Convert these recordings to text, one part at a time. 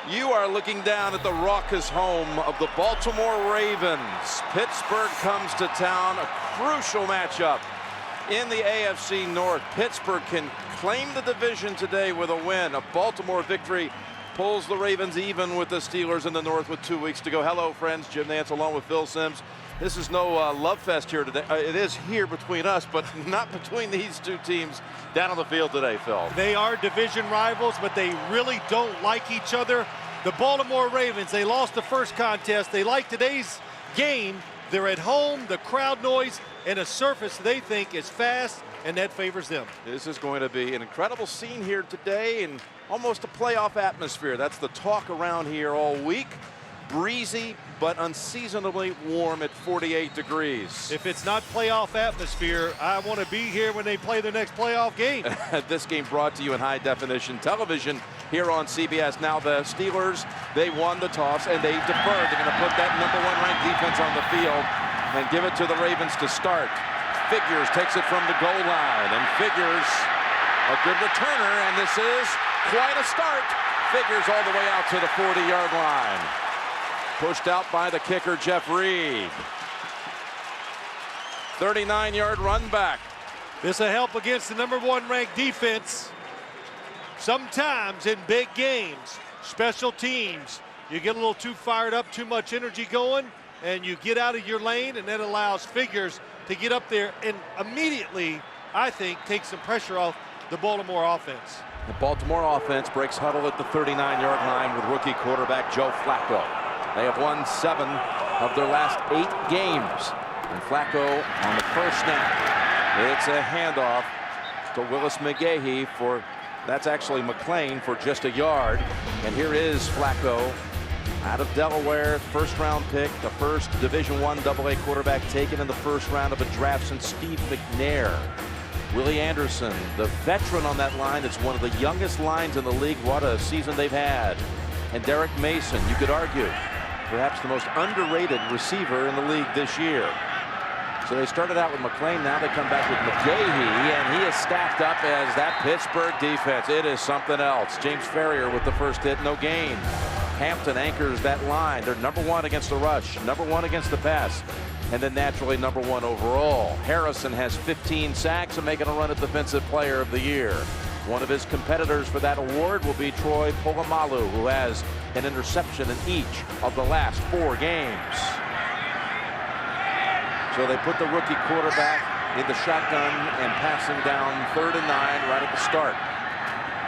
You are looking down at the raucous home of the Baltimore Ravens. Pittsburgh comes to town, a crucial matchup in the AFC North. Pittsburgh can claim the division today with a win. A Baltimore victory pulls the Ravens even with the Steelers in the North with 2 weeks to go. Hello, friends. Jim Nantz along with Phil Simms. This is no love fest here today. It is here between us, but not between these two teams down on the field today, Phil. They are division rivals, but they really don't like each other. The Baltimore Ravens, they lost the first contest. They like today's game. They're at home, the crowd noise, and a surface they think is fast, and that favors them. This is going to be an incredible scene here today and almost a playoff atmosphere. That's the talk around here all week. Breezy, but unseasonably warm at 48 degrees. If it's not playoff atmosphere, I want to be here when they play their next playoff game. This game brought to you in high definition television here on CBS. Now the Steelers, they won the toss and they deferred. They're going to put that #1 ranked defense on the field and give it to the Ravens to start. Figures takes it from the goal line, and Figures a good returner, and this is quite a start. Figures all the way out to the 40-yard line. Pushed out by the kicker, Jeff Reed. 39-yard run back. This will help against the #1 ranked defense. Sometimes in big games, special teams, you get a little too fired up, too much energy going, and you get out of your lane, and that allows Figures to get up there and immediately, I think, take some pressure off the Baltimore offense. The Baltimore offense breaks huddle at the 39-yard line with rookie quarterback Joe Flacco. They have won 7 of their last 8 games. And Flacco on the first snap. It's a handoff to Willis McGahee for, that's actually McLean, for just a yard. And here is Flacco out of Delaware, first-round pick, the first Division I AA quarterback taken in the first round of a draft since Steve McNair. Willie Anderson, the veteran on that line. It's one of the youngest lines in the league. What a season they've had. And Derek Mason, you could argue, perhaps the most underrated receiver in the league this year. So they started out with McLean. Now they come back with McGahee, and he is stacked up as that Pittsburgh defense. It is something else. James Ferrier with the first hit, no gain. Hampton anchors that line. They're #1 against the rush, #1 against the pass, and then naturally #1 overall. Harrison has 15 sacks and making a run at Defensive Player of the Year. One of his competitors for that award will be Troy Polamalu, who has an interception in each of the last 4 games. So they put the rookie quarterback in the shotgun and passing down 3rd and 9 right at the start.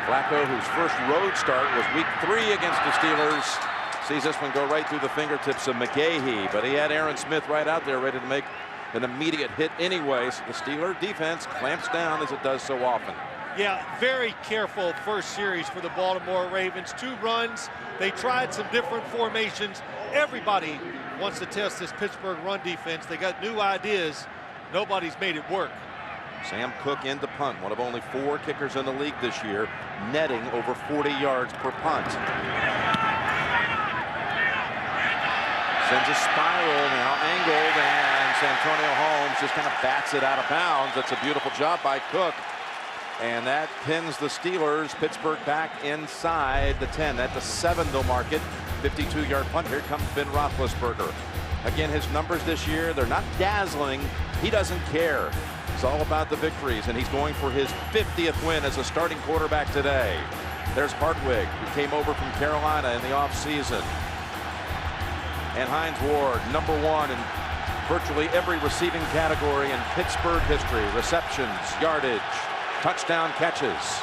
Flacco, whose first road start was week 3 against the Steelers, sees this one go right through the fingertips of McGahee, but he had Aaron Smith right out there ready to make an immediate hit anyway. So the Steeler defense clamps down as it does so often. Yeah, very careful first series for the Baltimore Ravens. 2 runs. They tried some different formations. Everybody wants to test this Pittsburgh run defense. They got new ideas. Nobody's made it work. Sam Cook in to punt, one of only 4 kickers in the league this year, netting over 40 yards per punt. Sends a spiral now, angled, and Santonio Holmes just kind of bats it out of bounds. That's a beautiful job by Cook. And that pins the Steelers. Pittsburgh back inside the 10. At the 7 they'll mark it. 52-yard punt. Here comes Ben Roethlisberger. Again, his numbers this year, they're not dazzling. He doesn't care. It's all about the victories, and he's going for his 50th win as a starting quarterback today. There's Hartwig, who came over from Carolina in the offseason. And Hines Ward, #1 in virtually every receiving category in Pittsburgh history. Receptions, yardage, touchdown catches.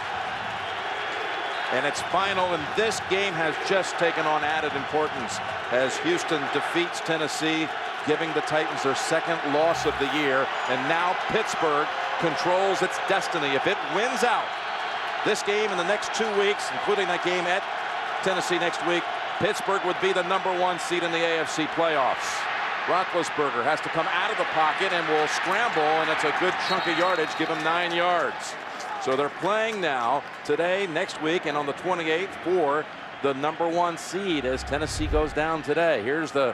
And it's final, and this game has just taken on added importance as Houston defeats Tennessee, giving the Titans their 2nd loss of the year. And now Pittsburgh controls its destiny. If it wins out this game in the next 2 weeks, including that game at Tennessee next week, Pittsburgh would be the #1 seed in the AFC playoffs. Roethlisberger has to come out of the pocket and will scramble, and it's a good chunk of yardage, give him 9 yards. So they're playing now, today, next week, and on the 28th for the #1 seed as Tennessee goes down today. Here's the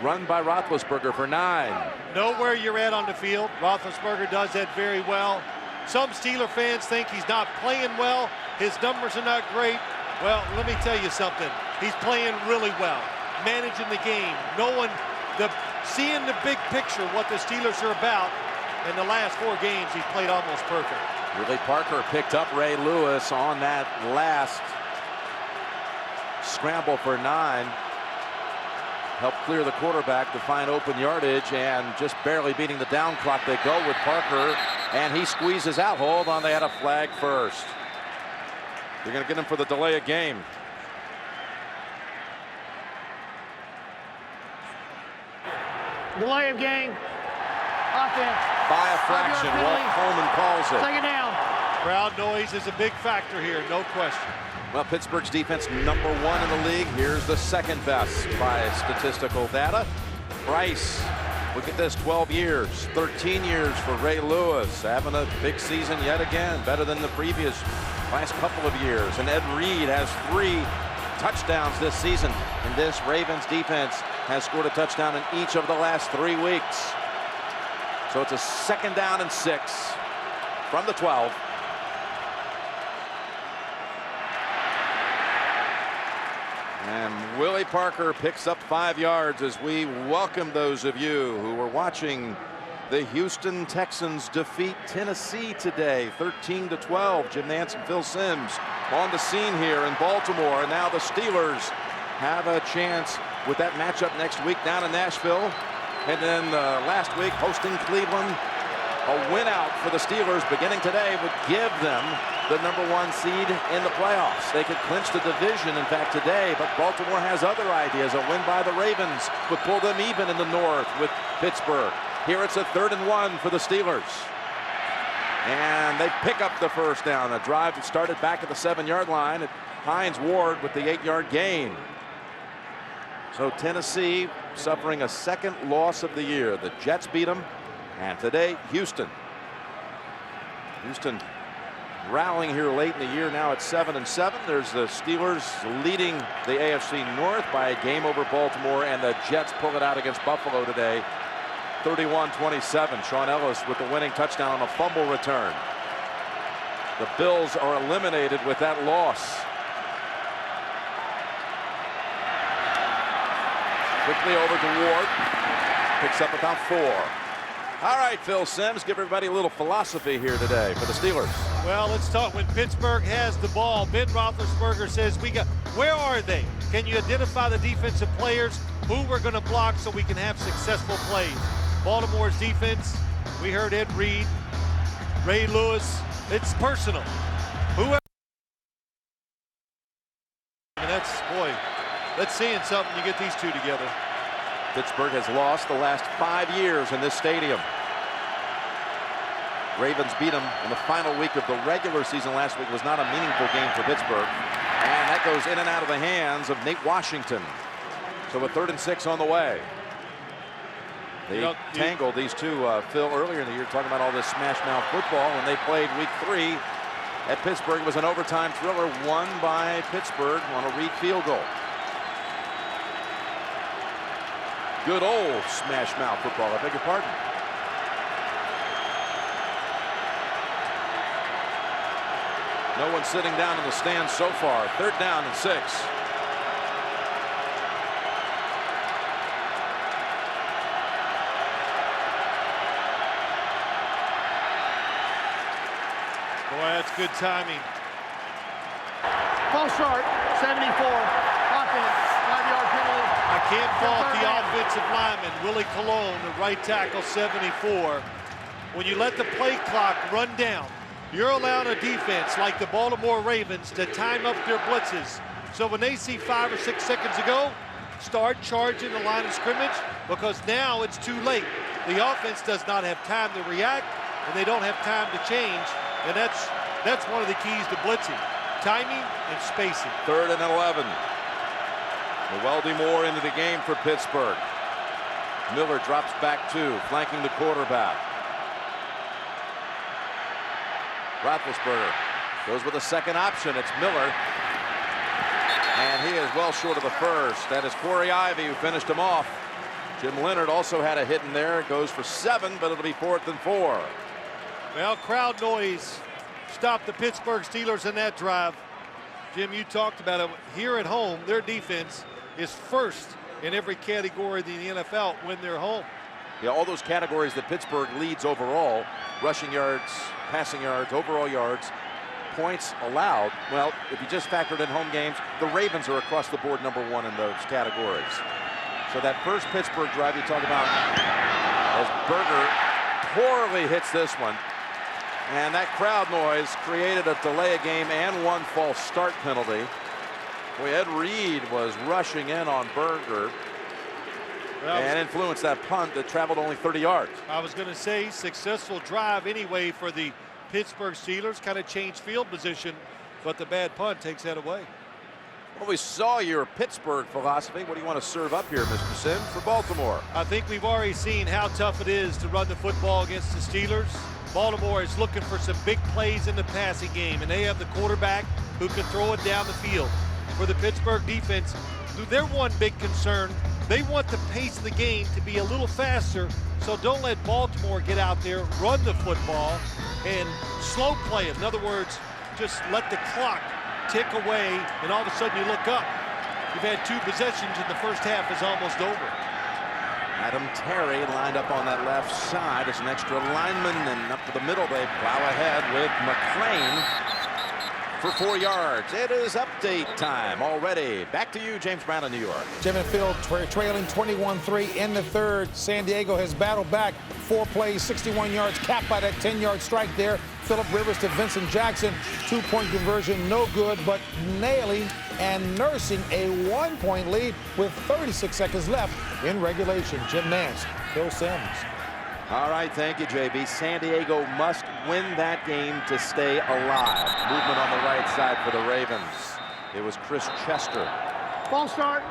run by Roethlisberger for 9. Know where you're at on the field. Roethlisberger does that very well. Some Steeler fans think he's not playing well. His numbers are not great. Well, let me tell you something. He's playing really well, managing the game, seeing the big picture, what the Steelers are about. In the last 4 games, he's played almost perfect. Willie Parker picked up Ray Lewis on that last scramble for 9. Helped clear the quarterback to find open yardage, and just barely beating the down clock. They go with Parker, and he squeezes out. Hold on, they had a flag first. They're going to get him for the delay of game. Delay of game. Offense. By a fraction, Walt Coleman calls it. Take it down. Crowd noise is a big factor here, no question. Well, Pittsburgh's defense #1 in the league. Here's the second best by statistical data. Bryce, look at this, 12 years, 13 years for Ray Lewis, having a big season yet again, better than the previous last couple of years. And Ed Reed has 3 touchdowns this season, and this Ravens defense has scored a touchdown in each of the last 3 weeks. So it's a 2nd down and 6 from the 12. And Willie Parker picks up 5 yards as we welcome those of you who were watching the Houston Texans defeat Tennessee today, 13-12. Jim Nantz and Phil Simms on the scene here in Baltimore. And now the Steelers have a chance with that matchup next week down in Nashville. And then last week hosting Cleveland. A win out for the Steelers beginning today would give them the #1 seed in the playoffs. They could clinch the division, in fact, today, but Baltimore has other ideas. A win by the Ravens would pull them even in the north with Pittsburgh. Here it's a 3rd and 1 for the Steelers. And they pick up the 1st down. A drive that started back at the 7-yard line. Hines Ward with the 8-yard gain. So Tennessee suffering a 2nd loss of the year. The Jets beat them. And today, Houston rallying here late in the year, now at 7-7. There's the Steelers leading the AFC North by a game over Baltimore, and the Jets pull it out against Buffalo today, 31-27. Sean Ellis with the winning touchdown on a fumble return. The Bills are eliminated with that loss. Quickly over to Ward. Picks up about 4. All right, Phil Simms, give everybody a little philosophy here today for the Steelers. Well, let's talk. When Pittsburgh has the ball, Ben Roethlisberger says, where are they? Can you identify the defensive players who we're going to block so we can have successful plays? Baltimore's defense, we heard Ed Reed, Ray Lewis. It's personal. Whoever. And that's seeing something. You get these two together. Pittsburgh has lost the last 5 years in this stadium. Ravens beat them in the final week of the regular season last week. Was not a meaningful game for Pittsburgh. And that goes in and out of the hands of Nate Washington. So a 3rd and 6 on the way. They tangled these two, Phil, earlier in the year, talking about all this smash mouth football. When they played week 3 at Pittsburgh, it was an overtime thriller won by Pittsburgh on a Reed field goal. Good old smash mouth football, I beg your pardon. No one sitting down in the stands so far. 3rd down and 6. Boy, that's good timing. False start, 74. Offense, 5-yard penalty. I can't fault the offensive lineman, Willie Colon, the right tackle, 74. When you let the play clock run down, you're allowing a defense like the Baltimore Ravens to time up their blitzes. So when they see 5 or 6 seconds to go, start charging the line of scrimmage, because now it's too late. The offense does not have time to react, and they don't have time to change. And that's one of the keys to blitzing, timing and spacing. 3rd and 11. Weldy Moore into the game for Pittsburgh. Miller drops back 2, flanking the quarterback. Roethlisberger goes with a 2nd option. It's Miller. And he is well short of the 1st. That is Corey Ivy who finished him off. Jim Leonard also had a hit in there. It goes for 7, but it'll be 4th and 4. Well, crowd noise stopped the Pittsburgh Steelers in that drive. Jim, you talked about it. Here at home, their defense is first in every category in the NFL when they're home. Yeah, all those categories that Pittsburgh leads overall, rushing yards, passing yards, overall yards, points allowed. Well, if you just factored in home games, the Ravens are across the board #1 in those categories. So that first Pittsburgh drive you talk about, as Berger poorly hits this one. And that crowd noise created a delay of game and 1 false start penalty. Boy, Ed Reed was rushing in on Berger and influenced that punt that traveled only 30 yards. I was going to say successful drive anyway for the Pittsburgh Steelers, kind of changed field position, but the bad punt takes that away. Well, we saw your Pittsburgh philosophy. What do you want to serve up here, Mr. Sim, for Baltimore? I think we've already seen how tough it is to run the football against the Steelers. Baltimore is looking for some big plays in the passing game, and they have the quarterback who can throw it down the field. For the Pittsburgh defense, their one big concern, they want the pace of the game to be a little faster, so don't let Baltimore get out there, run the football, and slow play it. In other words, just let the clock tick away, and all of a sudden you look up. You've had 2 possessions, and the first half is almost over. Adam Terry lined up on that left side as an extra lineman, and up to the middle they plow ahead with McClain for 4 yards. It is update time already. Back to you, James Brown in New York. Jim and Phil trailing 21-3 in the third. San Diego has battled back 4 plays, 61 yards, capped by that 10-yard strike there. Phillip Rivers to Vincent Jackson. 2-point conversion, no good, but nailing and nursing a 1-point lead with 36 seconds left in regulation. Jim Nance, Phil Simms. All right, thank you, JB. San Diego must win that game to stay alive. Movement on the right side for the Ravens. It was Chris Chester. False start,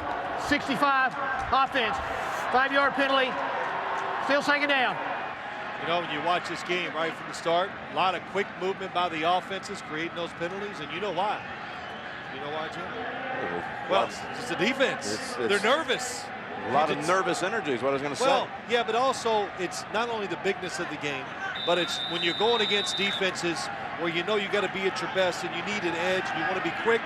65, offense. 5-yard penalty, still second down. You know, when you watch this game right from the start, a lot of quick movement by the offenses, creating those penalties, and you know why. You know why, Jim? Well, it's just the defense. They're nervous. A lot of nervous energy is what I was going to say. Well, yeah, but also it's not only the bigness of the game, but it's when you're going against defenses where you know you got to be at your best and you need an edge and you want to be quick,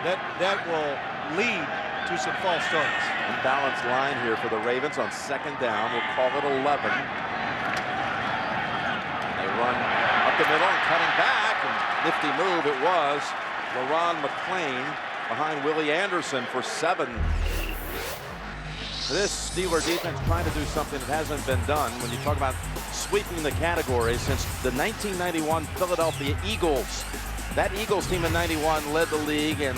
that will lead to some false starts. Unbalanced line here for the Ravens on second down. We'll call it 11. They run up the middle and cutting back, and nifty move it was. LaRon McClain behind Willie Anderson for 7. This Steeler defense trying to do something that hasn't been done when you talk about sweeping the categories since the 1991 Philadelphia Eagles. That Eagles team in 91 led the league in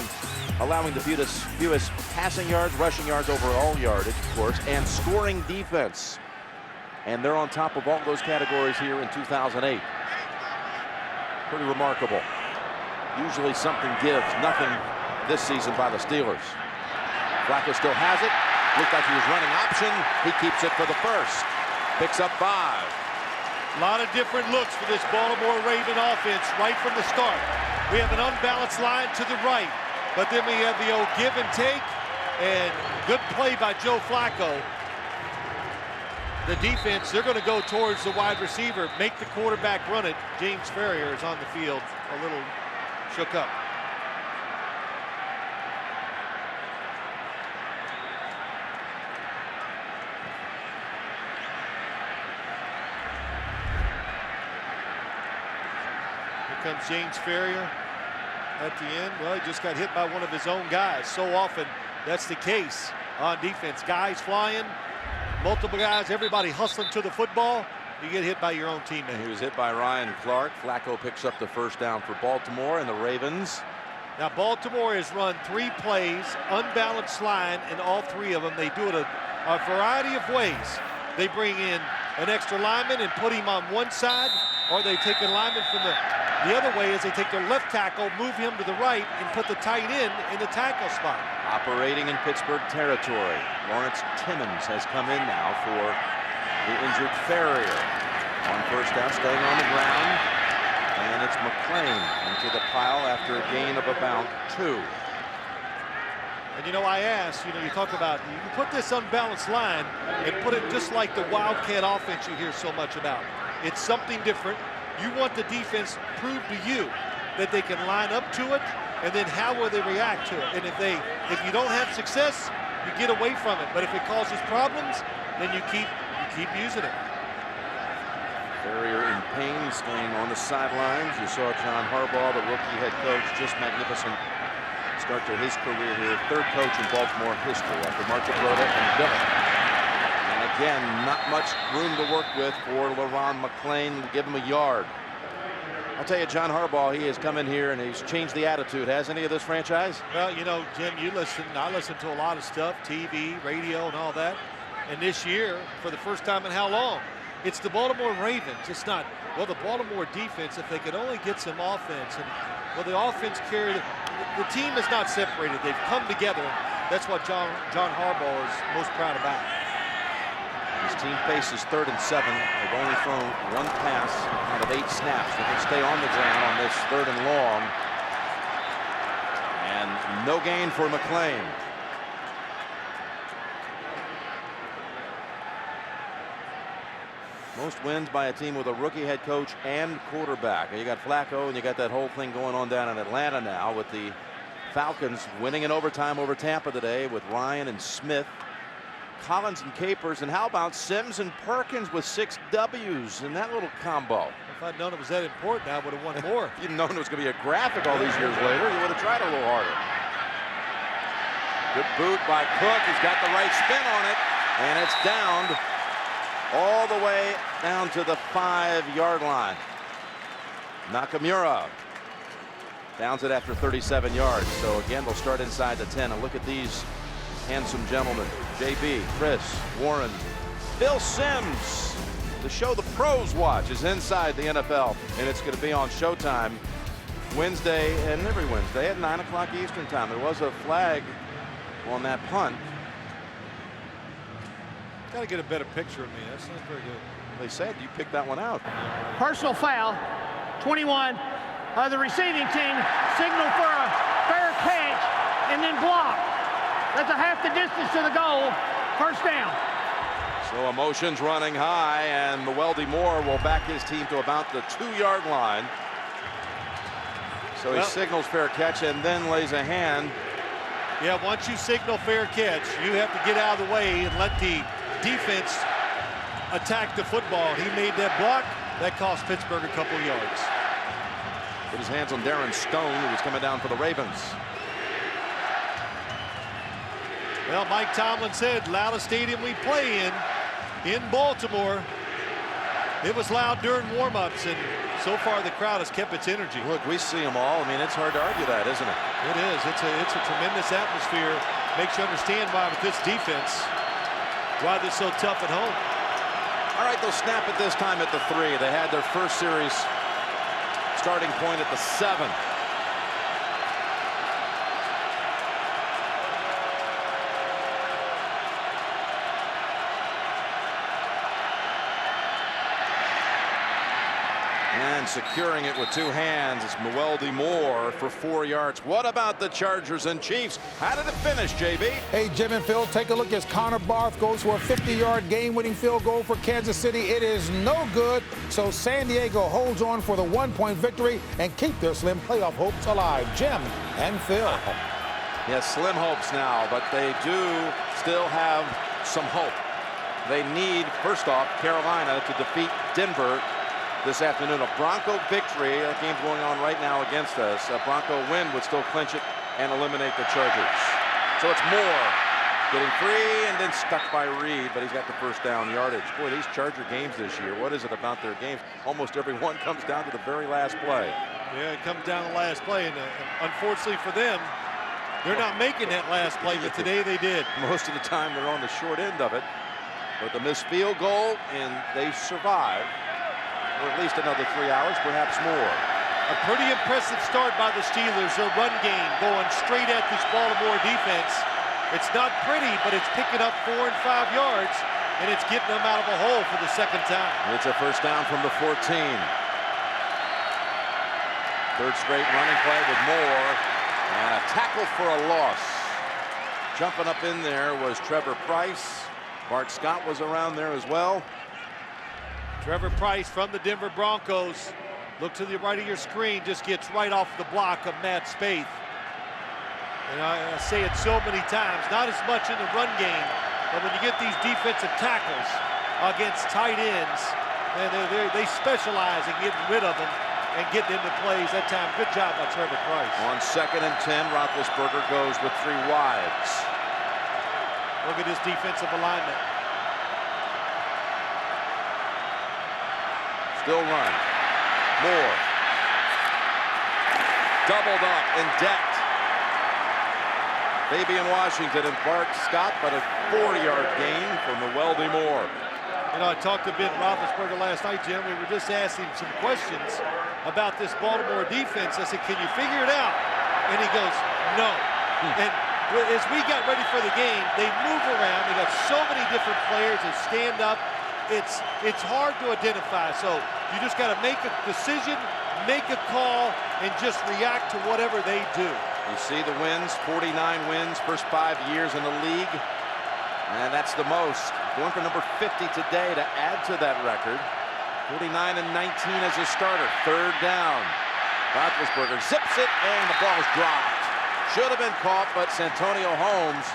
allowing the fewest passing yards, rushing yards, overall yardage, of course, and scoring defense. And they're on top of all those categories here in 2008. Pretty remarkable. Usually something gives, nothing this season by the Steelers. Flacco still has it. Looked like he was running option. He keeps it for the first. Picks up 5. A lot of different looks for this Baltimore Raven offense right from the start. We have an unbalanced line to the right, but then we have the old give and take, and good play by Joe Flacco. The defense, they're going to go towards the wide receiver, make the quarterback run it. James Ferrier is on the field, a little shook up. Here comes James Ferrier at the end. Well, he just got hit by one of his own guys. So often that's the case on defense. Guys flying, multiple guys, everybody hustling to the football. You get hit by your own teammate. He was hit by Ryan Clark. Flacco picks up the first down for Baltimore, and the Ravens. Now, Baltimore has run 3 plays, unbalanced line, and all 3 of them, they do it a variety of ways. They bring in an extra lineman and put him on one side, or they take a lineman from the other way is they take their left tackle, move him to the right, and put the tight end in the tackle spot. Operating in Pittsburgh territory, Lawrence Timmons has come in now for the injured Ferrier. On first down, staying on the ground, and it's McClain into the pile after a gain of about 2. And you know, I asked, you know, you talk about, you can put this unbalanced line and put it just like the Wildcat offense you hear so much about. It's something different. You want the defense to prove to you that they can line up to it and then how will they react to it? And if you don't have success, you get away from it. But if it causes problems, then you keep using it. Farrier in pain, staying on the sidelines. You saw John Harbaugh, the rookie head coach, just magnificent start to his career here. Third coach in Baltimore history after Mark Cabroda and Dillon. And again, not much room to work with for LaRon McClain to give him a yard. I'll tell you, John Harbaugh, he has come in here and he's changed the attitude. Has any of this franchise? Well, you know, Jim, I listen to a lot of stuff, TV, radio, and all that. And this year, for the first time in how long, it's the Baltimore Ravens. It's not, well, the Baltimore defense, if they could only get some offense. And, well, the offense carried, the team is not separated. They've come together. That's what John Harbaugh is most proud about. His team faces 3rd and 7. They've only thrown one pass out of 8 snaps. They can stay on the ground on this 3rd and long. And no gain for McClain. Most wins by a team with a rookie head coach and quarterback. You got Flacco, and you got that whole thing going on down in Atlanta now with the Falcons winning in overtime over Tampa today with Ryan and Smith, Collins and Capers, and how about Sims and Perkins with 6 W's in that little combo? If I'd known it was that important, I would have won more. If you'd known it was going to be a graphic all these years later, you would have tried a little harder. Good boot by Cook. He's got the right spin on it, and it's downed all the way down to the 5-yard line. Nakamura downs it after 37 yards. So again, they'll start inside the 10. And look at these handsome gentlemen. JB, Chris, Warren, Bill Sims. The show the pros watch is inside the NFL, and it's going to be on Showtime Wednesday and every Wednesday at 9 o'clock Eastern time. There was a flag on that punt. Got to get a better picture of me. That's not very good. They said you picked that one out. Personal foul, 21. The receiving team signal for a fair catch and then block. That's a half the distance to the goal. First down. So emotions running high, and Weldy Moore will back his team to about the 2-yard line. So he signals fair catch and then lays a hand. Yeah, once you signal fair catch, you have to get out of the way and let the defense attack the football. He made that block. That cost Pittsburgh a couple yards. Put his hands on Darren Stone, who was coming down for the Ravens. Well, Mike Tomlin said, loudest stadium we play in Baltimore. It was loud during warm-ups, and so far the crowd has kept its energy. Look, we see them all. I mean, it's hard to argue that, isn't it? It is. It's a tremendous atmosphere. Makes you understand why with this defense, why they're so tough at home. All right, they'll snap it this time at the 3. They had their first series starting point at the 7. And securing it with 2 hands, it's Weldy Moore for 4 yards. What about the Chargers and Chiefs? How did it finish, JB? Hey, Jim and Phil, take a look as Connor Barth goes for a 50-yard game-winning field goal for Kansas City. It is no good, so San Diego holds on for the 1-point victory and keep their slim playoff hopes alive. Jim and Phil. Yes, slim hopes now, but they do still have some hope. They need, first off, Carolina to defeat Denver this afternoon. A Bronco victory, that game's going on right now against us. A Bronco win would still clinch it and eliminate the Chargers. So it's Moore getting free and then stuck by Reed, but he's got the first down yardage. Boy, these Charger games this year, what is it about their games? Almost every one comes down to the very last play. Yeah, it comes down to the last play, and unfortunately for them, they're not making that last play, but today they did. Most of the time they're on the short end of it. But the missed field goal, and they survive for at least another 3 hours, perhaps more. A pretty impressive start by the Steelers. Their run game going straight at this Baltimore defense. It's not pretty, but it's picking up 4 and 5 yards, and it's getting them out of a hole for the second time. It's a first down from the 14. Third straight running play with Moore, and a tackle for a loss. Jumping up in there was Trevor Price. Bart Scott was around there as well. Trevor Price from the Denver Broncos. Look to the right of your screen, just gets right off the block of Matt Spaeth. And I say it so many times, not as much in the run game, but when you get these defensive tackles against tight ends, and they specialize in getting rid of them and getting into plays that time. Good job by Trevor Price. On 2nd and 10, Roethlisberger goes with 3 wides. Look at his defensive alignment. Still run. Moore. Doubled up and decked. Fabian Washington and Bart Scott, but a 4-yard gain from the Weldy Moore. You know, I talked to Ben Roethlisberger last night, Jim. We were just asking him some questions about this Baltimore defense. I said, can you figure it out? And he goes, no. And as we got ready for the game, they move around. They got so many different players. They stand up. It's hard to identify. So you just got to make a decision, make a call, and just react to whatever they do. You see the wins, 49 wins, first 5 years in the league. And that's the most. Going for number 50 today to add to that record. 49 and 19 as a starter. 3rd down. Roethlisberger zips it, and the ball is dropped. Should have been caught, but Santonio Holmes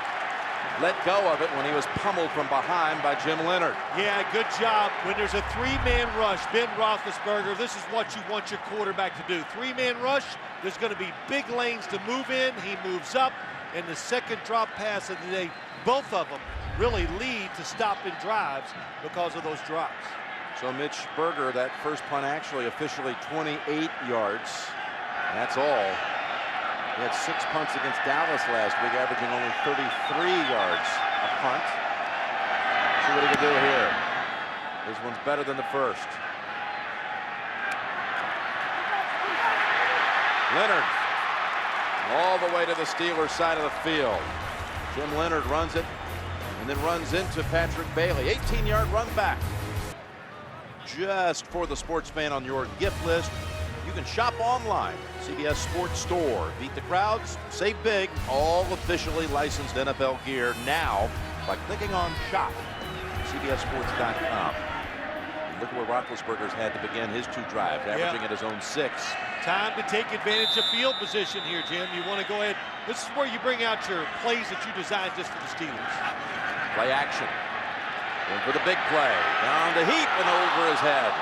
let go of it when he was pummeled from behind by Jim Leonard. Yeah, good job. When there's a 3-man rush, Ben Roethlisberger, this is what you want your quarterback to do. 3-man rush, there's going to be big lanes to move in. He moves up, and the second drop pass of the day, both of them really lead to stopping drives because of those drops. So Mitch Berger, that first punt actually officially 28 yards. And that's all. He had 6 punts against Dallas last week, averaging only 33 yards a punt. See what he can do here. This one's better than the first. Leonard all the way to the Steelers side of the field. Jim Leonard runs it and then runs into Patrick Bailey. 18-yard run back. Just for the sports fan on your gift list, you can shop online. CBS Sports Store. Beat the crowds, save big. All officially licensed NFL gear now by clicking on shop. CBSSports.com. Look at what Roethlisberger's had to begin his 2 drives, averaging at his own 6. Time to take advantage of field position here, Jim. You want to go ahead. This is where you bring out your plays that you designed just for the Steelers. Play action. Going for the big play. Down to Heap and over his head.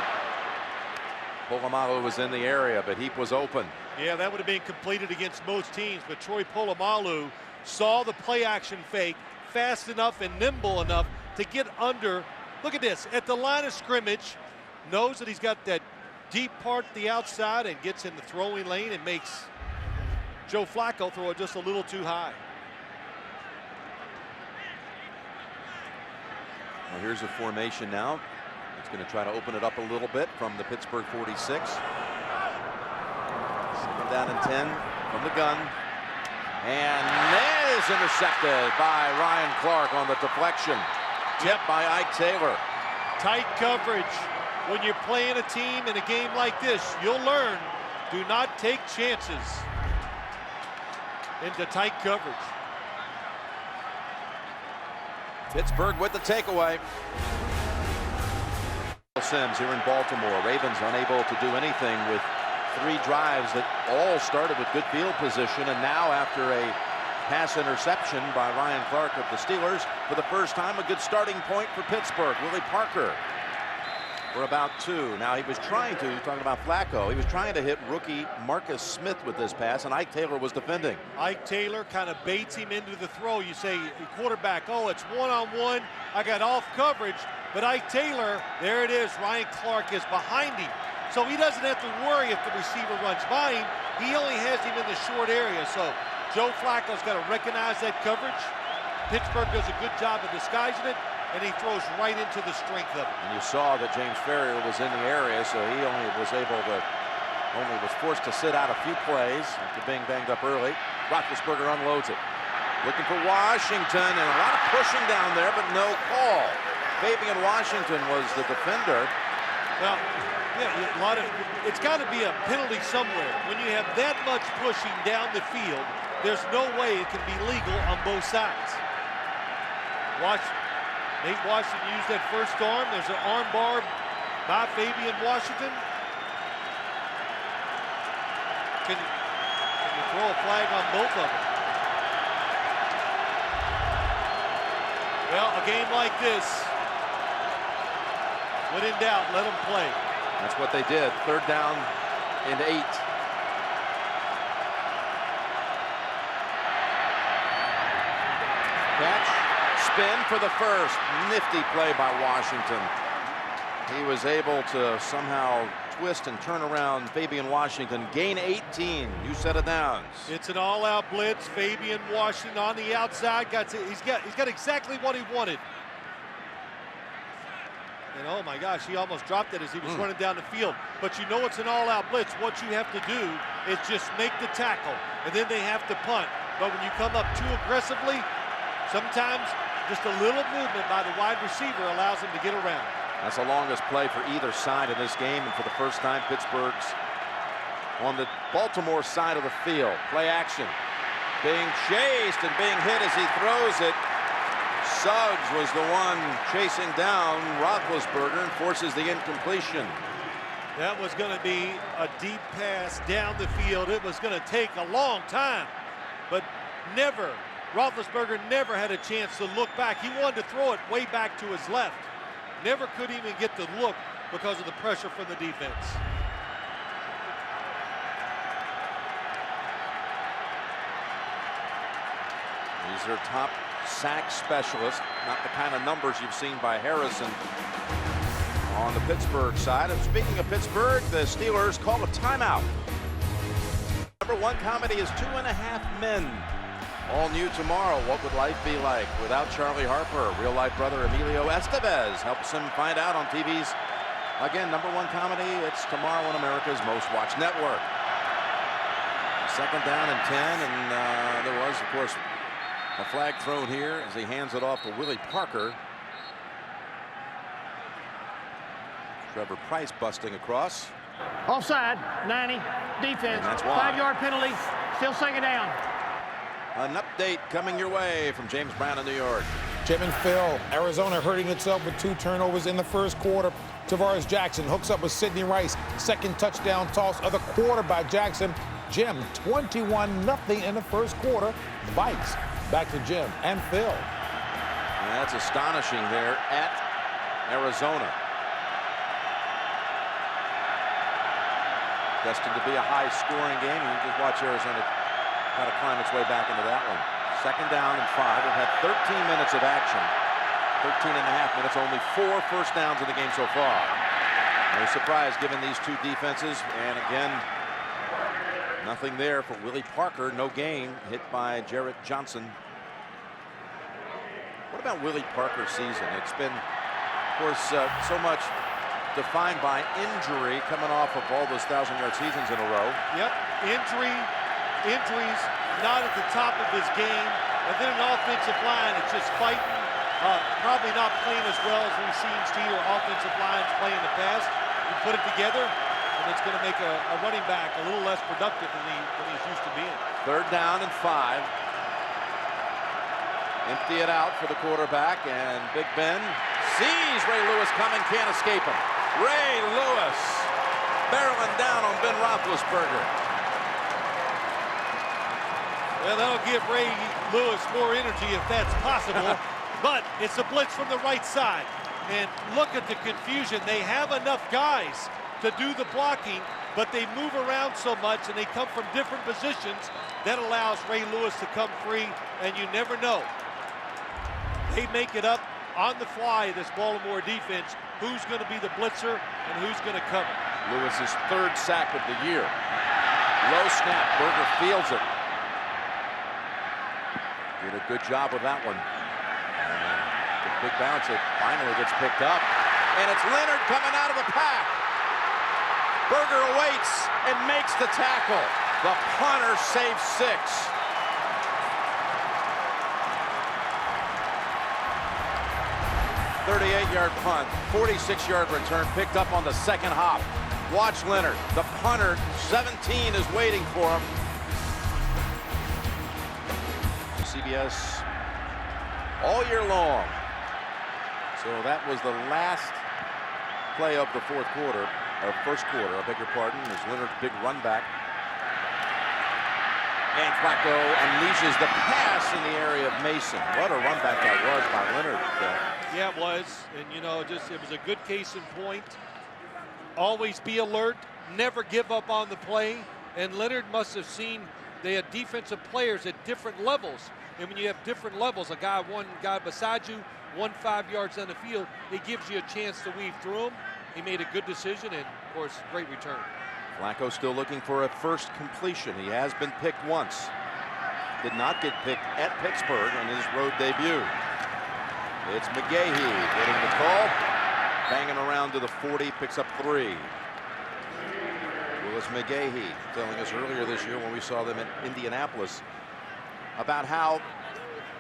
Polamalu was in the area, but Heap was open. Yeah, that would have been completed against most teams, but Troy Polamalu saw the play action fake fast enough and nimble enough to get under. Look at this, at the line of scrimmage, knows that he's got that deep part to the outside and gets in the throwing lane and makes Joe Flacco throw it just a little too high. Well, here's a formation now. It's going to try to open it up a little bit from the Pittsburgh 46. 2nd down and 10 from the gun. And that is intercepted by Ryan Clark on the deflection. Tipped by Ike Taylor. Tight coverage. When you're playing a team in a game like this, you'll learn, do not take chances into tight coverage. Pittsburgh with the takeaway. Sims here in Baltimore. Ravens unable to do anything with 3 drives that all started with good field position, and now after a pass interception by Ryan Clark of the Steelers, for the first time a good starting point for Pittsburgh. Willie Parker for about 2. Now he was trying to, talking about Flacco, he was trying to hit rookie Marcus Smith with this pass, and Ike Taylor was defending. Ike Taylor kind of baits him into the throw. You say, quarterback, oh, it's one-on-one, I got off coverage, but Ike Taylor, there it is, Ryan Clark is behind him. So he doesn't have to worry if the receiver runs by him. He only has him in the short area. So Joe Flacco's got to recognize that coverage. Pittsburgh does a good job of disguising it, and he throws right into the strength of it. And you saw that James Ferrier was in the area, so he only was forced to sit out a few plays after being banged up early. Roethlisberger unloads it. Looking for Washington, and a lot of pushing down there, but no call. Fabian Washington was the defender. Well, yeah, it's got to be a penalty somewhere. When you have that much pushing down the field, there's no way it can be legal on both sides. Nate Washington used that first arm. There's an arm bar by Fabian Washington. Can you throw a flag on both of them? game like this, when in doubt, let them play. That's what they did. 3rd down and 8. Catch, spin for the first. Nifty play by Washington. He was able to somehow twist and turn around Fabian Washington. Gain 18. New set of downs. It's an all-out blitz. Fabian Washington on the outside. He's got exactly what he wanted. And oh my gosh, he almost dropped it as he was running down the field. But you know it's an all-out blitz. What you have to do is just make the tackle, and then they have to punt. But when you come up too aggressively, sometimes just a little movement by the wide receiver allows him to get around. That's the longest play for either side in this game, and for the first time, Pittsburgh's on the Baltimore side of the field. Play action. Being chased and being hit as he throws it. Suggs was the one chasing down Roethlisberger and forces the incompletion. That was going to be a deep pass down the field. It was going to take a long time, but Roethlisberger never had a chance to look back. He wanted to throw it way back to his left. Never could even get the look because of the pressure from the defense. He's their top sack specialist. Not the kind of numbers you've seen by Harrison on the Pittsburgh side. And speaking of Pittsburgh, the Steelers call a timeout. Number 1 comedy is 2.5 Men. All new tomorrow. What would life be like without Charlie Harper? Real-life brother Emilio Estevez helps him find out on TV's, again, number 1 comedy. It's tomorrow on America's most watched network. 2nd down and 10, and there was, of course, a flag thrown here as he hands it off to Willie Parker. Trevor Price busting across. Offside, 90, defense, And that's why. 5-yard penalty, still 2nd down. An update coming your way from James Brown in New York. Jim and Phil, Arizona hurting itself with 2 turnovers in the first quarter. Tavares Jackson hooks up with Sidney Rice. 2nd touchdown toss of the quarter by Jackson. Jim, 21-0 in the first quarter. Vikes back to Jim and Phil. And that's astonishing there at Arizona. Destined to be a high-scoring game. You just watch Arizona try to climb its way back into that one. 2nd down and 5. We've had 13 minutes of action. 13.5 minutes. Only 4 first downs in the game so far. No surprise given these 2 defenses. And again, nothing there for Willie Parker. No gain. Hit by Jarrett Johnson. What about Willie Parker's season? It's been, of course, so much defined by injury, coming off of all those 1,000-yard seasons in a row. Yep, injuries, not at the top of his game, and then an offensive line, it's just fighting, probably not playing as well as we've seen Steeler offensive lines play in the past. You put it together, and it's going to make a running back a little less productive than he's used to being. 3rd down and 5. Empty it out for the quarterback, and Big Ben sees Ray Lewis coming, can't escape him. Ray Lewis barreling down on Ben Roethlisberger. Well, that'll give Ray Lewis more energy if that's possible, but it's a blitz from the right side. And look at the confusion. They have enough guys to do the blocking, but they move around so much and they come from different positions. That allows Ray Lewis to come free, and you never know. They make it up on the fly, this Baltimore defense, who's going to be the blitzer and who's going to cover. Lewis's 3rd sack of the year. Low snap, Berger fields it. Did a good job with that one. The big bounce, it finally gets picked up. And it's Leonard coming out of the pack. Berger awaits and makes the tackle. The punter saves 6. "38-yard punt, 46-yard return, picked up on the 2nd hop. Watch Leonard. The punter, 17, is waiting for him. CBS all year long. So that was the last play of the first quarter, I beg your pardon, is Leonard's big run back. And Flacco unleashes the pass in the area of Mason. What a run back that was by Leonard. Yeah, it was. And, you know, it was a good case in point. Always be alert. Never give up on the play. And Leonard must have seen they had defensive players at different levels. And when you have different levels, one guy beside you, 5 yards down the field, it gives you a chance to weave through them. He made a good decision and, of course, great return. Flacco still looking for a first completion. He has been picked once. Did not get picked at Pittsburgh in his road debut. It's McGahee getting the call. Banging around to the 40, picks up 3. Willis McGahee telling us earlier this year when we saw them in Indianapolis about how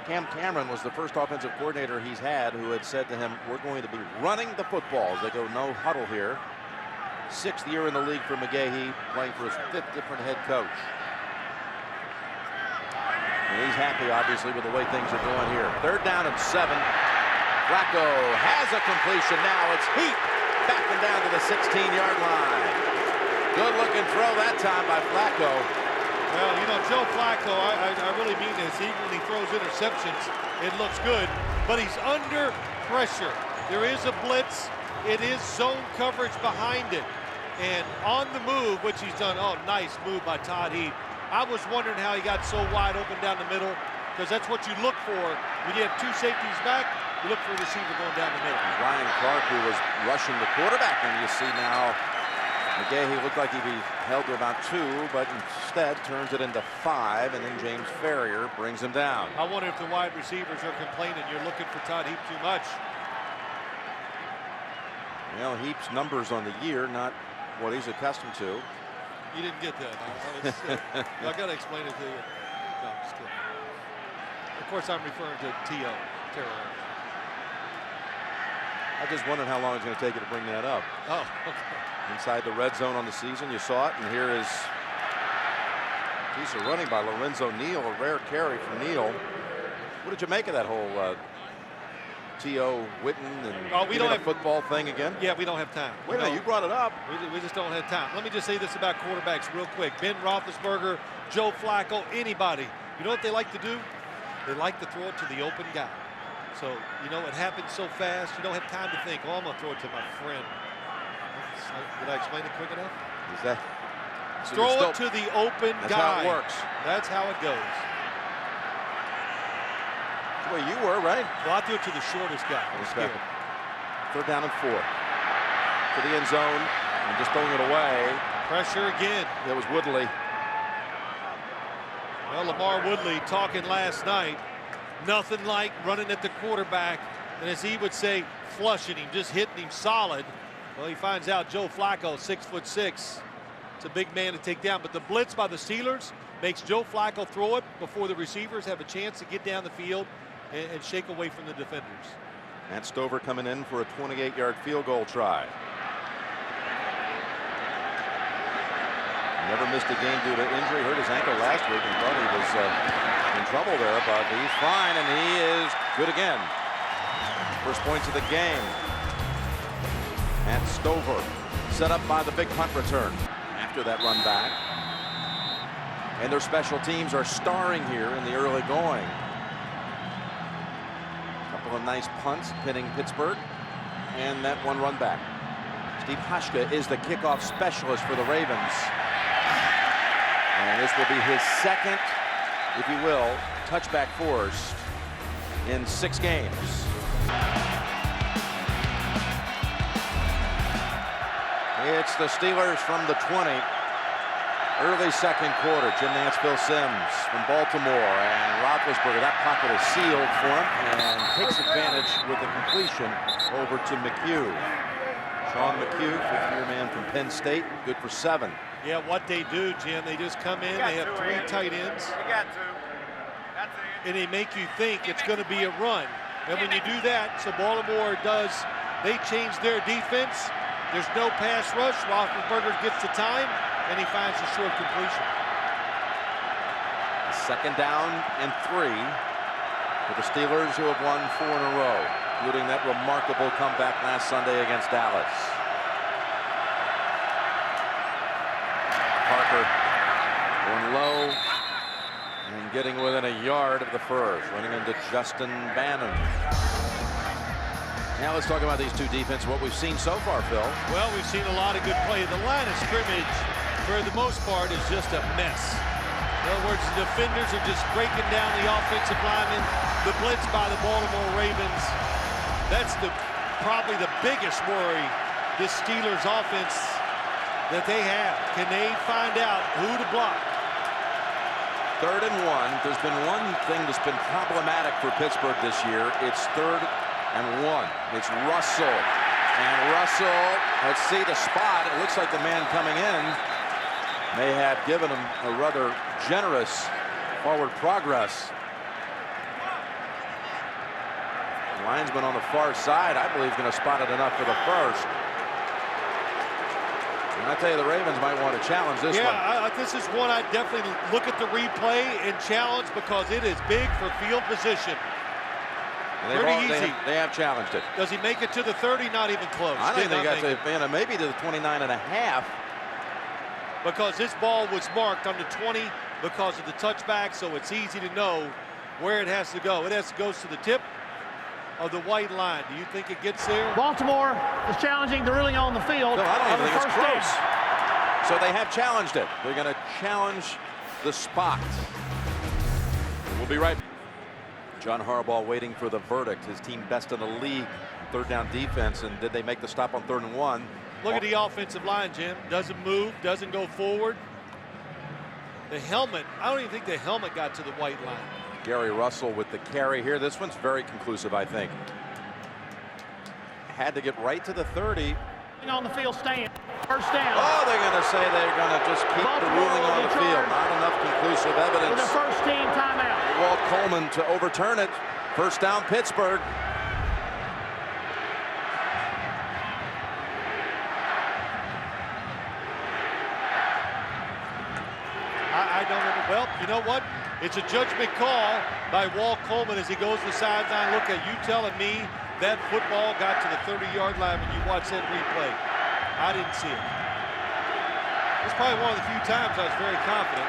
Cam Cameron was the first offensive coordinator he's had who had said to him, we're going to be running the football. They go no huddle here. 6th year in the league for McGahee, playing for his 5th different head coach. And he's happy, obviously, with the way things are going here. 3rd down and 7. Flacco has a completion now. It's Heap backing down to the 16-yard line. Good looking throw that time by Flacco. Well, you know, Joe Flacco, I really mean this. Even when he throws interceptions, it looks good. But he's under pressure. There is a blitz. It is zone coverage behind it. And on the move, which he's done, oh, nice move by Todd Heap. I was wondering how he got so wide open down the middle, because that's what you look for. When you have 2 safeties back, you look for a receiver going down the middle. Ryan Clark, who was rushing the quarterback, and you see now McGahee looked like he'd be held to about 2, but instead turns it into 5, and then James Ferrier brings him down. I wonder if the wide receivers are complaining you're looking for Todd Heap too much. Well, Heap's numbers on the year, not what he's accustomed to. You didn't get that. I got to explain it to you. No, I'm just kidding. Of course, I'm referring to T.O. Terrell. I just wondered how long it's going to take you to bring that up. Oh, okay. Inside the red zone on the season, you saw it, and here is a piece of running by Lorenzo Neal, a rare carry for Neal. What did you make of that whole T.O. Witten and we don't have football thing again? Yeah, we don't have time. Wait a minute, you brought it up. We just don't have time. Let me just say this about quarterbacks real quick. Ben Roethlisberger, Joe Flacco, anybody. You know what they like to do? They like to throw it to the open guy. So, you know, it happens so fast, you don't have time to think, oh, I'm going to throw it to my friend. Did I explain it quick enough? Is that? So throw it to the open guy. That's how it works. That's how it goes. Well, you were, right? Well, I threw it to the shortest guy. I'm scared. 3rd down and 4. To the end zone and just throwing it away. Pressure again. That was Woodley. Well, Lamar Woodley talking last night. Nothing like running at the quarterback. And as he would say, flushing him, just hitting him solid. Well, he finds out Joe Flacco, 6'6". It's a big man to take down. But the blitz by the Steelers makes Joe Flacco throw it before the receivers have a chance to get down the field and shake away from the defenders. Matt Stover coming in for a 28-yard field goal try. Never missed a game due to injury. Hurt his ankle last week and thought he was in trouble there, but he's fine, and he is good again. First points of the game. Matt Stover set up by the big punt return after that run back. And their special teams are starring here in the early going. Couple of nice punts pinning Pittsburgh, and that one run back. Steve Hashka is the kickoff specialist for the Ravens. And this will be his 2nd, if you will, touchback forced in 6 games. It's the Steelers from the 20. Early 2nd quarter. Jim Nance, Sims from Baltimore, and Roethlisberger. That pocket is sealed for him and takes advantage with the completion over to McHugh. Sean McHugh, 5th-year man from Penn State, good for 7. Yeah, what they do, Jim, they just come in, they have 3 tight ends. And they make you think it's going to be a run. And when you do that, so Baltimore does, they change their defense. There's no pass rush. Roethlisberger gets the time, and he finds a short completion. 2nd down and 3 for the Steelers, who have won 4 in a row, including that remarkable comeback last Sunday against Dallas. Parker going low, getting within a yard of the first, running into Justin Bannon. Now let's talk about these two defenses, what we've seen so far, Phil. Well, we've seen a lot of good play. The line of scrimmage, for the most part, is just a mess. In other words, the defenders are just breaking down the offensive linemen. The blitz by the Baltimore Ravens. That's probably the biggest worry this Steelers offense that they have. Can they find out who to block? 3rd and 1. There's been one thing that's been problematic for Pittsburgh this year. It's 3rd and 1. It's Russell. And Russell, let's see the spot. It looks like the man coming in may have given him a rather generous forward progress. The linesman on the far side, I believe, is going to spot it enough for the first. And I tell you, the Ravens might want to challenge this one. Yeah, this is one I definitely look at the replay and challenge because it is big for field position. Pretty easy. They have challenged it. Does he make it to the 30? Not even close. I don't think he got to maybe to the 29 and a half. Because this ball was marked on the 20 because of the touchback, so it's easy to know where it has to go. It goes to the tip of the white line. Do you think it gets there? Baltimore is challenging the ruling on the field. No, I don't even think it's close. Down. So they have challenged it. They're going to challenge the spot. We'll be right back. John Harbaugh waiting for the verdict. His team best in the league, 3rd down defense, and did they make the stop on 3rd and 1? Look at the offensive line, Jim. Doesn't move, doesn't go forward. The helmet, I don't even think the helmet got to the white line. Gary Russell with the carry here. This one's very conclusive, I think. Had to get right to the 30. On the field stand. First down. Oh, they're going to say they're going to just keep the ruling on the field. Not enough conclusive evidence. With the first team timeout. Walt Coleman to overturn it. First down, Pittsburgh. I don't know. Well, you know what? It's a judgment call by Walt Coleman as he goes to the sideline. Look at you telling me that football got to the 30-yard line when you watch that replay. I didn't see it. It's probably one of the few times I was very confident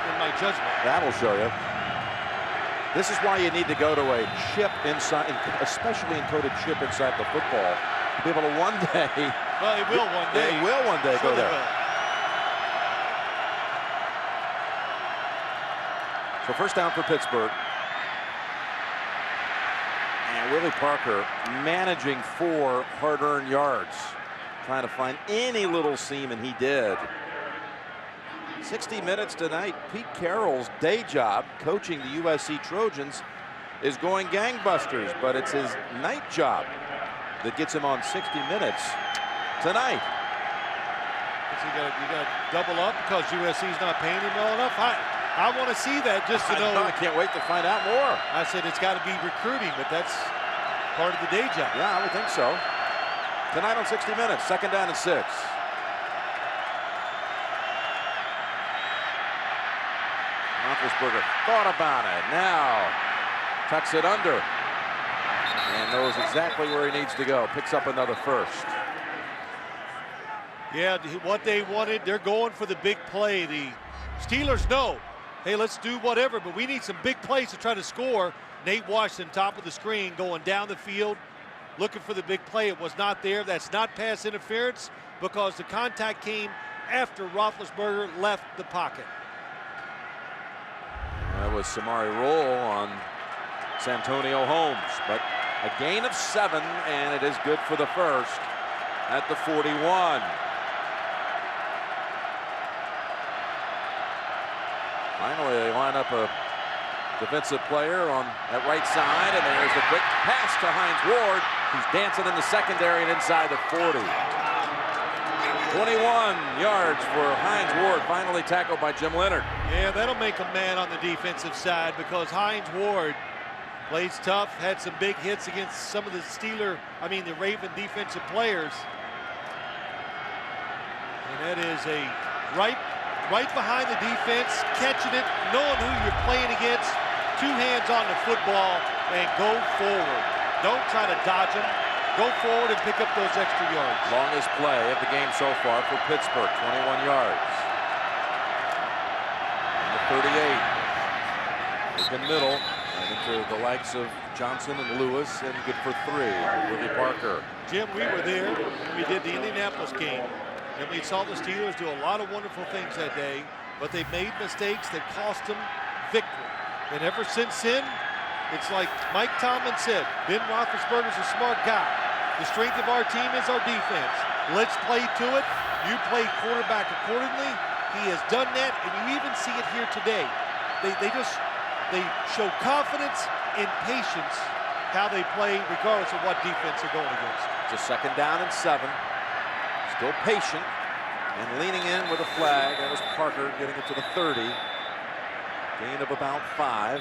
in my judgment. That'll show you. This is why you need to go to a chip inside, especially encoded chip inside the football, to be able to one day. Well, it will one day. It will one day go there. So first down for Pittsburgh. And Willie Parker managing 4 hard-earned yards. Trying to find any little seam, and he did. 60 minutes tonight. Pete Carroll's day job, coaching the USC Trojans, is going gangbusters, but it's his night job that gets him on 60 minutes tonight. You got to double up because USC's not paying him well enough. I want to see that just to know. I can't wait to find out more. I said it's got to be recruiting, but that's part of the day job. Yeah, I would think so. Tonight on 60 Minutes, 2nd down and 6. Roethlisberger thought about it. Now tucks it under and knows exactly where he needs to go. Picks up another first. Yeah, what they wanted, they're going for the big play. The Steelers know, hey, let's do whatever, but we need some big plays to try to score. Nate Washington, top of the screen, going down the field, looking for the big play. It was not there. That's not pass interference because the contact came after Roethlisberger left the pocket. That was Samari Roll on Santonio Holmes, but a gain of 7, and it is good for the first at the 41. Finally, they line up a defensive player on that right side, and there's the quick pass to Hines Ward. He's dancing in the secondary and inside the 40. 21 yards for Hines Ward, finally tackled by Jim Leonard. Yeah, that'll make a man on the defensive side because Hines Ward plays tough, had some big hits against some of the the Raven defensive players. And that is a right behind the defense, catching it, knowing who you're playing against, 2 hands on the football, and go forward. Don't try to dodge them. Go forward and pick up those extra yards. Longest play of the game so far for Pittsburgh, 21 yards. And the 38. Open middle. And into the likes of Johnson and Lewis, and good for 3. Willie Parker. Jim, we were there when we did the Indianapolis game, and we saw the Steelers do a lot of wonderful things that day, but they made mistakes that cost them victory. And ever since then, it's like Mike Tomlin said, Ben Roethlisberger's a smart guy. The strength of our team is our defense. Let's play to it. You play quarterback accordingly. He has done that, and you even see it here today. They show confidence and patience how they play regardless of what defense they're going against. It's a 2nd down and 7. Still patient and leaning in with a flag. That was Parker getting it to the 30. Gain of about 5.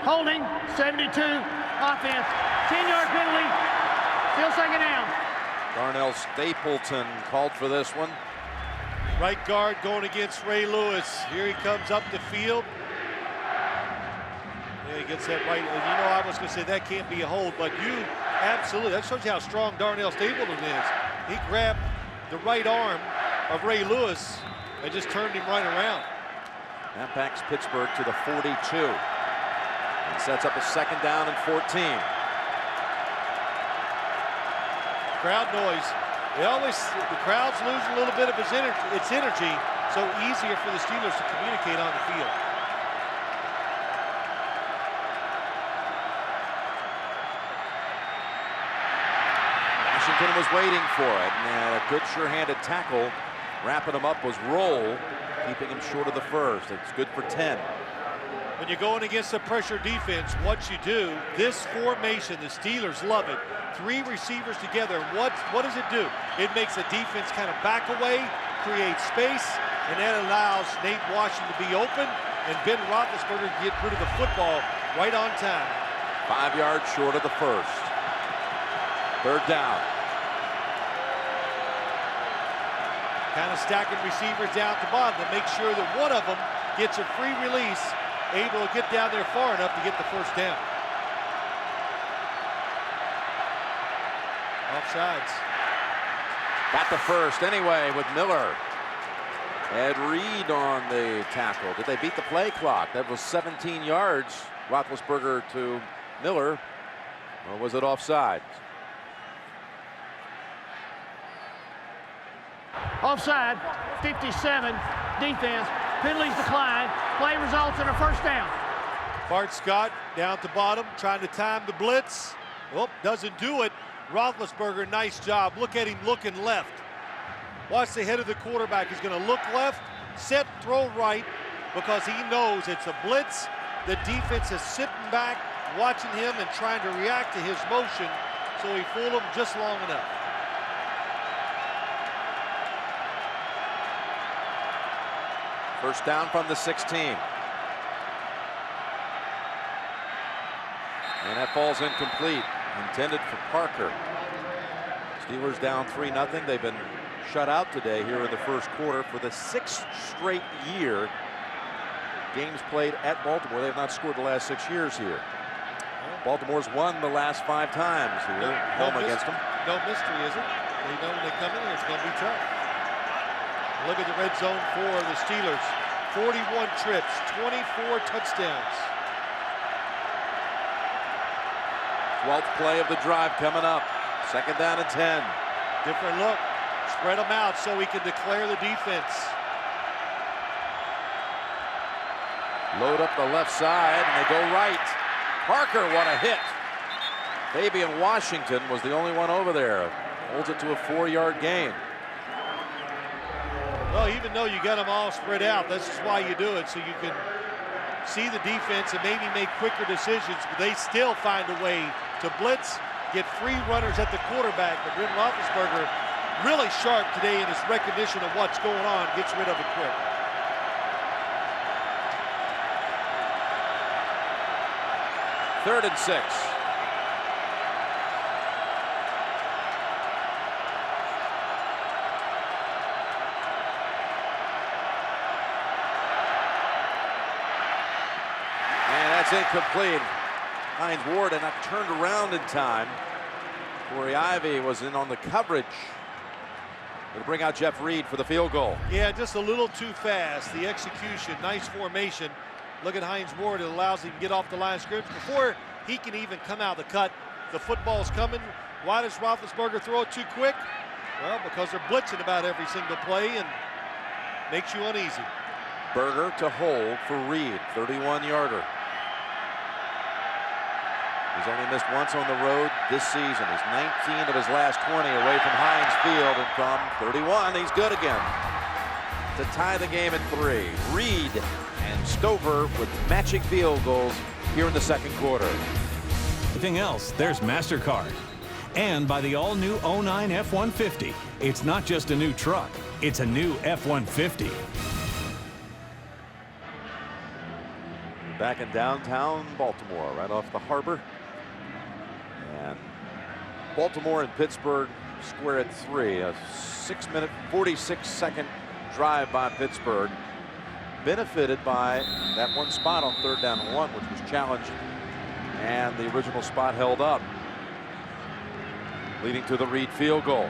Holding, 72, offense, 10-yard penalty, still 2nd down. Darnell Stapleton called for this one. Right guard going against Ray Lewis. Here he comes up the field. Yeah, he gets that right. And you know, I was going to say that can't be a hold, but you absolutely, that shows you how strong Darnell Stapleton is. He grabbed the right arm of Ray Lewis and just turned him right around. That backs Pittsburgh to the 42. And sets up a 2nd down and 14. Crowd noise. The crowd's losing a little bit of its energy, so easier for the Steelers to communicate on the field. Washington was waiting for it, and a good sure-handed tackle wrapping him up was Roll, keeping him short of the first. It's good for 10. When you're going against a pressure defense, what you do, this formation, the Steelers love it. 3 receivers together. What does it do? It makes the defense kind of back away, create space, and that allows Nate Washington to be open and Ben Roethlisberger to get rid of the football right on time. 5 yards short of the first. 3rd down. Kind of stacking receivers down at the bottom to make sure that one of them gets a free release, able to get down there far enough to get the 1st down. Offsides. Got the first anyway with Miller. Ed Reed on the tackle. Did they beat the play clock? That was 17 yards. Roethlisberger to Miller. Or was it offside? Offside, 57, defense, penalties decline, play results in a 1st down. Bart Scott down at the bottom, trying to time the blitz. Oh, doesn't do it. Roethlisberger, nice job. Look at him looking left. Watch the head of the quarterback. He's going to look left, set, throw right, because he knows it's a blitz. The defense is sitting back, watching him and trying to react to his motion, so he fooled him just long enough. First down from the 16. And that falls incomplete. Intended for Parker. Steelers down 3-0. They've been shut out today here in the first quarter for the 6th straight year. Games played at Baltimore. They have not scored the last 6 years here. Baltimore's won the last 5 times here, home against them. No mystery, is it? They know when they come in here, it's going to be tough. Look at the red zone for the Steelers. 41 trips, 24 touchdowns. 12th play of the drive coming up. 2nd down and 10. Different look. Spread them out so he can declare the defense. Load up the left side, and they go right. Parker, what a hit. Fabian Washington was the only one over there. Holds it to a 4-yard gain. Well, even though you got them all spread out, that's just why you do it, so you can see the defense and maybe make quicker decisions, but they still find a way to blitz, get free runners at the quarterback. But Ben Roethlisberger really sharp today in his recognition of what's going on, gets rid of it quick. Third and 6. And that's incomplete. Hines Ward had not turned around in time Corey Ivy was in on the coverage. It'll bring out Jeff Reed for the field goal. Yeah, just a little too fast. The execution, nice formation. Look at Hines Ward. It allows him to get off the line of scrimmage before he can even come out of the cut. The football's coming. Why does Roethlisberger throw it too quick? Well, because they're blitzing about every single play and makes you uneasy. Berger to hold for Reed, 31-yarder. He's only missed once on the road this season. He's 19 of his last 20 away from Heinz Field, and from 31, he's good again to tie the game at 3. Reed and Stover with matching field goals here in the second quarter. Anything else, there's MasterCard. And by the all-new 09 F-150. It's not just a new truck, it's a new F-150. Back in downtown Baltimore, right off the harbor. And Baltimore and Pittsburgh square at 3. A 6-minute, 46-second drive by Pittsburgh. Benefited by that one spot on 3rd down and 1, which was challenged. And the original spot held up, leading to the Reed field goal.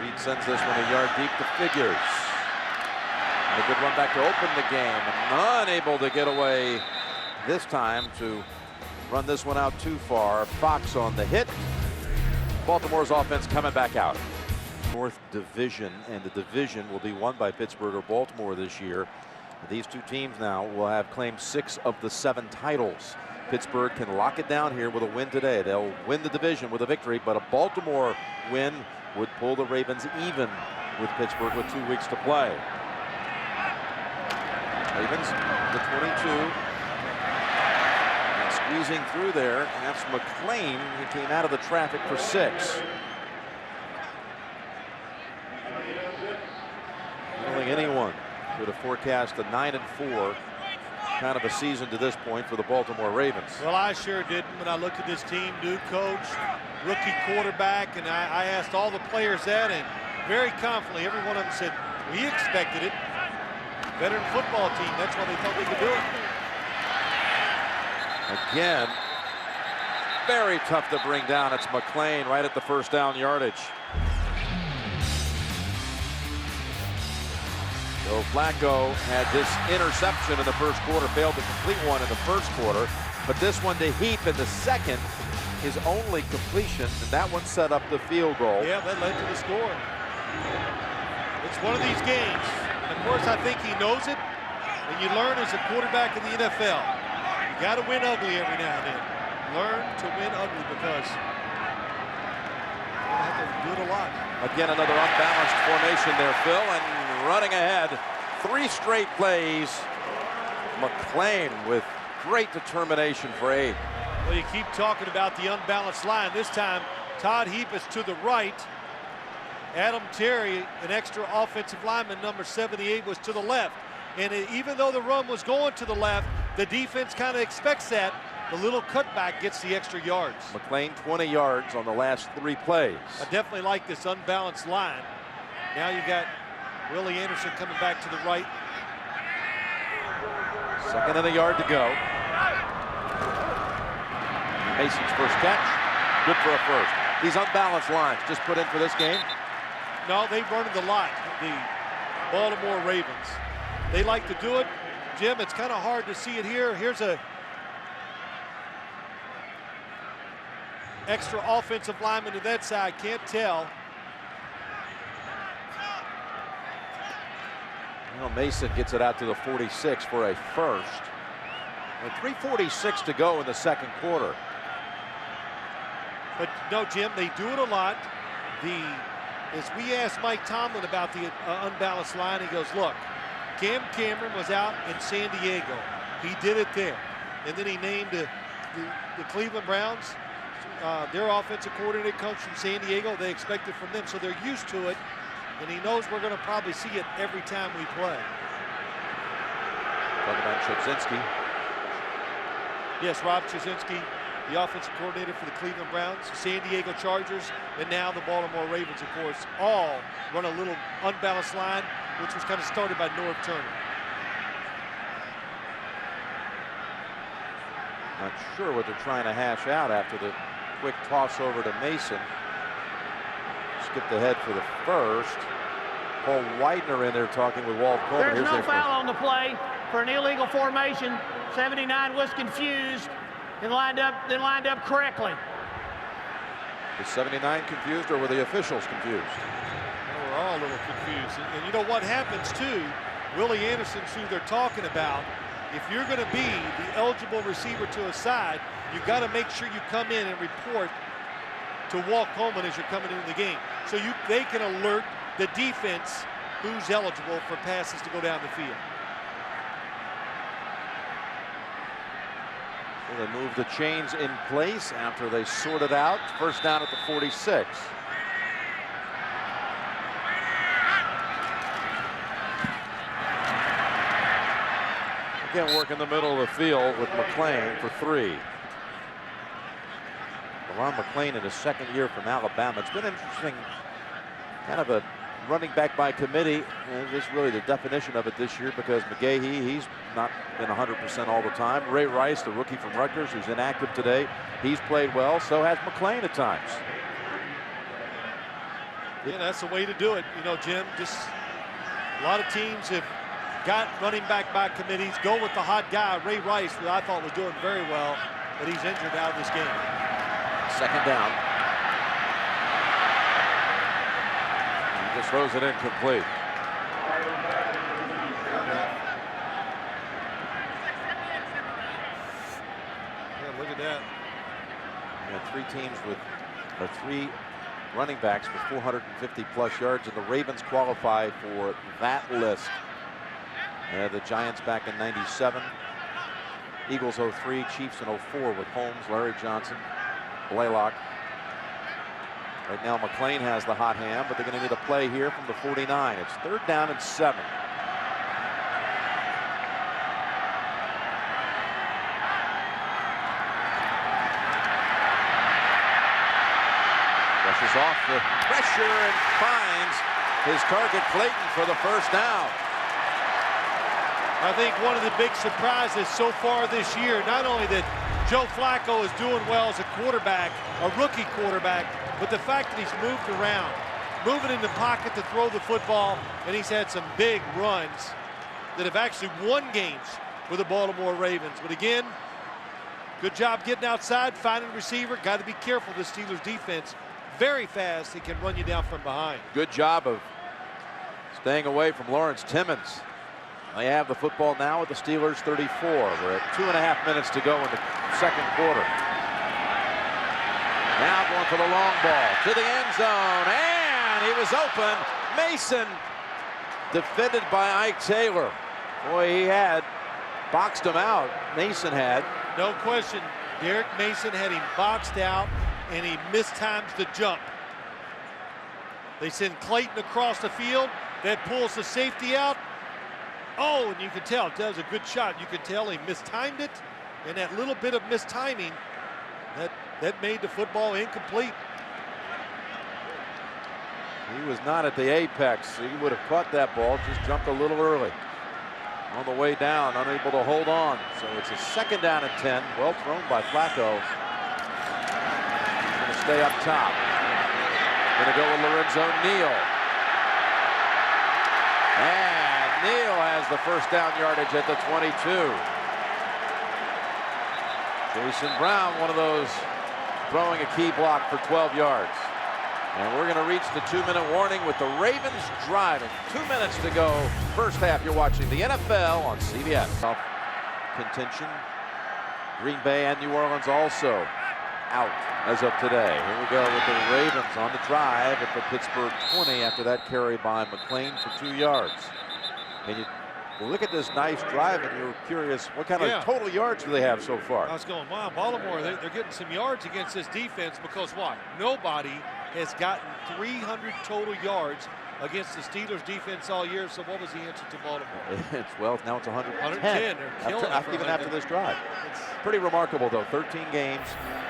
Reed sends this one a yard deep to Figures. A good run back to open the game, and unable to get away this time to run this one out too far. Fox on the hit. Baltimore's offense coming back out. North Division, and the division will be won by Pittsburgh or Baltimore this year. These two teams now will have claimed 6 of the 7 titles. Pittsburgh can lock it down here with a win today. They'll win the division with a victory, but a Baltimore win would pull the Ravens even with Pittsburgh with 2 weeks to play. Ravens, the 22. And squeezing through there, and that's McClain. He came out of the traffic for 6. I don't think anyone could have forecast a 9-4 kind of a season to this point for the Baltimore Ravens. Well, I sure didn't when I looked at this team. New coach, rookie quarterback, and I asked all the players that, and very confidently every one of them said, we expected it. Veteran football team, that's why they thought they could do it. Again, Very tough to bring down. It's McClain right at the 1st down yardage. So Flacco had this interception in the 1st quarter, failed to complete one in the 1st quarter, but this one to Heap in the 2nd, his only completion, and that one set up the field goal. Yeah, that led to the score. It's one of these games. And of course, I think he knows it, and you learn as a quarterback in the NFL. You got to win ugly every now and then. Learn to win ugly because you have to do it a lot. Again, another unbalanced formation there, Phil, and running ahead. 3 straight plays. McClain with great determination for 8. Well, you keep talking about the unbalanced line. This time, Todd Heap is to the right. Adam Terry, an extra offensive lineman, number 78, was to the left. And even though the run was going to the left, the defense kind of expects that. The little cutback gets the extra yards. McClain 20 yards on the last 3 plays. I definitely like this unbalanced line. Now you got Willie Anderson coming back to the right. 2nd and a yard to go. Mason's first catch, good for a first. These unbalanced lines just put in for this game. No, they run it a lot, the Baltimore Ravens. They like to do it. Jim, it's kind of hard to see it here. Here's a extra offensive lineman to that side. Can't tell. Well, Mason gets it out to the 46 for a first. With 3:46 to go in the 2nd quarter. But no, Jim, they do it a lot. As we asked Mike Tomlin about the unbalanced line, he goes, look, Cam Cameron was out in San Diego. He did it there. And then he named the Cleveland Browns. Their offensive coordinator comes from San Diego. They expect it from them, so they're used to it. And he knows we're going to probably see it every time we play. Talking about Chudzinski. Yes, Rob Chudzinski, the offensive coordinator for the Cleveland Browns, San Diego Chargers, and now the Baltimore Ravens, of course, all run a little unbalanced line. which was kind of started by Norv Turner. Not sure what they're trying to hash out after the quick toss over to Mason. Skipped ahead for the first. Paul Widener in there talking with Walt Coleman. There's no foul on the play for an illegal formation. 79 was confused and lined up correctly. Was 79 confused, or were the officials confused? We're all a little confused. And you know what happens too? Willie Anderson's who they're talking about. If you're going to be the eligible receiver to a side, you've got to make sure you come in and report to Walt Coleman as you're coming into the game, so they can alert the defense who's eligible for passes to go down the field. Well, they move the chains in place after they sort it out. First down at the 46. Again, work in the middle of the field with McClain for 3. Ron McClain in his second year from Alabama. It's been interesting, kind of a running back by committee. This is really the definition of it this year, because McGahee, he's not been 100% all the time. Ray Rice, the rookie from Rutgers, who's inactive today, he's played well. So has McClain at times. Yeah, that's the way to do it. You know, Jim, just a lot of teams have got running back by committees. Go with the hot guy, Ray Rice, who I thought was doing very well, but he's injured out of this game. Second down. He just throws it incomplete. Yeah, look at that. We had 3 teams with, or 3 running backs with 450 plus yards, and the Ravens qualify for that list. The Giants back in '97, Eagles 03, Chiefs in 04 with Holmes, Larry Johnson, Blaylock. Right now McClain has the hot hand, but they're going to need a play here from the 49. It's 3rd down and 7. Rushes off the pressure and finds his target Clayton for the first down. I think one of the big surprises so far this year, not only that Joe Flacco is doing well as a quarterback, a rookie quarterback, but the fact that he's moved around, moving in the pocket to throw the football, and he's had some big runs that have actually won games with the Baltimore Ravens. But again, good job getting outside, finding a receiver. Got to be careful. The Steelers defense, very fast. He can run you down from behind. Good job of staying away from Lawrence Timmons. They have the football now at the Steelers 34. We're at 2.5 minutes to go in the second quarter. Now going for the long ball to the end zone, and he was open. Mason defended by Ike Taylor. Boy, he had boxed him out. Mason had. No question. Derek Mason had him boxed out, and he mistimes the jump. They send Clayton across the field. That pulls the safety out. Oh, and you can tell, that was a good shot. You can tell he mistimed it, and that little bit of mistiming, that made the football incomplete. He was not at the apex. He would have caught that ball, just jumped a little early. On the way down, unable to hold on. So it's a 2nd down and 10. Well thrown by Flacco. Going to stay up top. Going to go with Lorenzo Neal. And Neal has the first down yardage at the 22. Jason Brown, one of those, throwing a key block for 12 yards. And we're going to reach the 2-minute warning with the Ravens driving. 2 minutes to go. First half, you're watching the NFL on CBS. Contention. Green Bay and New Orleans also out as of today. Here we go with the Ravens on the drive at the Pittsburgh 20 after that carry by McClain for 2 yards. And you look at this nice drive, and you're curious, what kind of total yards do they have so far? I was going, wow, Baltimore, they're getting some yards against this defense, because why? Nobody has gotten 300 total yards against the Steelers defense all year. So what was the answer to Baltimore? Well, now it's 110. 110. They're killing it even after this drive. It's pretty remarkable, though. 13 games,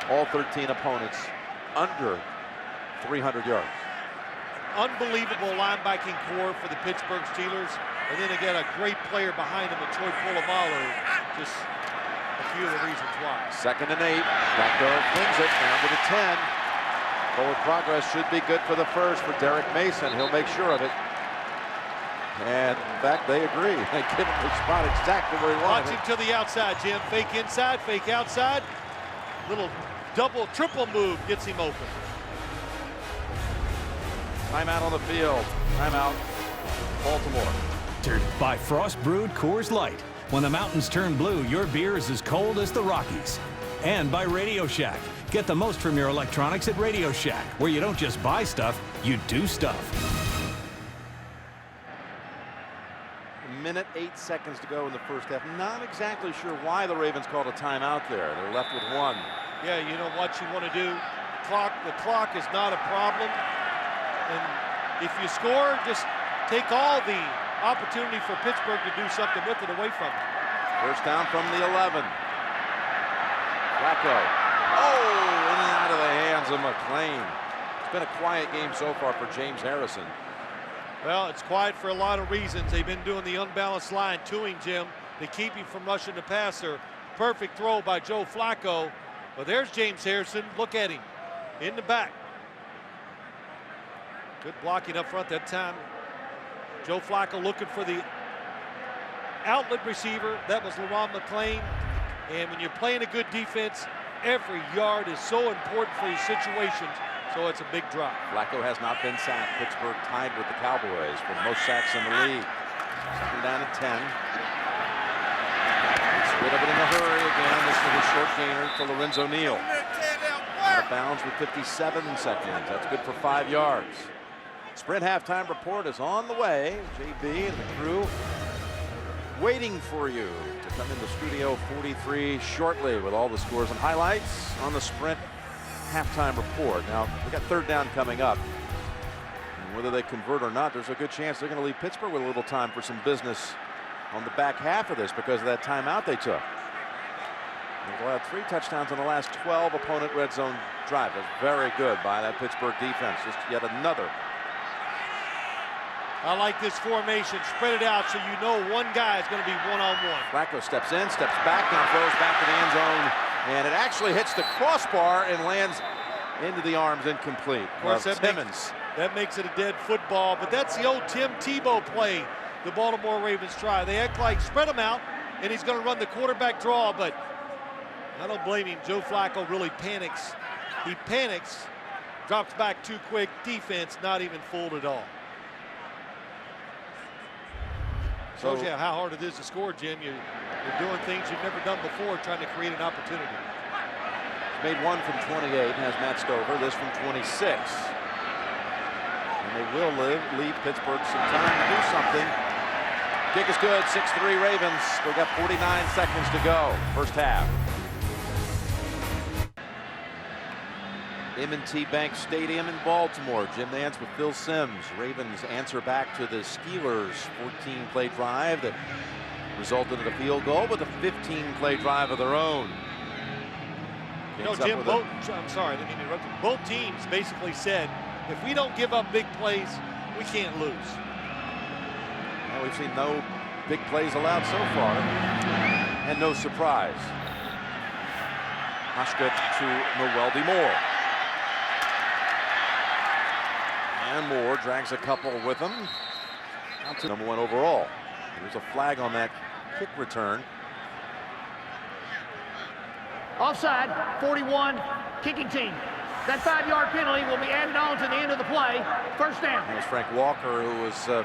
all 13 opponents under 300 yards. unbelievable linebacking core for the Pittsburgh Steelers. And then they got a great player behind him in Troy Polamalu. Just a few of the reasons why. 2nd and 8. Flacco flings it down to the 10. Forward progress should be good for the first for Derek Mason. He'll make sure of it. And in fact, they agree. They give him the spot exactly where he wanted Watch him to the outside, Jim. Fake inside, fake outside. Little double, triple move gets him open. Timeout on the field. Timeout, Baltimore. By Frost Brewed Coors Light. When the mountains turn blue, your beer is as cold as the Rockies. And by Radio Shack. Get the most from your electronics at Radio Shack, where you don't just buy stuff, you do stuff. 1:08 to go in the first half. Not exactly sure why the Ravens called a timeout there. They're left with 1. Yeah, you know what you want to do. The clock is not a problem. And if you score, just take all the opportunity for Pittsburgh to do something with it away from it. First down from the 11. Flacco. Oh, in and out of the hands of McClain. It's been a quiet game so far for James Harrison. Well, it's quiet for a lot of reasons. They've been doing the unbalanced line to him, Jim, to keep him from rushing the passer. Perfect throw by Joe Flacco. But there's James Harrison. Look at him in the back. Good blocking up front that time. Joe Flacco looking for the outlet receiver. That was LeRon McClain. And when you're playing a good defense, every yard is so important for these situations. So it's a big drop. Flacco has not been sacked. Pittsburgh tied with the Cowboys for the most sacks in the league. 2nd down and 10. Split of it in a hurry again. This is a short gainer for Lorenzo Neal. Out of bounds with 57 seconds. That's good for 5 yards. Sprint halftime report is on the way. JB and the crew waiting for you to come into Studio 43 shortly with all the scores and highlights on the Sprint halftime report. Now, we got 3rd down coming up. And whether they convert or not, there's a good chance they're going to leave Pittsburgh with a little time for some business on the back half of this because of that timeout they took. They've allowed 3 touchdowns in the last 12 opponent red zone drive. That's very good by that Pittsburgh defense. Just yet another. I like this formation. Spread it out so you know one guy is going to be one-on-one. Flacco steps in, steps back, now throws back to the end zone. And it actually hits the crossbar and lands into the arms incomplete. Of course, that makes it a dead football, but that's the old Tim Tebow play the Baltimore Ravens try. They act like spread him out, and he's going to run the quarterback draw, but I don't blame him. Joe Flacco really panics. He panics, drops back too quick. Defense not even fooled at all. Shows you how hard it is to score, Jim. You're doing things you've never done before, trying to create an opportunity. Made 1 from 28, has Matt Stover, this from 26. And they will leave Pittsburgh some time to do something. Kick is good, 6-3 Ravens. Still got 49 seconds to go, first half. M&T Bank Stadium in Baltimore. Jim Nance with Phil Simms. Ravens answer back to the Steelers' 14-play drive that resulted in a field goal with a 15-play drive of their own. You know, Jim, I'm sorry, I didn't mean to interrupt you. Both teams basically said, if we don't give up big plays, we can't lose. Well, we've seen no big plays allowed so far, and no surprise. Hashka to Noel Moore. And Moore drags a couple with him. Out to number 1 overall. There's a flag on that kick return. Offside, 41, kicking team. That 5-yard penalty will be added on to the end of the play. First down. That was Frank Walker, who was a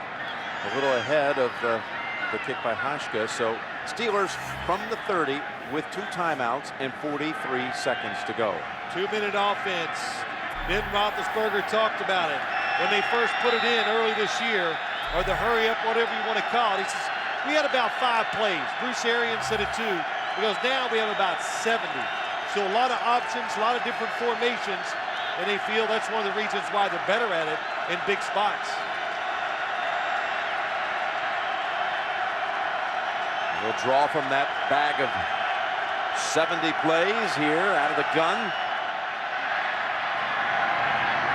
little ahead of the kick by Hashka. So Steelers from the 30 with 2 timeouts and 43 seconds to go. 2-minute offense. Ben Roethlisberger talked about it when they first put it in early this year, or the hurry up, whatever you want to call it. He says, we had about 5 plays. Bruce Arians said it too. He goes, now we have about 70. So a lot of options, a lot of different formations, and they feel that's one of the reasons why they're better at it in big spots. They'll draw from that bag of 70 plays here out of the gun.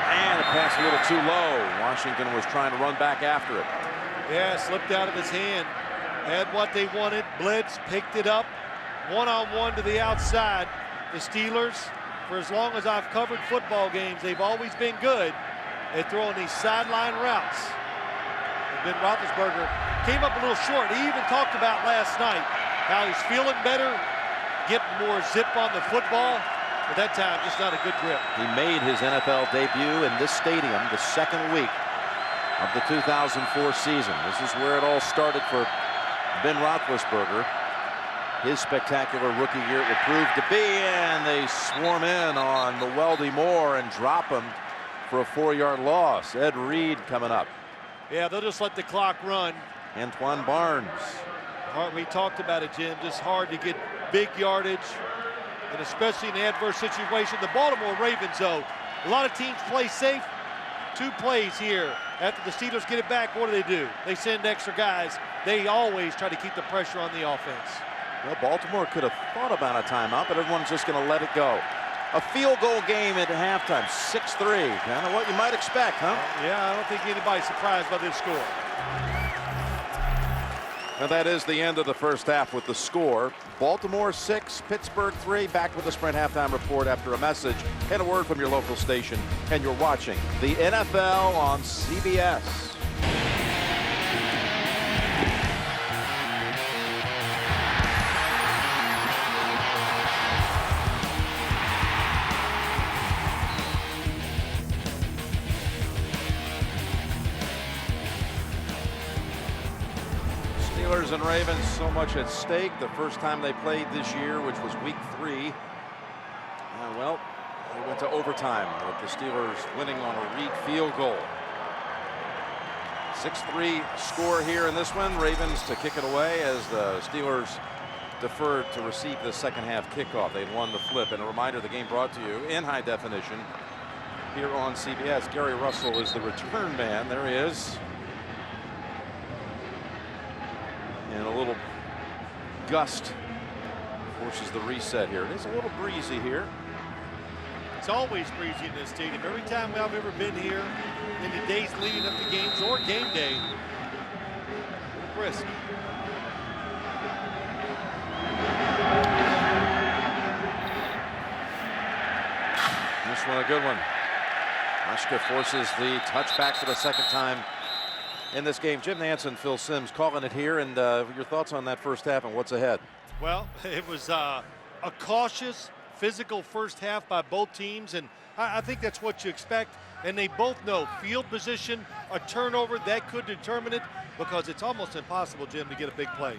And a pass a little too low. Washington was trying to run back after it. Yeah, slipped out of his hand. Had what they wanted. Blitz picked it up. One-on-one to the outside. The Steelers, for as long as I've covered football games, they've always been good at throwing these sideline routes. And Ben Roethlisberger came up a little short. He even talked about last night how he's feeling better, getting more zip on the football. But that time, just not a good grip. He made his NFL debut in this stadium the second week of the 2004 season. This is where it all started for Ben Roethlisberger. His spectacular rookie year it would prove to be, and they swarm in on the Weldy Moore and drop him for a 4-yard loss. Ed Reed coming up. Yeah, they'll just let the clock run. Antoine Barnes. We talked about it, Jim. Just hard to get big yardage, and especially in an adverse situation. The Baltimore Ravens, though, a lot of teams play safe. 2 plays here. After the Steelers get it back, what do? They send extra guys. They always try to keep the pressure on the offense. Well, Baltimore could have thought about a timeout, but everyone's just going to let it go. A field goal game at halftime, 6-3. Kind of what you might expect, huh? Yeah, I don't think anybody's surprised by this score. Now that is the end of the first half with the score. Baltimore 6, Pittsburgh 3. Back with the Sprint halftime report after a message and a word from your local station. And you're watching the NFL on CBS. Steelers and Ravens, so much at stake. The first time they played this year, which was week 3. Well, they went to overtime with the Steelers winning on a Reed field goal. 6-3 score here in this one. Ravens to kick it away as the Steelers deferred to receive the second half kickoff. They'd won the flip. And a reminder, the game brought to you in high definition here on CBS. Gary Russell is the return man. There he is. And a little gust forces the reset here. It is a little breezy here. It's always breezy in this stadium. Every time I've ever been here in the days leading up to games or game day, brisk. This one a good one. Mashka forces the touchback for the second time in this game. Jim Nantz and Phil Simms calling it here, and your thoughts on that first half and what's ahead? Well, it was a cautious, physical first half by both teams, and I think that's what you expect. And they both know field position, a turnover, that could determine it, because it's almost impossible, Jim, to get a big play.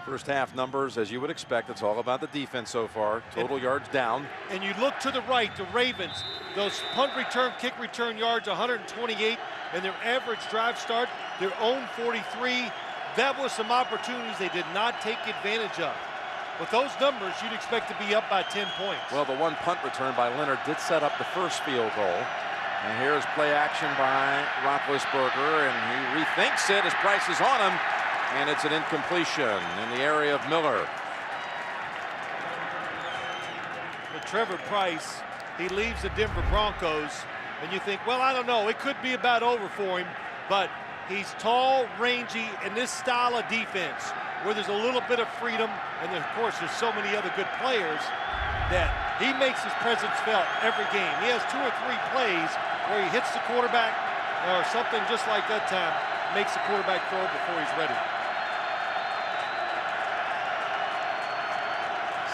First half numbers, as you would expect, it's all about the defense so far. Total yards down. And you look to the right, the Ravens, those punt return, kick return yards, 128, and their average drive start, their own 43. That was some opportunities they did not take advantage of. With those numbers, you'd expect to be up by 10 points. Well, the one punt return by Leonard did set up the first field goal. And here's play action by Roethlisberger, and he rethinks it as Price is on him, and it's an incompletion in the area of Miller. But Trevor Price, he leaves the Denver Broncos, and you think, well, I don't know, it could be about over for him, but he's tall, rangy, in this style of defense, where there's a little bit of freedom, and then, of course, there's so many other good players that he makes his presence felt every game. He has 2 or 3 plays where he hits the quarterback or something just like that time, makes the quarterback throw before he's ready.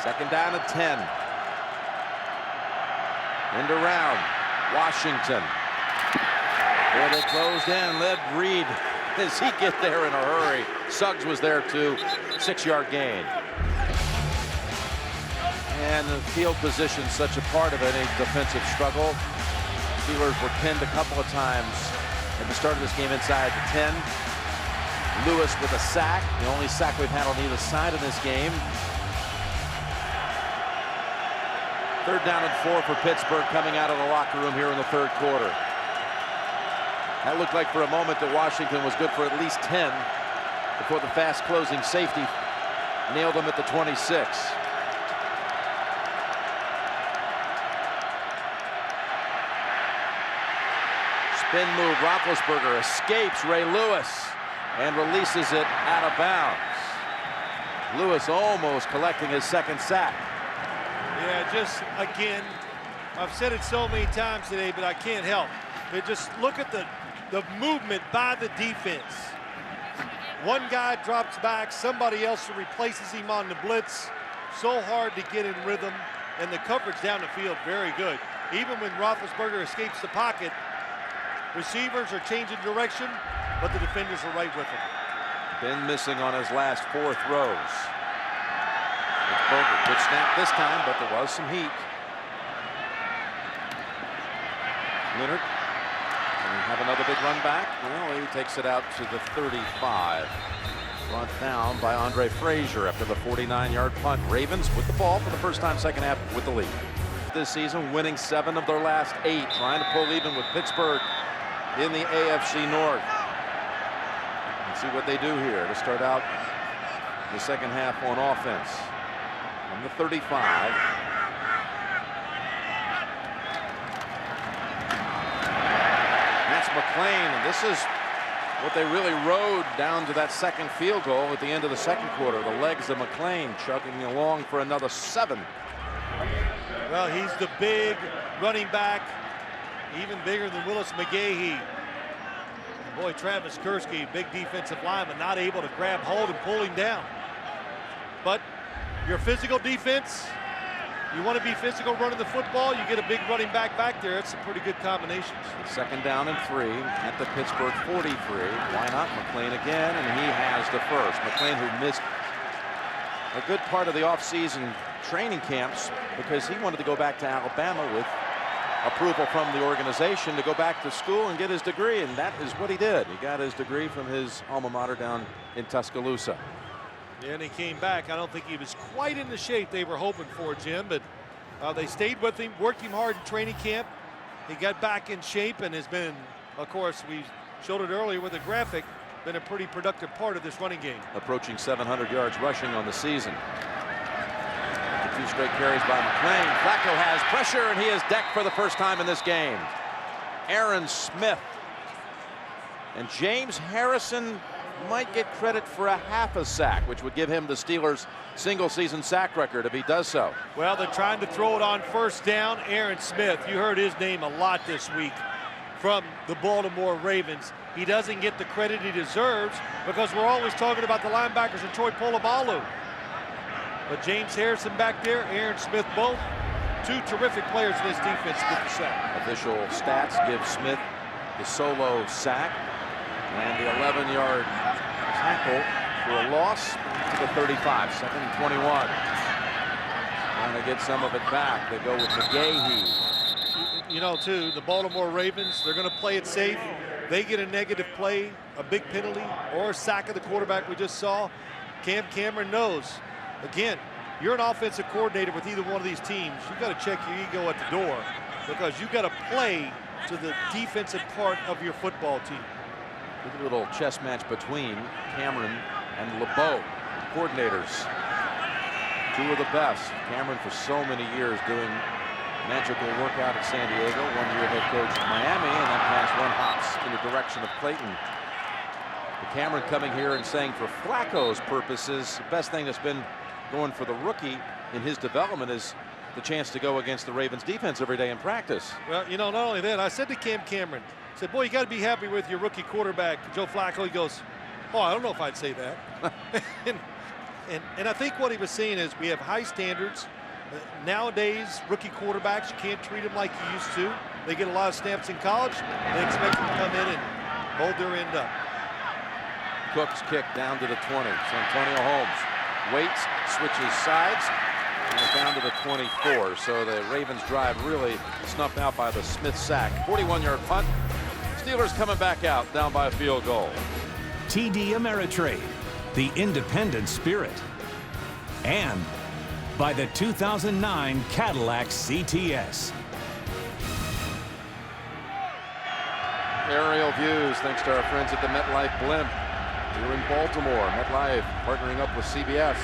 Second down at 10. End around. Washington. There they closed in. Led Reed. Does he get there in a hurry? Suggs was there too. 6-yard gain. And the field position such a part of any defensive struggle. Steelers were pinned a couple of times at the start of this game inside the 10. Lewis with a sack. The only sack we've had on either side of this game. Third down and 4 for Pittsburgh coming out of the locker room here in the third quarter. That looked like for a moment that Washington was good for at least 10 before the fast closing safety nailed them at the 26. Spin move. Roethlisberger escapes Ray Lewis and releases it out of bounds. Lewis almost collecting his second sack. Yeah, just again, I've said it so many times today, but I can't help. Just look at the movement by the defense. One guy drops back, somebody else replaces him on the blitz. So hard to get in rhythm, and the coverage down the field very good. Even when Roethlisberger escapes the pocket, receivers are changing direction, but the defenders are right with him. Been missing on his last 4 throws. It's Boger. Good snap this time, but there was some heat. Leonard. Can he have another big run back? Well, he takes it out to the 35. Brought down by Andre Frazier after the 49-yard punt. Ravens with the ball for the first time second half with the lead. This season winning 7 of their last 8. Trying to pull even with Pittsburgh in the AFC North. Let's see what they do here to start out the second half on offense. From the 35. That's McClain, and this is what they really rode down to that second field goal at the end of the second quarter. The legs of McClain chugging along for another 7. Well, he's the big running back, even bigger than Willis McGahee. Boy, Travis Kursky, big defensive lineman, not able to grab hold and pull him down. But your physical defense, you want to be physical running the football, you get a big running back there. It's a pretty good combination. Second down and 3 at the Pittsburgh 43. Why not? McClain again, and he has the first. McClain, who missed a good part of the offseason training camps because he wanted to go back to Alabama with approval from the organization to go back to school and get his degree, and that is what he did. He got his degree from his alma mater down in Tuscaloosa. And he came back. I don't think he was quite in the shape they were hoping for, Jim, but they stayed with him, worked him hard in training camp. He got back in shape and has been, of course, we showed it earlier with a graphic, been a pretty productive part of this running game. Approaching 700 yards rushing on the season. 2 straight carries by McClain. Flacco has pressure, and he is decked for the first time in this game. Aaron Smith. And James Harrison might get credit for a half a sack, which would give him the Steelers' single-season sack record if he does so. Well, they're trying to throw it on first down. Aaron Smith, you heard his name a lot this week from the Baltimore Ravens. He doesn't get the credit he deserves because we're always talking about the linebackers and Troy Polamalu. But James Harrison back there, Aaron Smith, both 2 terrific players in this defense to get the sack. Official stats give Smith the solo sack and the 11-yard tackle for a loss to the 35. 2nd and 21. Trying to get some of it back. They go with McGahee. You know, too, the Baltimore Ravens, they're going to play it safe. They get a negative play, a big penalty, or a sack of the quarterback we just saw. Cam Cameron knows. Again, you're an offensive coordinator with either one of these teams. You've got to check your ego at the door because you've got to play to the defensive part of your football team. Look at a little chess match between Cameron and LeBeau, coordinators. 2 of the best. Cameron for so many years doing magical work out at San Diego. 1-year head coach at Miami, and that pass 1 hops in the direction of Clayton. But Cameron coming here and saying for Flacco's purposes, the best thing that's been going for the rookie in his development is the chance to go against the Ravens defense every day in practice. Well, you know, not only that, I said to Cam Cameron, I said, boy, you got to be happy with your rookie quarterback, Joe Flacco. He goes, oh, I don't know if I'd say that. and I think what he was saying is we have high standards. Nowadays, rookie quarterbacks, you can't treat them like you used to. They get a lot of snaps in college. They expect them to come in and hold their end up. Cook's kick down to the 20. Santonio Holmes waits, switches sides, and down to the 24. So the Ravens drive really snuffed out by the Smith sack. 41-yard punt. Steelers coming back out down by a field goal. TD Ameritrade, the independent spirit. And by the 2009 Cadillac CTS. Aerial views thanks to our friends at the MetLife Blimp. We're in Baltimore. MetLife partnering up with CBS.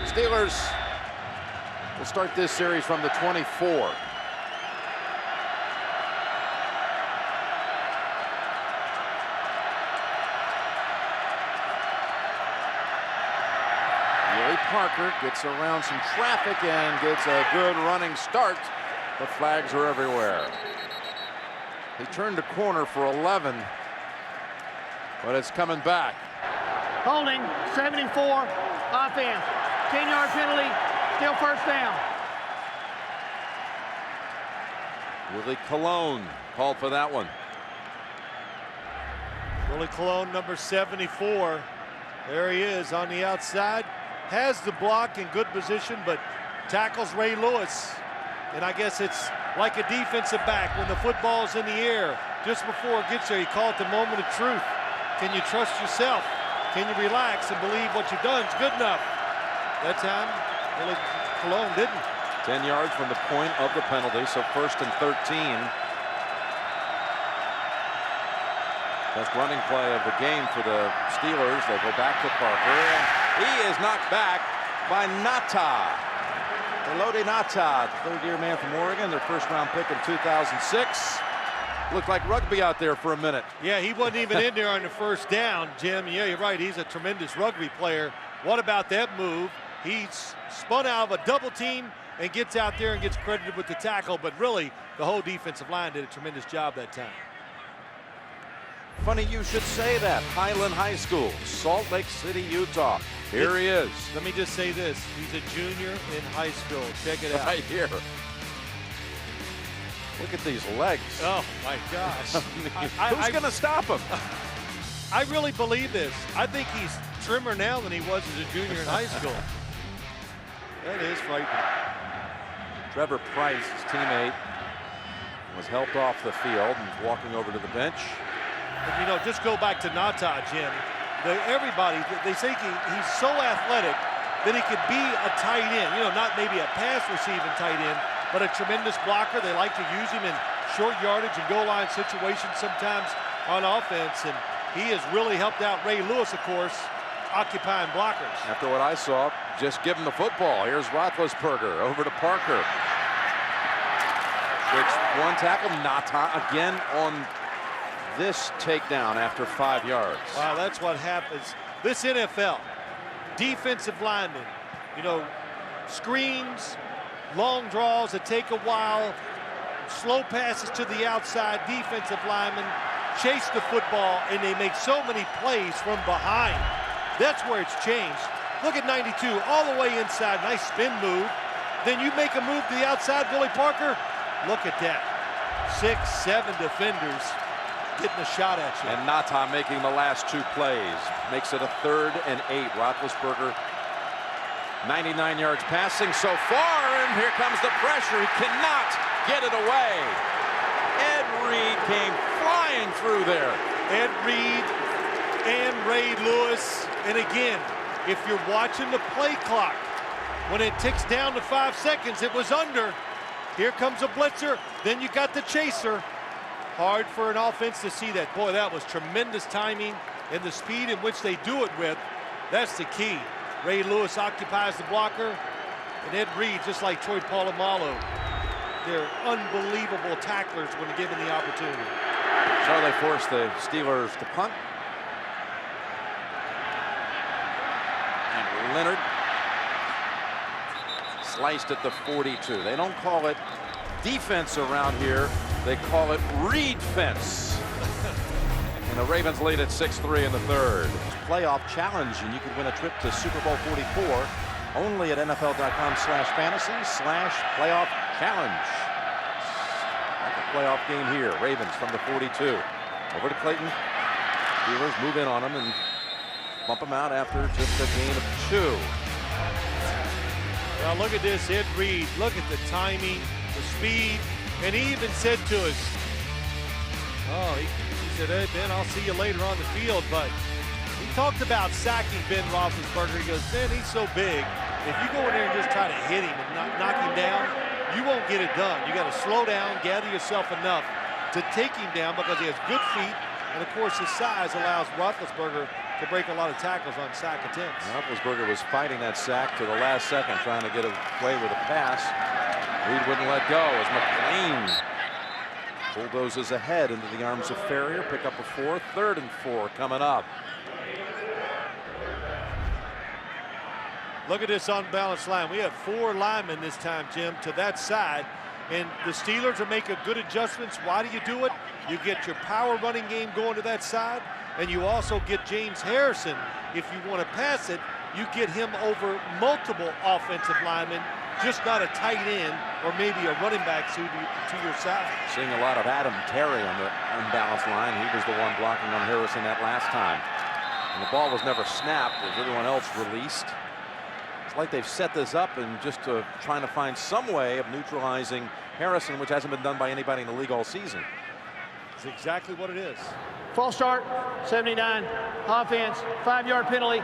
Steelers will start this series from the 24. Parker gets around some traffic and gets a good running start. The flags are everywhere. He turned the corner for 11, but it's coming back. Holding, 74, offense. 10-yard penalty, still first down. Willie Colon called for that one. Willie Colon, number 74. There he is on the outside. Has the block in good position, but tackles Ray Lewis. And I guess it's like a defensive back when the football's in the air. Just before it gets there, you call it the moment of truth. Can you trust yourself? Can you relax and believe what you've done is good enough? That time, Willie Colon didn't. 10 yards from the point of the penalty, so 1st and 13. Best running play of the game for the Steelers. They go back to Parker, and he is knocked back by Nata. Elodie Nata, the third-year man from Oregon, their first-round pick in 2006. Looked like rugby out there for a minute. Yeah, he wasn't even in there on the first down, Jim. Yeah, you're right. He's a tremendous rugby player. What about that move? He's spun out of a double team and gets out there and gets credited with the tackle, but really, the whole defensive line did a tremendous job that time. Funny you should say that. Highland High School, Salt Lake City, Utah. Here he is. Let me just say this. He's a junior in high school. Check it out. Right here. Look at these legs. Oh, my gosh. Who's going to stop him? I really believe this. I think he's trimmer now than he was as a junior in high school. That is frightening. Trevor Price, his teammate, was helped off the field and is walking over to the bench. But, you know, just go back to Nata, Jim. Everybody, they say he's so athletic that he could be a tight end. You know, not maybe a pass receiving tight end, but a tremendous blocker. They like to use him in short yardage and goal line situations sometimes on offense. And he has really helped out Ray Lewis, of course, occupying blockers. After what I saw, just give him the football. Here's Roethlisberger over to Parker. It's one tackle. Nata again on this takedown after 5 yards. Wow, that's what happens. This NFL, defensive linemen, you know, screens, long draws that take a while, slow passes to the outside, defensive linemen chase the football, and they make so many plays from behind. That's where it's changed. Look at 92, all the way inside, nice spin move. Then you make a move to the outside, Willie Parker. Look at that. 6, 7 defenders getting a shot at you. And Nata making the last 2 plays. Makes it a 3rd and 8. Roethlisberger, 99 yards passing so far, and here comes the pressure. He cannot get it away. Ed Reed came flying through there. Ed Reed and Ray Lewis. And again, if you're watching the play clock, when it ticks down to 5 seconds, it was under. Here comes a blitzer. Then you got the chaser. Hard for an offense to see that. Boy, that was tremendous timing, and the speed in which they do it with, that's the key. Ray Lewis occupies the blocker, and Ed Reed, just like Troy Polamalu, they're unbelievable tacklers when given the opportunity. So they force the Steelers to punt. And Leonard sliced at the 42. They don't call it defense around here. They call it Reed fence. And the Ravens lead at 6-3 in the 3rd. Playoff challenge, and you could win a trip to Super Bowl 44 only at NFL.com/fantasy/playoff challenge. Like a playoff game here. Ravens from the 42. Over to Clayton. Steelers move in on him and bump him out after just a gain of 2. Now look at this, Ed Reed. Look at the timing, the speed. And he even said to us, he said, "Hey, Ben, I'll see you later on the field." But he talked about sacking Ben Roethlisberger. He goes, "Ben, he's so big. If you go in there and just try to hit him and knock him down, you won't get it done. You got to slow down, gather yourself enough to take him down because he has good feet. And, of course, his size allows Roethlisberger to break a lot of tackles on sack attempts." Roethlisberger was fighting that sack to the last second, trying to get away with a pass. Reed wouldn't let go as McLean bulldozes ahead into the arms of Ferrier. Pick up a 4, 3rd and 4 coming up. Look at this unbalanced line. We have 4 linemen this time, Jim, to that side. And the Steelers are making good adjustments. Why do you do it? You get your power running game going to that side, and you also get James Harrison. If you want to pass it, you get him over multiple offensive linemen, just not a tight end or maybe a running back to your side. Seeing a lot of Adam Terry on the unbalanced line. He was the one blocking on Harrison that last time. And the ball was never snapped as everyone else released. It's like they've set this up and just trying to find some way of neutralizing Harrison, which hasn't been done by anybody in the league all season. It's exactly what it is. False start, 79, offense, 5-yard penalty,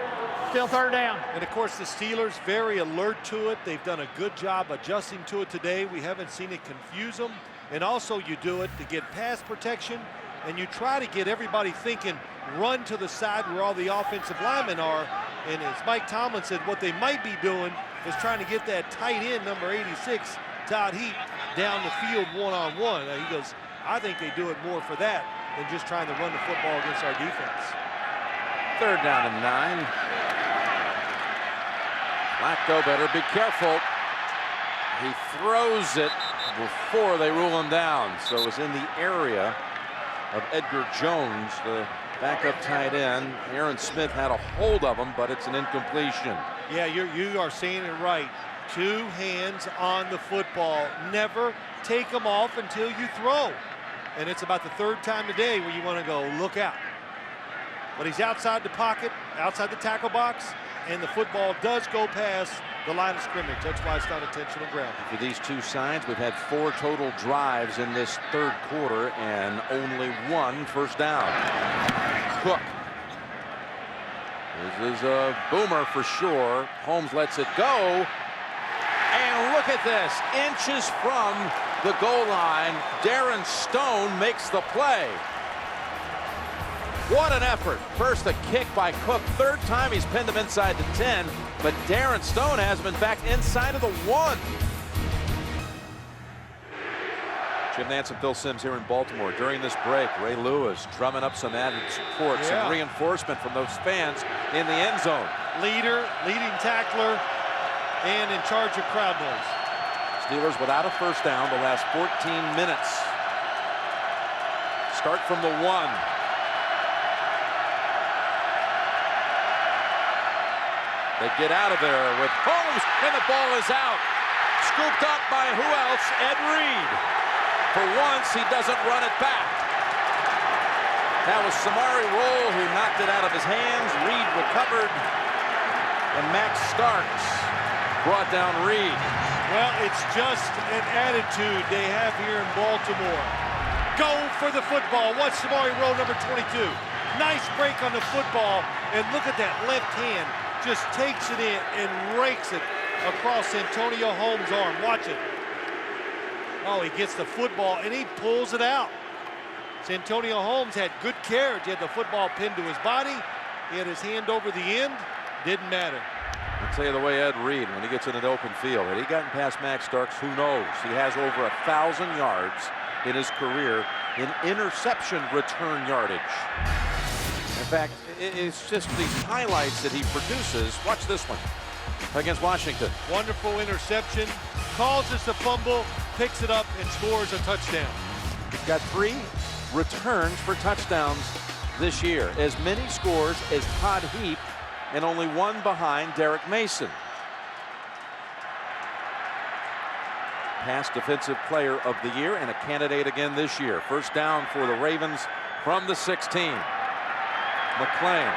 still 3rd down. And of course the Steelers very alert to it. They've done a good job adjusting to it today. We haven't seen it confuse them. And also you do it to get pass protection, and you try to get everybody thinking run to the side where all the offensive linemen are. And as Mike Tomlin said, what they might be doing is trying to get that tight end, number 86, Todd Heap, down the field one-on-one. He goes, I think they do it more for that than just trying to run the football against our defense. 3rd down and 9. Flacco better be careful. He throws it before they rule him down. So it was in the area of Edgar Jones, the backup tight end. Aaron Smith had a hold of him, but it's an incompletion. Yeah, you are saying it right. 2 hands on the football. Never take them off until you throw. And it's about the 3rd time today where you want to go, look out. But he's outside the pocket, outside the tackle box, and the football does go past the line of scrimmage. That's why it's not intentional ground. For these 2 sides, we've had 4 total drives in this 3rd quarter and only 1 first down. Cook. This is a boomer for sure. Holmes lets it go. And look at this. Inches from the goal line, Darren Stone makes the play. What an effort. First a kick by Cook. 3rd time he's pinned him inside the 10. But Darren Stone has him in fact inside of the 1. Jim Nance and Phil Simms here in Baltimore. During this break, Ray Lewis drumming up some added support, some reinforcement from those fans in the end zone. Leading tackler, and in charge of crowd noise. Steelers without a first down the last 14 minutes. Start from the 1. They get out of there with Holmes, and the ball is out. Scooped up by who else? Ed Reed. For once, he doesn't run it back. That was Samari Rolle who knocked it out of his hands. Reed recovered, and Max Starks brought down Reed. Well, it's just an attitude they have here in Baltimore. Go for the football. Watch Samari Rolle, number 22. Nice break on the football, and look at that left hand. Just takes it in and rakes it across Antonio Holmes' arm. Watch it. Oh, he gets the football and he pulls it out. Antonio Holmes had good carriage. He had the football pinned to his body. He had his hand over the end. Didn't matter. I'll tell you the way Ed Reed, when he gets in an open field, had he gotten past Max Starks, who knows? He has over 1,000 yards in his career in interception return yardage. In fact, it's just these highlights that he produces. Watch this one against Washington. Wonderful interception, causes the fumble, picks it up, and scores a touchdown. He's got 3 returns for touchdowns this year. As many scores as Todd Heap, and only 1 behind Derek Mason. Past Defensive Player of the Year and a candidate again this year. First down for the Ravens from the 16. McClain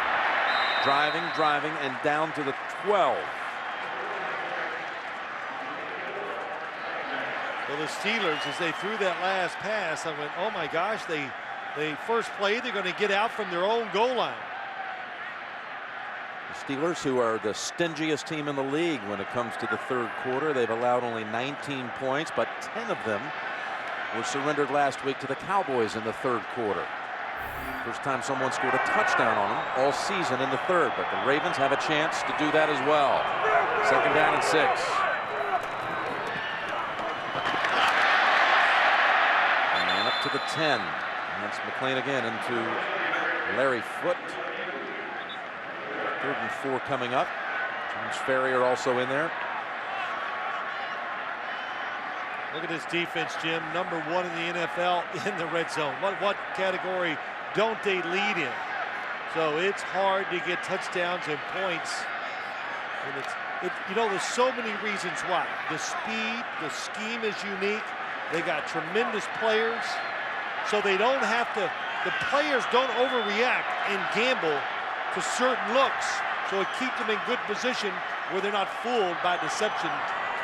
driving, and down to the 12. Well, the Steelers, as they threw that last pass, I went, oh my gosh, they first play, they're going to get out from their own goal line. The Steelers, who are the stingiest team in the league when it comes to the 3rd quarter, they've allowed only 19 points, but 10 of them were surrendered last week to the Cowboys in the 3rd quarter. First time someone scored a touchdown on them all season in the 3rd, but the Ravens have a chance to do that as well. 2nd down and 6. And up to the 10. That's McClain again into Larry Foote. 3rd and 4 coming up. James Ferrier also in there. Look at this defense, Jim. #1 in the NFL in the red zone. What category don't they lead in? So it's hard to get touchdowns and points. And you know, there's so many reasons why. The speed, the scheme is unique. They got tremendous players. So they don't have to, the players don't overreact and gamble to certain looks. So it keeps them in good position where they're not fooled by deception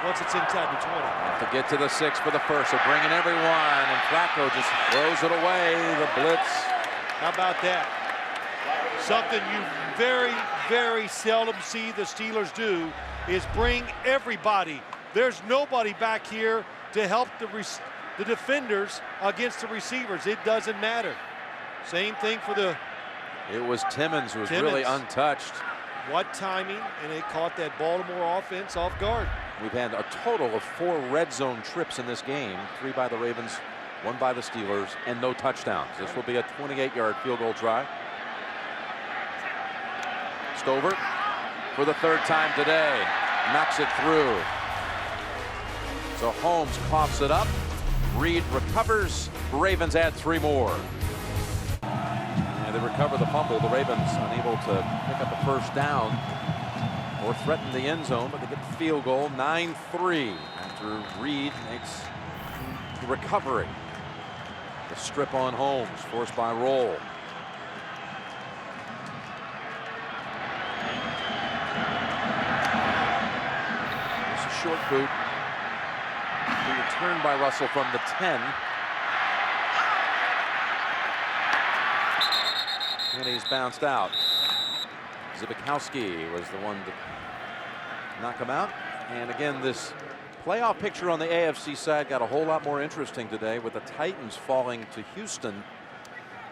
once it's inside the 20. To get to the 6 for the first. They're bringing everyone, and Flacco just throws it away. The blitz. How about that? Something you very, very seldom see the Steelers do is bring everybody. There's nobody back here to help the defenders against the receivers. It doesn't matter. Same thing for the... It was Timmons who was really untouched. What timing, and it caught that Baltimore offense off guard. We've had a total of 4 red zone trips in this game. 3 by the Ravens, 1 by the Steelers, and no touchdowns. This will be a 28-yard field goal try. Stover for the 3rd time today. Knocks it through. So Holmes coughs it up. Reed recovers. Ravens add 3 more. And they recover the fumble. The Ravens unable to pick up a first down or threaten the end zone, but they get the field goal. 9-3 after Reed makes the recovery. The strip on Holmes, forced by Roll. It's a short boot. Returned by Russell from the 10. And he's bounced out. Zbikowski was the one to knock him out. And again, this playoff picture on the AFC side got a whole lot more interesting today with the Titans falling to Houston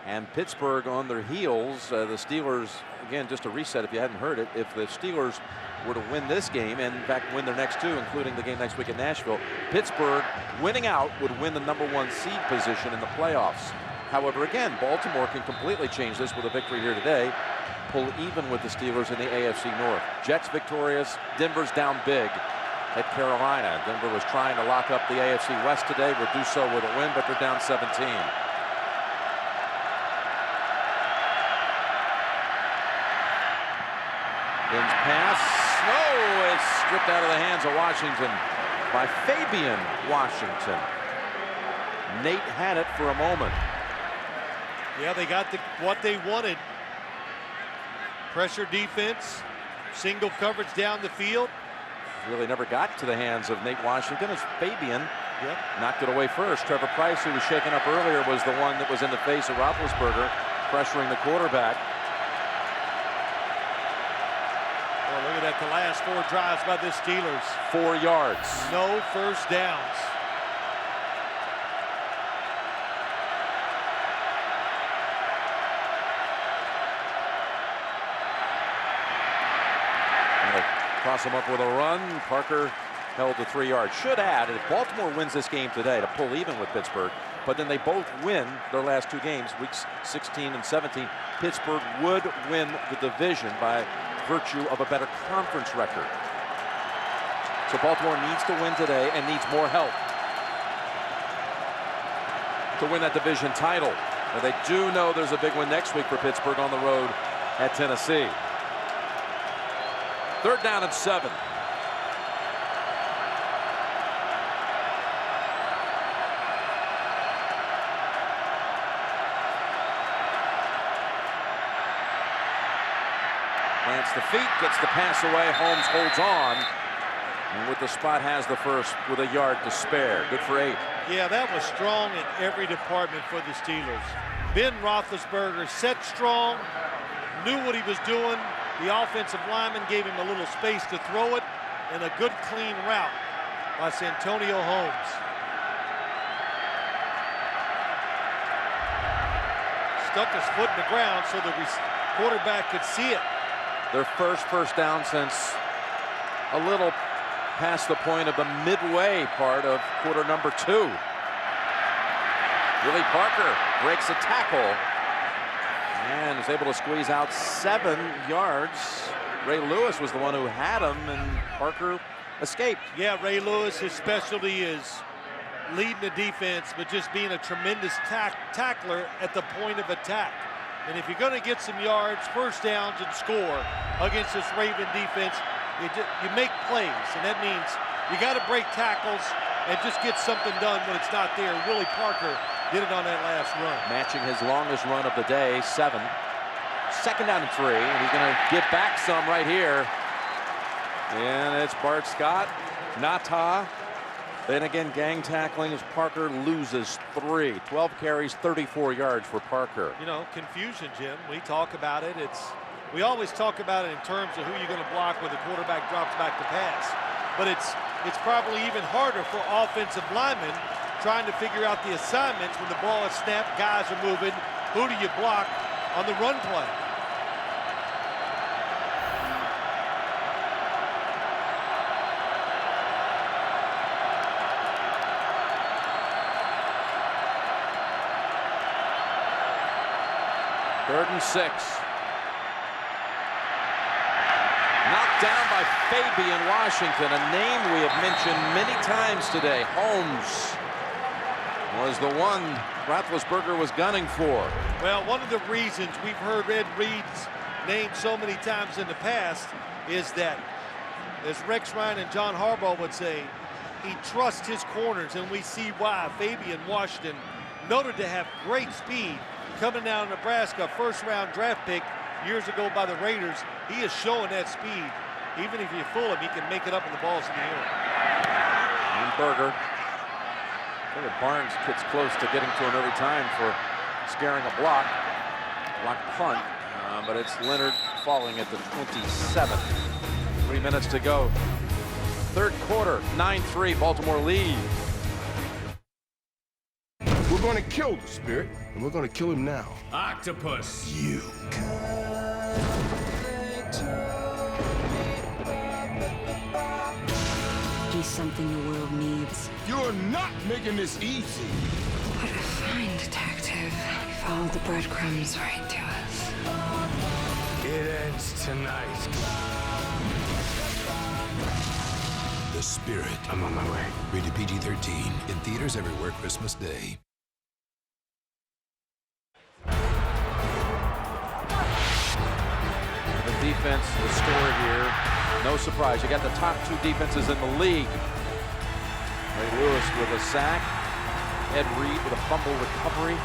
and Pittsburgh on their heels. The Steelers, again, just a reset if you hadn't heard it, if the Steelers were to win this game and in fact win their next 2, including the game next week at Nashville, Pittsburgh winning out would win the #1 seed position in the playoffs. However, again, Baltimore can completely change this with a victory here today, pull even with the Steelers in the AFC North. Jets victorious, Denver's down big at Carolina. Denver was trying to lock up the AFC West today, would do so with a win, but they're down 17. Ben's pass, no, it's stripped out of the hands of Washington by Fabian Washington. Nate had it for a moment. Yeah, they got what they wanted. Pressure defense, single coverage down the field. Really never got to the hands of Nate Washington as Fabian knocked it away first. Trevor Price, who was shaken up earlier, was the one that was in the face of Roethlisberger, pressuring the quarterback. Well, look at that, the last 4 drives by the Steelers. 4 yards. No first downs. Cross him up with a run. Parker held to 3 yards. Should add, if Baltimore wins this game today to pull even with Pittsburgh, but then they both win their last 2 games, weeks 16 and 17, Pittsburgh would win the division by virtue of a better conference record. So Baltimore needs to win today and needs more help to win that division title. But they do know there's a big one next week for Pittsburgh on the road at Tennessee. 3rd down and 7. Plants the feet, gets the pass away. Holmes holds on. And with the spot has the first with a yard to spare. Good for 8. Yeah, that was strong in every department for the Steelers. Ben Roethlisberger set strong, knew what he was doing. The offensive lineman gave him a little space to throw it, and a good clean route by Santonio Holmes. Stuck his foot in the ground so the quarterback could see it. Their first down since a little past the point of the midway part of quarter number 2. Willie Parker breaks a tackle and is able to squeeze out 7 yards Ray Lewis was the one who had him, and Parker escaped. Yeah, Ray Lewis, his specialty is leading the defense, but just being a tremendous tackler at the point of attack. And if you're going to get some yards, first downs, and score against this Raven defense, you make plays, and that means you got to break tackles and just get something done when it's not there. Willie Parker did it on that last run. Matching his longest run of the day, 7. Second down and 3, and he's going to get back some right here. And it's Bart Scott, Nata. Then again, gang tackling as Parker loses 3. 12 carries, 34 yards for Parker. You know, confusion, Jim. We talk about it. We always talk about it in terms of who you're going to block when the quarterback drops back to pass. But it's probably even harder for offensive linemen trying to figure out the assignments when the ball is snapped, guys are moving. Who do you block on the run play? Third and 6. Knocked down by Fabian Washington, a name we have mentioned many times today. Holmes was the one Roethlisberger was gunning for. Well, one of the reasons we've heard Ed Reed's name so many times in the past is that, as Rex Ryan and John Harbaugh would say, he trusts his corners, and we see why. Fabian Washington, noted to have great speed, coming down Nebraska, first-round draft pick years ago by the Raiders. He is showing that speed. Even if you fool him, he can make it up when the ball's in the air. And Berger. I think Barnes gets close to getting to him every time for scaring a block punt, but it's Leonard falling at the 27. 3 minutes to go. Third quarter, 9-3, Baltimore lead. We're going to kill the Spirit, and we're going to kill him now. Octopus. You. He's something the world needs. You're not making this easy. What a fine detective. He followed the breadcrumbs right to us. It ends tonight. The Spirit. I'm on my way. Rated PG-13. In theaters everywhere Christmas Day. The defense, the story here, no surprise. You got the top 2 defenses in the league. Ray Lewis with a sack. Ed Reed with a fumble recovery.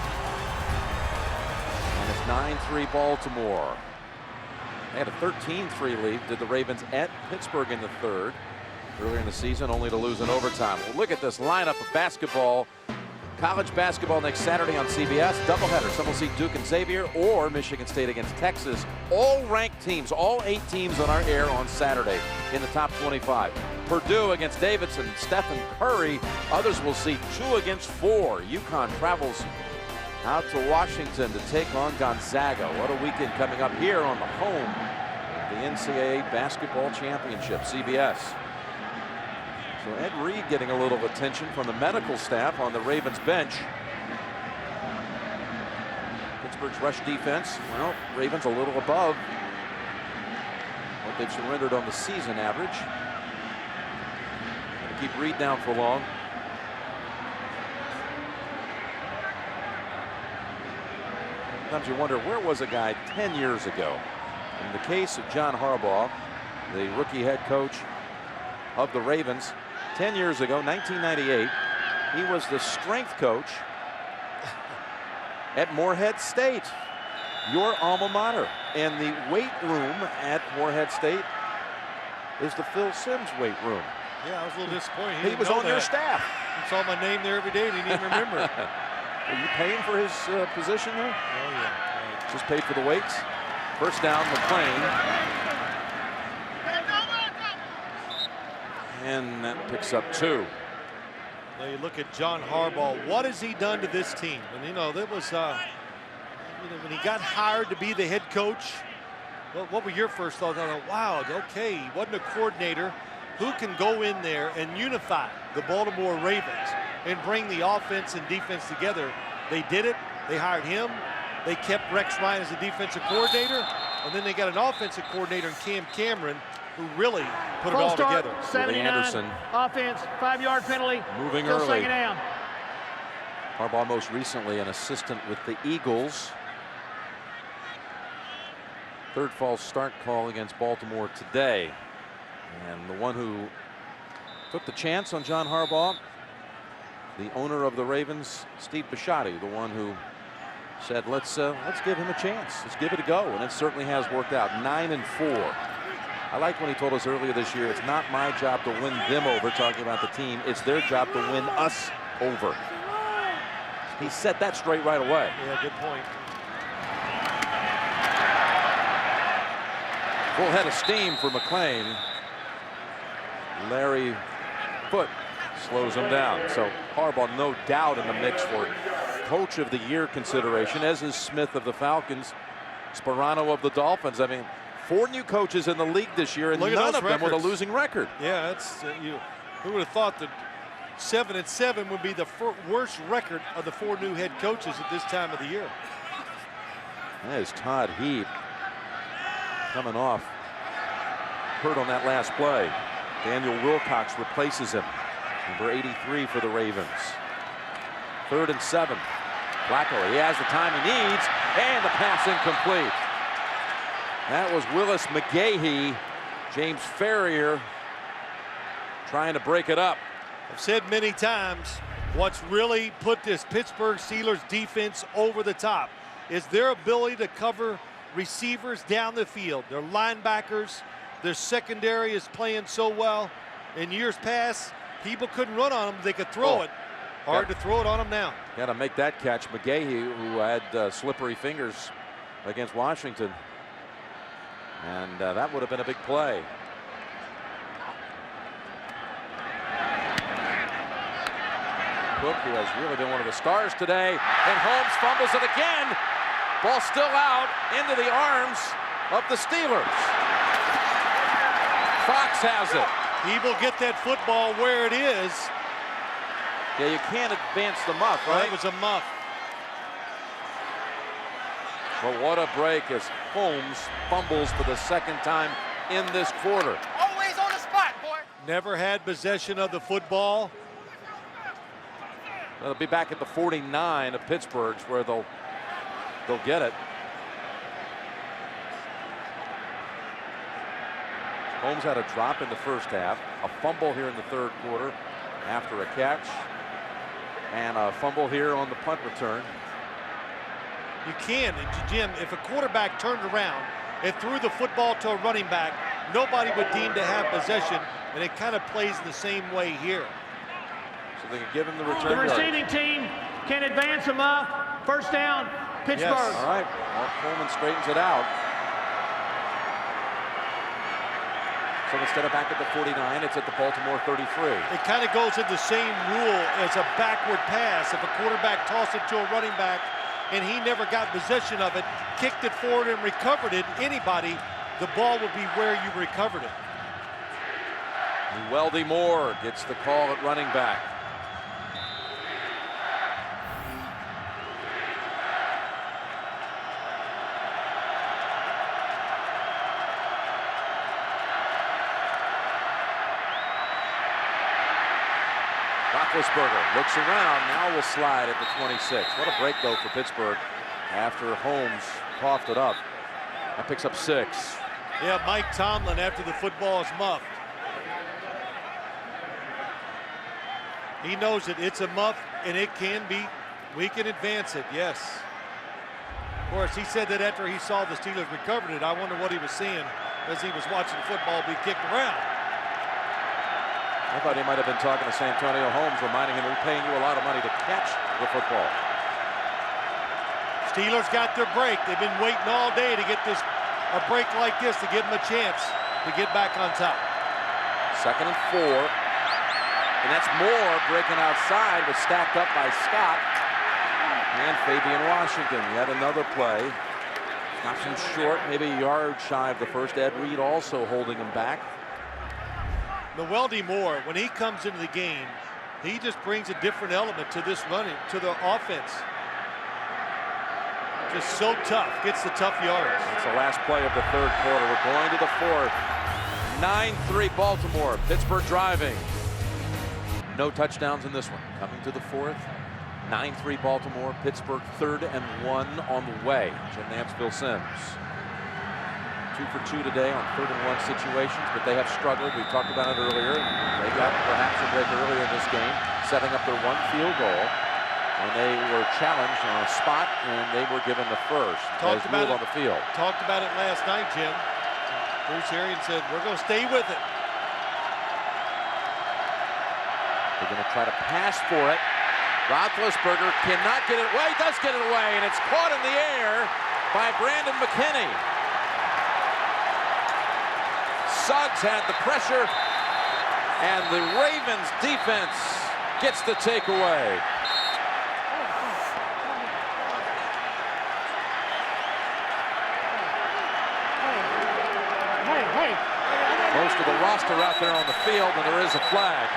And it's 9-3 Baltimore. They had a 13-3 lead, did the Ravens at Pittsburgh in the 3rd. Earlier in the season, only to lose in overtime. Well, look at this lineup of basketball. College basketball next Saturday on CBS. Doubleheader. Some will see Duke and Xavier or Michigan State against Texas. All ranked teams, all 8 teams on our air on Saturday in the top 25. Purdue against Davidson, Stephen Curry. Others will see 2 against 4. UConn travels out to Washington to take on Gonzaga. What a weekend coming up here on the home of the NCAA Basketball Championship, CBS. So Ed Reed getting a little attention from the medical staff on the Ravens bench. Pittsburgh's rush defense, well, Ravens a little above what they've surrendered on the season average. Gonna keep Reed down for long. Sometimes you wonder, where was a guy 10 years ago? In the case of John Harbaugh, the rookie head coach of the Ravens, 10 years ago, 1998, he was the strength coach at Morehead State, your alma mater. And the weight room at Morehead State is the Phil Simms weight room. Yeah, I was a little disappointed. He was on your staff. He saw my name there every day and he didn't even remember it. Are you paying for his position there? Oh, yeah. Just paid for the weights. First down, McClain. And that picks up 2. Now you look at John Harbaugh. What has he done to this team? And you know, that was when he got hired to be the head coach. What were your first thoughts? I thought, wow, okay, he wasn't a coordinator. Who can go in there and unify the Baltimore Ravens and bring the offense and defense together? They did it. They hired him. They kept Rex Ryan as the defensive coordinator. And then they got an offensive coordinator in Cam Cameron who really put it Full all start, together. 79, Anderson. offense, 5-yard penalty. Moving still early. second down. Harbaugh most recently an assistant with the Eagles. Third false start call against Baltimore today. And the one who took the chance on John Harbaugh, the owner of the Ravens, Steve Bisciotti, the one who said, let's give him a chance. Let's give it a go. And it certainly has worked out. 9-4. I like when he told us earlier this year, it's not my job to win them over, talking about the team. It's their job to win us over. He set that straight right away. Yeah, good point. Full head of steam for McLean. Larry Foote slows him down. So Harbaugh, no doubt, in the mix for Coach of the Year consideration, as is Smith of the Falcons, Sparano of the Dolphins. I mean, 4 new coaches in the league this year, and none of them with a losing record. Yeah, that's who would have thought that 7-7 would be the worst record of the 4 new head coaches at this time of the year. That is Todd Heap coming off hurt on that last play. Daniel Wilcox replaces him. Number 83 for the Ravens. 3rd and 7. Flacco, he has the time he needs, and the pass incomplete. That was Willis McGahee. James Ferrier trying to break it up. I've said many times, what's really put this Pittsburgh Steelers defense over the top is their ability to cover receivers down the field. Their linebackers, their secondary is playing so well. In years past, people couldn't run on them. They could throw it. Hard to throw it on them now. Got to make that catch. McGahee, who had slippery fingers against Washington. And that would have been a big play. Cook, who has really been one of the stars today, and Holmes fumbles it again. Ball still out into the arms of the Steelers. Fox has it. He will get that football where it is. Yeah, you can't advance the muff, right? That was a muff. But what a break as Holmes fumbles for the 2nd time in this quarter. Always on the spot, boy. Never had possession of the football. They'll be back at the 49 of Pittsburgh's where they'll get it. Holmes had a drop in the first half, a fumble here in the 3rd quarter after a catch, and a fumble here on the punt return. You can, Jim, if a quarterback turned around and threw the football to a running back, nobody would deem to have possession, and it kind of plays the same way here. So they can give him the return. The receiving team can advance them up. 1st down, Pittsburgh. Yes. All right, well, Coleman straightens it out. So instead of back at the 49, it's at the Baltimore 33. It kind of goes in the same rule as a backward pass. If a quarterback tossed it to a running back and he never got possession of it, kicked it forward and recovered it, anybody, the ball would be where you recovered it. Weldy Moore gets the call at running back. Roethlisberger looks around, now will slide at the 26. What a break, though, for Pittsburgh after Holmes coughed it up. That picks up 6. Yeah, Mike Tomlin after the football is muffed. He knows it. It's a muff, and it can be. We can advance it, yes. Of course, he said that after he saw the Steelers recovered it. I wonder what he was seeing as he was watching the football be kicked around. I thought he might have been talking to Santonio Holmes, reminding him we're paying you a lot of money to catch the football. Steelers got their break. They've been waiting all day to get a break like this to give them a chance to get back on top. 2nd and 4. And that's Moore breaking outside, but stacked up by Scott and Fabian Washington. Yet another play. Knocks him short, maybe a yard shy of the first. Ed Reed also holding him back. Weldy Moore, when he comes into the game, he just brings a different element to this running, to the offense. Just so tough. Gets the tough yards. It's the last play of the third quarter. We're going to the fourth. 9-3 Baltimore. Pittsburgh driving. No touchdowns in this one. Coming to the fourth. 9-3 Baltimore. Pittsburgh 3rd and 1 on the way. Jim Nance, Sims. 2 for 2 today on 3rd and 1 situations, but they have struggled. We talked about it earlier. They got perhaps a break earlier in this game, setting up their 1 field goal. And they were challenged on a spot, and they were given the first. Talked about it on the field. Talked about it last night, Jim. Bruce Arians said, we're going to stay with it. They're going to try to pass for it. Roethlisberger cannot get it away. Does get it away, and it's caught in the air by Brandon McKinney. Suggs had the pressure, and the Ravens defense gets the takeaway. Most of the roster out there on the field, and there is a flag.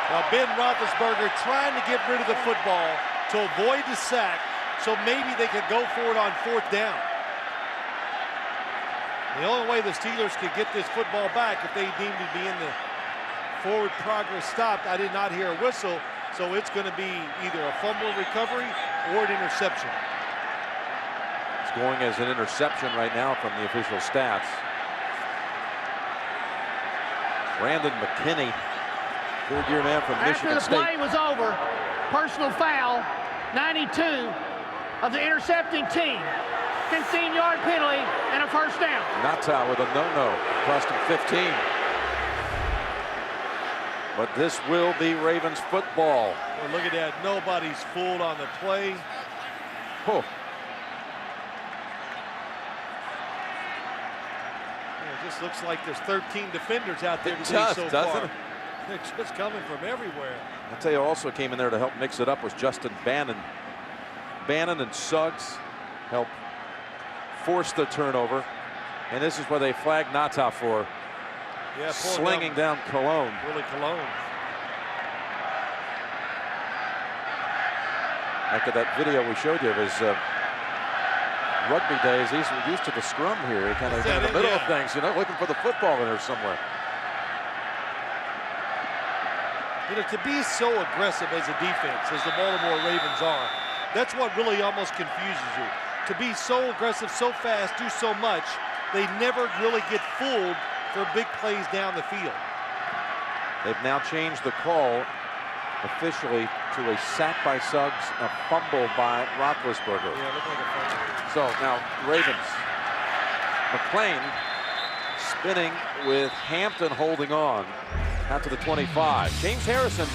Now Ben Roethlisberger trying to get rid of the football to avoid the sack, so maybe they could go for it on 4th down. The only way the Steelers could get this football back if they deemed to be in the forward progress stopped. I did not hear a whistle, so it's going to be either a fumble recovery or an interception. It's going as an interception right now from the official stats. Brandon McKinney, 3rd-year man from Michigan State. After the play was over, personal foul, 92 of the intercepting team. 15-yard penalty and a 1st down. Natal with a no-no, cost him 15. But this will be Ravens football. Well, look at that. Nobody's fooled on the play. Oh. It just looks like there's 13 defenders out there today so far. They're just coming from everywhere. I'll tell you, also came in there to help mix it up was Justin Bannon. Bannon and Suggs help force the turnover, and this is where they flagged Natal for slinging down Cologne. Willie Cologne. After that video we showed you of his rugby days, he's used to the scrum here. He kind of in the middle of things, you know, looking for the football in there somewhere. You know, to be so aggressive as a defense, as the Baltimore Ravens are, that's what really almost confuses you. To be so aggressive, so fast, do so much, they never really get fooled for big plays down the field. They've now changed the call officially to a sack by Suggs, a fumble by Roethlisberger. Yeah, looked like a fumble. So now Ravens. McClain spinning with Hampton holding on out to the 25. James Harrison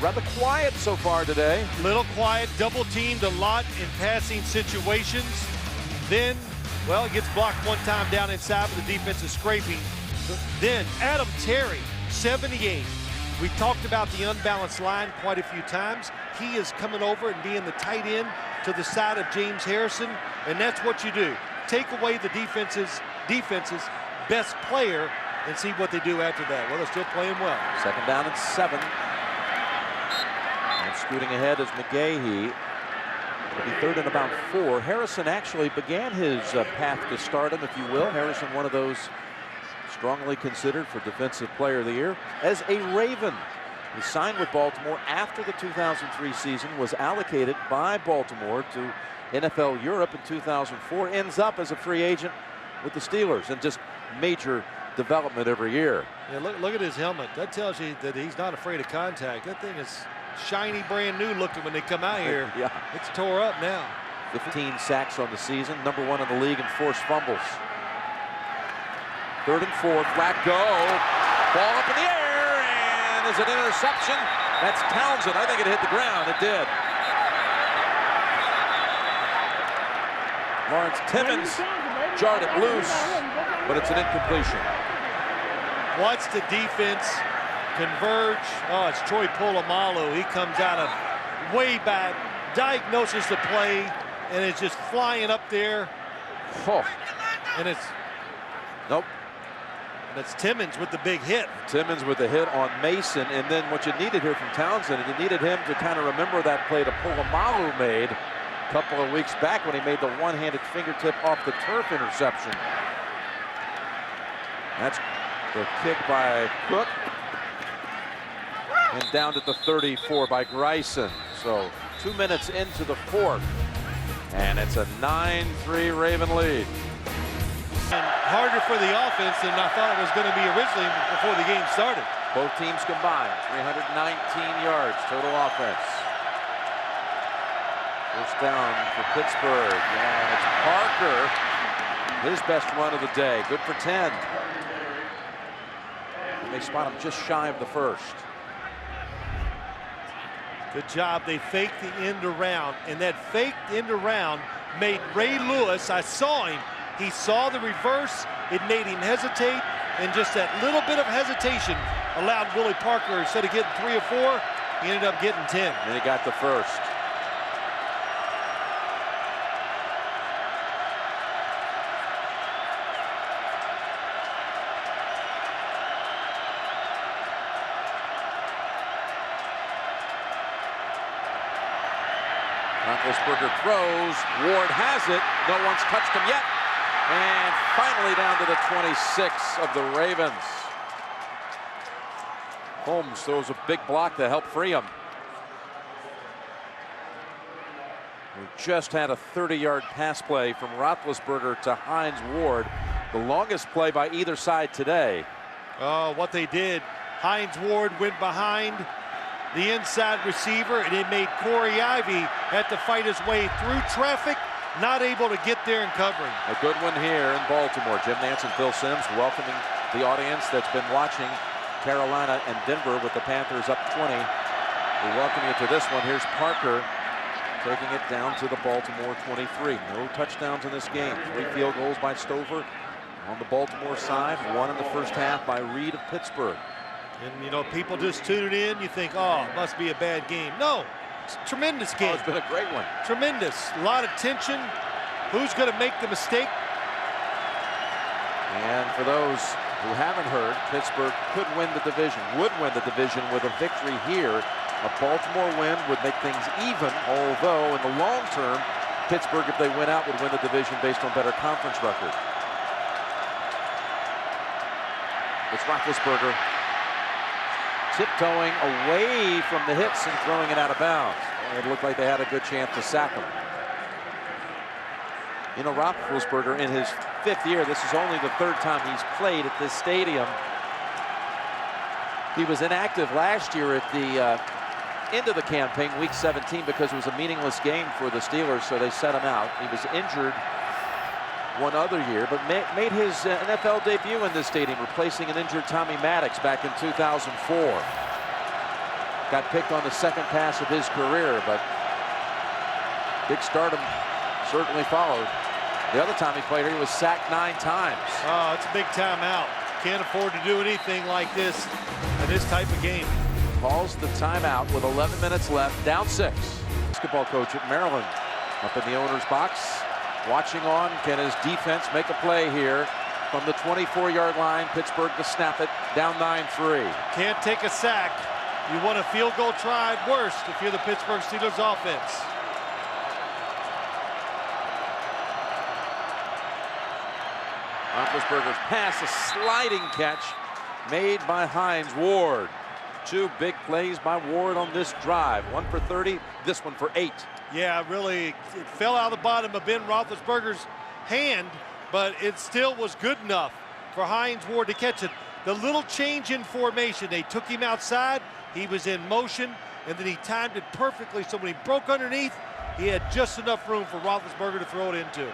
rather quiet so far today. Little quiet, double teamed a lot in passing situations. Then, well, it gets blocked one time down inside, but the defense is scraping. Then Adam Terry, 78. We talked about the unbalanced line quite a few times. He is coming over and being the tight end to the side of James Harrison, and that's what you do. Take away the defense's best player and see what they do after that. Well, they're still playing well. 2nd down and 7. And scooting ahead is McGahee. It'll be 3rd and about 4. Harrison actually began his path to stardom, if you will. Harrison, one of those strongly considered for Defensive Player of the Year as a Raven. He signed with Baltimore after the 2003 season, was allocated by Baltimore to NFL Europe in 2004, ends up as a free agent with the Steelers, and just major development every year. Yeah, look at his helmet. That tells you that he's not afraid of contact. That thing is shiny, brand new looking when they come out here. Yeah. It's tore up now. 15 sacks on the season, #1 in the league in forced fumbles. 3rd and 4, flat go, ball up in the air, and is it an interception? That's Townsend. I think it hit the ground. It did. Lawrence Timmons jarred it loose, but it's an incompletion. Watch the defense converge. Oh, it's Troy Polamalu. He comes out of way back, diagnoses the play, and it's just flying up there. Oh. And it's... Nope. And it's Timmons with the big hit. Timmons with the hit on Mason, and then what you needed here from Townsend, you needed him to kind of remember that play that Polamalu made a couple of weeks back when he made the one-handed fingertip off the turf interception. That's the kick by Cook. And down to the 34 by Grayson. So 2 minutes into the fourth. And it's a 9-3 Raven lead. And harder for the offense than I thought it was going to be originally before the game started. Both teams combined, 319 yards total offense. First down for Pittsburgh, and it's Parker, his best run of the day. Good for 10. And they spot him just shy of the first. Good job. They faked the end around, and that faked end around made Ray Lewis, I saw him, he saw the reverse, it made him hesitate, and just that little bit of hesitation allowed Willie Parker, instead of getting 3 or 4, he ended up getting 10. And he got the first. Roethlisberger throws, Ward has it, no one's touched him yet. And finally down to the 26 of the Ravens. Holmes throws a big block to help free him. We just had a 30-yard pass play from Roethlisberger to Hines Ward, the longest play by either side today. Oh, what they did, Hines Ward went behind the inside receiver, and it made Corey Ivy have to fight his way through traffic, not able to get there and covering. A good one here in Baltimore. Jim Nantz and Phil Simms welcoming the audience that's been watching Carolina and Denver with the Panthers up 20. We welcome you to this one. Here's Parker taking it down to the Baltimore 23. No touchdowns in this game. 3 field goals by Stover on the Baltimore side. 1 in the first half by Reed of Pittsburgh. And, you know, people just tune it in. You think, oh, it must be a bad game. No, it's a tremendous game. Oh, it's been a great one. Tremendous. A lot of tension. Who's going to make the mistake? And for those who haven't heard, Pittsburgh could win the division, would win the division with a victory here. A Baltimore win would make things even, although in the long term, Pittsburgh, if they win out, would win the division based on better conference record. It's Roethlisberger tiptoeing away from the hits and throwing it out of bounds. It looked like they had a good chance to sack him. You know, Roethlisberger in his 5th year, this is only the 3rd time he's played at this stadium. He was inactive last year at the end of the campaign, week 17, because it was a meaningless game for the Steelers, so they set him out. He was injured one other year, but made his NFL debut in this stadium, replacing an injured Tommy Maddox back in 2004. Got picked on the 2nd pass of his career, but big stardom certainly followed. The other time he played here, he was sacked 9 times. Oh, it's a big timeout. Can't afford to do anything like this in this type of game. Calls the timeout with 11 minutes left, down 6. Basketball coach at Maryland up in the owner's box. Watching on, can his defense make a play here from the 24-yard line? Pittsburgh to snap it, down 9-3. Can't take a sack. You want a field goal try at worst if you're the Pittsburgh Steelers offense. Roethlisberger's pass, a sliding catch made by Hines Ward. 2 big plays by Ward on this drive. 1 for 30, this one for 8. Yeah, really, it fell out of the bottom of Ben Roethlisberger's hand, but it still was good enough for Hines Ward to catch it. The little change in formation, they took him outside, he was in motion, and then he timed it perfectly, so when he broke underneath, he had just enough room for Roethlisberger to throw it into.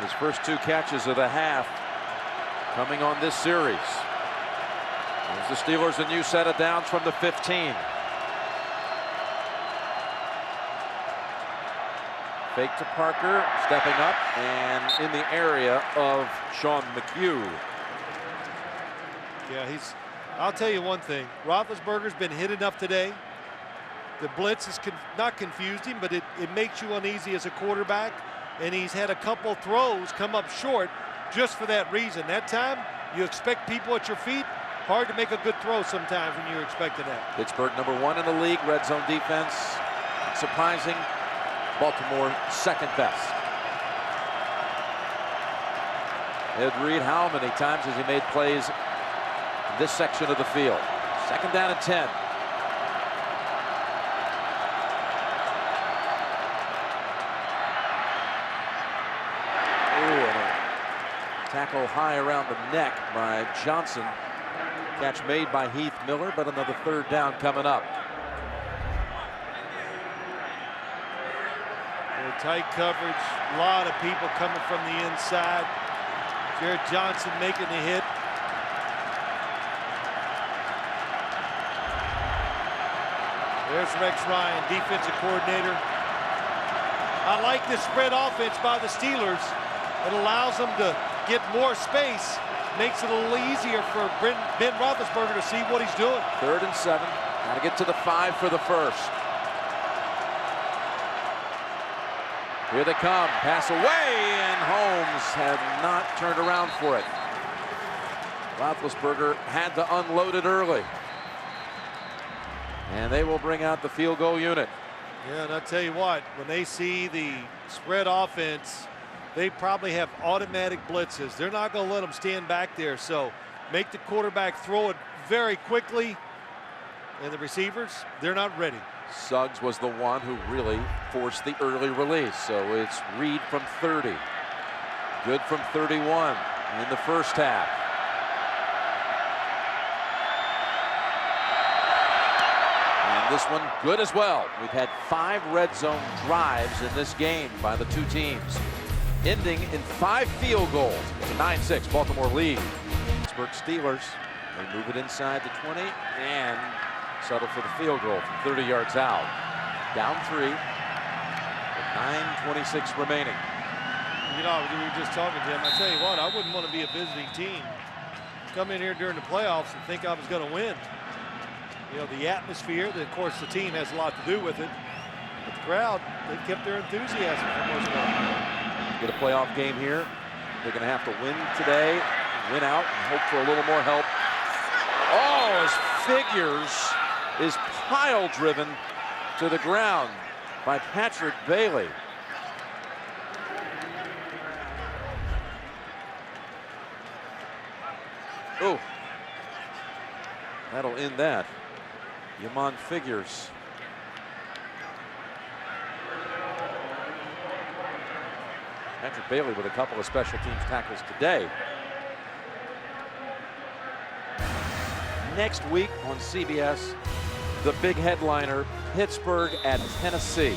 His first 2 catches of the half coming on this series. As the Steelers a new set of downs from the 15. Fake to Parker, stepping up and in the area of Sean McHugh. Yeah, I'll tell you one thing. Roethlisberger's been hit enough today. The blitz has not confused him, but it makes you uneasy as a quarterback. And he's had a couple throws come up short just for that reason. That time, you expect people at your feet. Hard to make a good throw sometimes when you're expecting that. Pittsburgh #1 in the league, red zone defense. Surprising. Baltimore second best. Ed Reed, how many times has he made plays in this section of the field? Second down and 10. Ooh, and a tackle high around the neck by Johnson. Catch made by Heath Miller, but another third down coming up. Tight coverage, a lot of people coming from the inside. Jared Johnson making the hit. There's Rex Ryan, defensive coordinator. I like this spread offense by the Steelers. It allows them to get more space. Makes it a little easier for Ben Roethlisberger to see what he's doing. 3rd and 7. Got to get to the 5 for the first. Here they come. Pass away, and Holmes had not turned around for it. Roethlisberger had to unload it early. And they will bring out the field goal unit. Yeah, and I'll tell you what, when they see the spread offense, they probably have automatic blitzes. They're not going to let them stand back there. So make the quarterback throw it very quickly. And the receivers, they're not ready. Suggs was the one who really forced the early release. So it's Reed from 30. Good from 31 in the first half. And this one good as well. We've had 5 red zone drives in this game by the two teams, ending in 5 field goals. It's a 9-6 Baltimore lead. Pittsburgh Steelers, they move it inside the 20 and settle for the field goal from 30 yards out. Down 3 with 9:26 remaining. You know, we were just talking, Jim. I tell you what, I wouldn't want to be a visiting team, come in here during the playoffs and think I was going to win. You know, the atmosphere, of course, the team has a lot to do with it. But the crowd, they've kept their enthusiasm for most of it. Get a playoff game here. They're going to have to win today, win out, and hope for a little more help. Oh, his Figures is pile driven to the ground by Patrick Bailey. Oh, that'll end that. Yamon Figures. Patrick Bailey with a couple of special teams tackles today. Next week on CBS, the big headliner, Pittsburgh at Tennessee.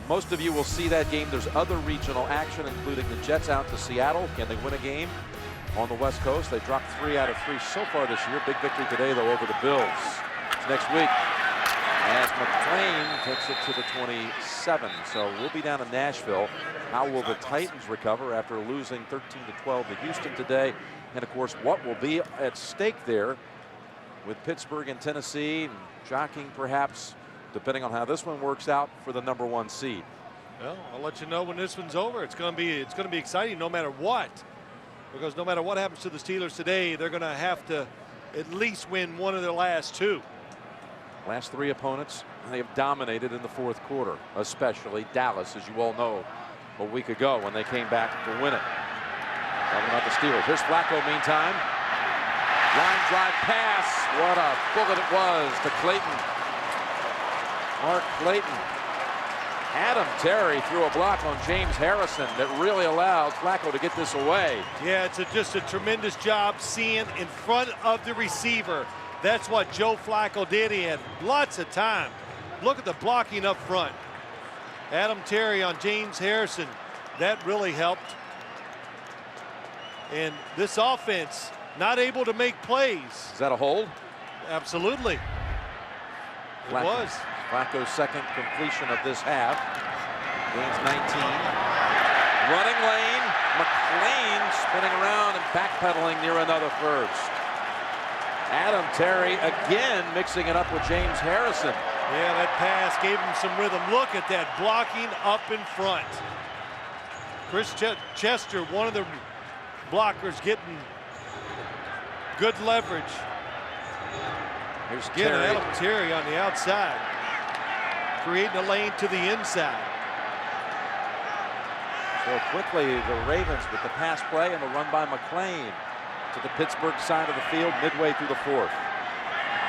Most of you will see that game. There's other regional action, including the Jets out to Seattle. Can they win a game on the West Coast? They dropped 3 out of 3 so far this year. Big victory today, though, over the Bills. It's next week as McClain takes it to the 27. So we'll be down in Nashville. How will the Titans recover after losing 13-12 to Houston today? And, of course, what will be at stake there with Pittsburgh and Tennessee, and jockeying perhaps, depending on how this one works out, for the #1 seed. Well, I'll let you know when this one's over. It's going to be exciting no matter what, because no matter what happens to the Steelers today, they're going to have to at least win one of their last 2. Last 3 opponents, they have dominated in the 4th quarter, especially Dallas, as you all know, a week ago when they came back to win it. Talking about the Steelers. Here's Flacco meantime. Line drive pass. What a bullet it was to Clayton. Mark Clayton. Adam Terry threw a block on James Harrison that really allowed Flacco to get this away. Yeah, it's just a tremendous job seeing in front of the receiver. That's what Joe Flacco did. He had lots of time. Look at the blocking up front. Adam Terry on James Harrison. That really helped. And this offense not able to make plays. Is that a hold? Absolutely. It was. Flacco's second completion of this half. Gains 19. Running lane. McClain spinning around and backpedaling near another first. Adam Terry again mixing it up with James Harrison. Yeah, that pass gave him some rhythm. Look at that blocking up in front. Chris Chester, one of the blockers getting good leverage. Here's Again, Terry. Adam Terry on the outside, creating a lane to the inside. So quickly, the Ravens with the pass play and the run by McClain to the Pittsburgh side of the field midway through the fourth.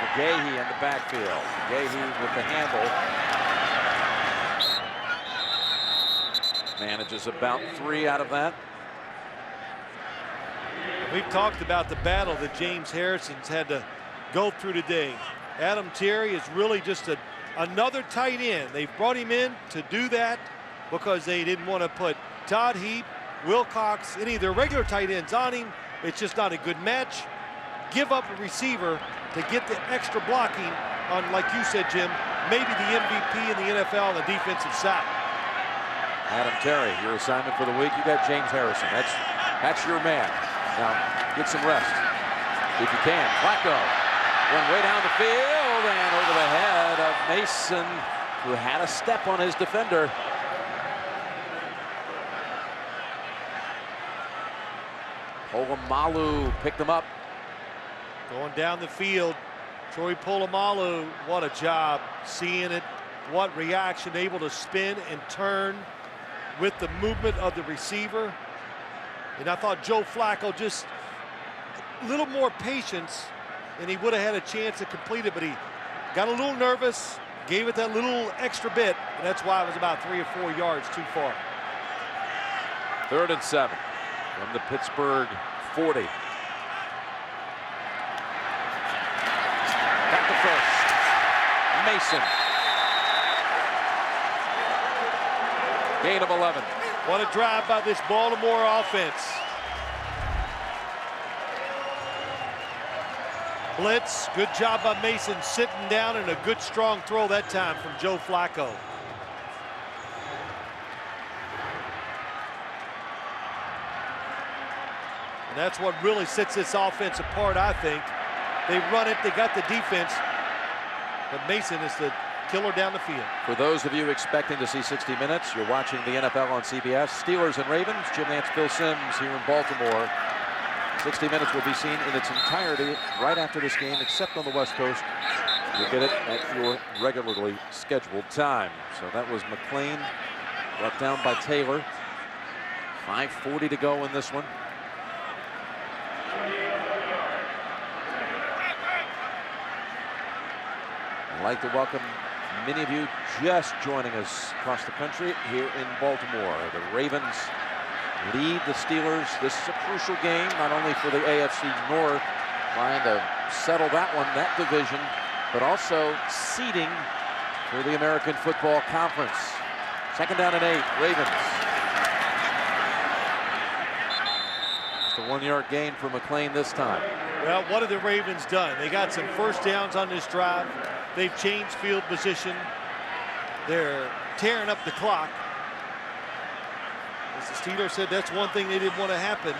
McGahee in the backfield. McGahee with the handle. Manages about 3 out of that. We've talked about the battle that James Harrison's had to go through today. Adam Terry is really just another tight end. They've brought him in to do that because they didn't want to put Todd Heap, Wilcox, any of their regular tight ends on him. It's just not a good match. Give up a receiver to get the extra blocking on, like you said, Jim, maybe the MVP in the NFL on the defensive side. Adam Terry, your assignment for the week. You got James Harrison. That's your man. Now get some rest if you can. Flacco went way down the field and over the head of Mason, who had a step on his defender. Polamalu picked him up. Going down the field, Troy Polamalu, what a job seeing it. What reaction, able to spin and turn with the movement of the receiver. And I thought Joe Flacco just a little more patience and he would have had a chance to complete it, but he got a little nervous, gave it that little extra bit, and that's why it was about 3 or 4 yards too far. 3rd and 7 from the Pittsburgh 40. Back to first. Mason. Gain of 11. What a drive by this Baltimore offense. Blitz, good job by Mason sitting down, and a good strong throw that time from Joe Flacco. And that's what really sets this offense apart, I think. They run it, they got the defense, but Mason is the killer down the field. For those of you expecting to see 60 minutes, you're watching the NFL on CBS. Steelers and Ravens, Jim Nantz, Phil Simms here in Baltimore. 60 minutes will be seen in its entirety right after this game, except on the West Coast. You'll get it at your regularly scheduled time. So that was McClain, brought down by Taylor. 5:40 to go in this one. I'd like to welcome many of you just joining us across the country here in Baltimore. The Ravens lead the Steelers. This is a crucial game, not only for the AFC North, trying to settle that division, but also seeding for the American Football Conference. 2nd down and 8, Ravens. Just a 1-yard gain for McClain this time. Well, what have the Ravens done? They got some first downs on this drive. They've changed field position. They're tearing up the clock. As the Steelers said, that's one thing they didn't want to happen.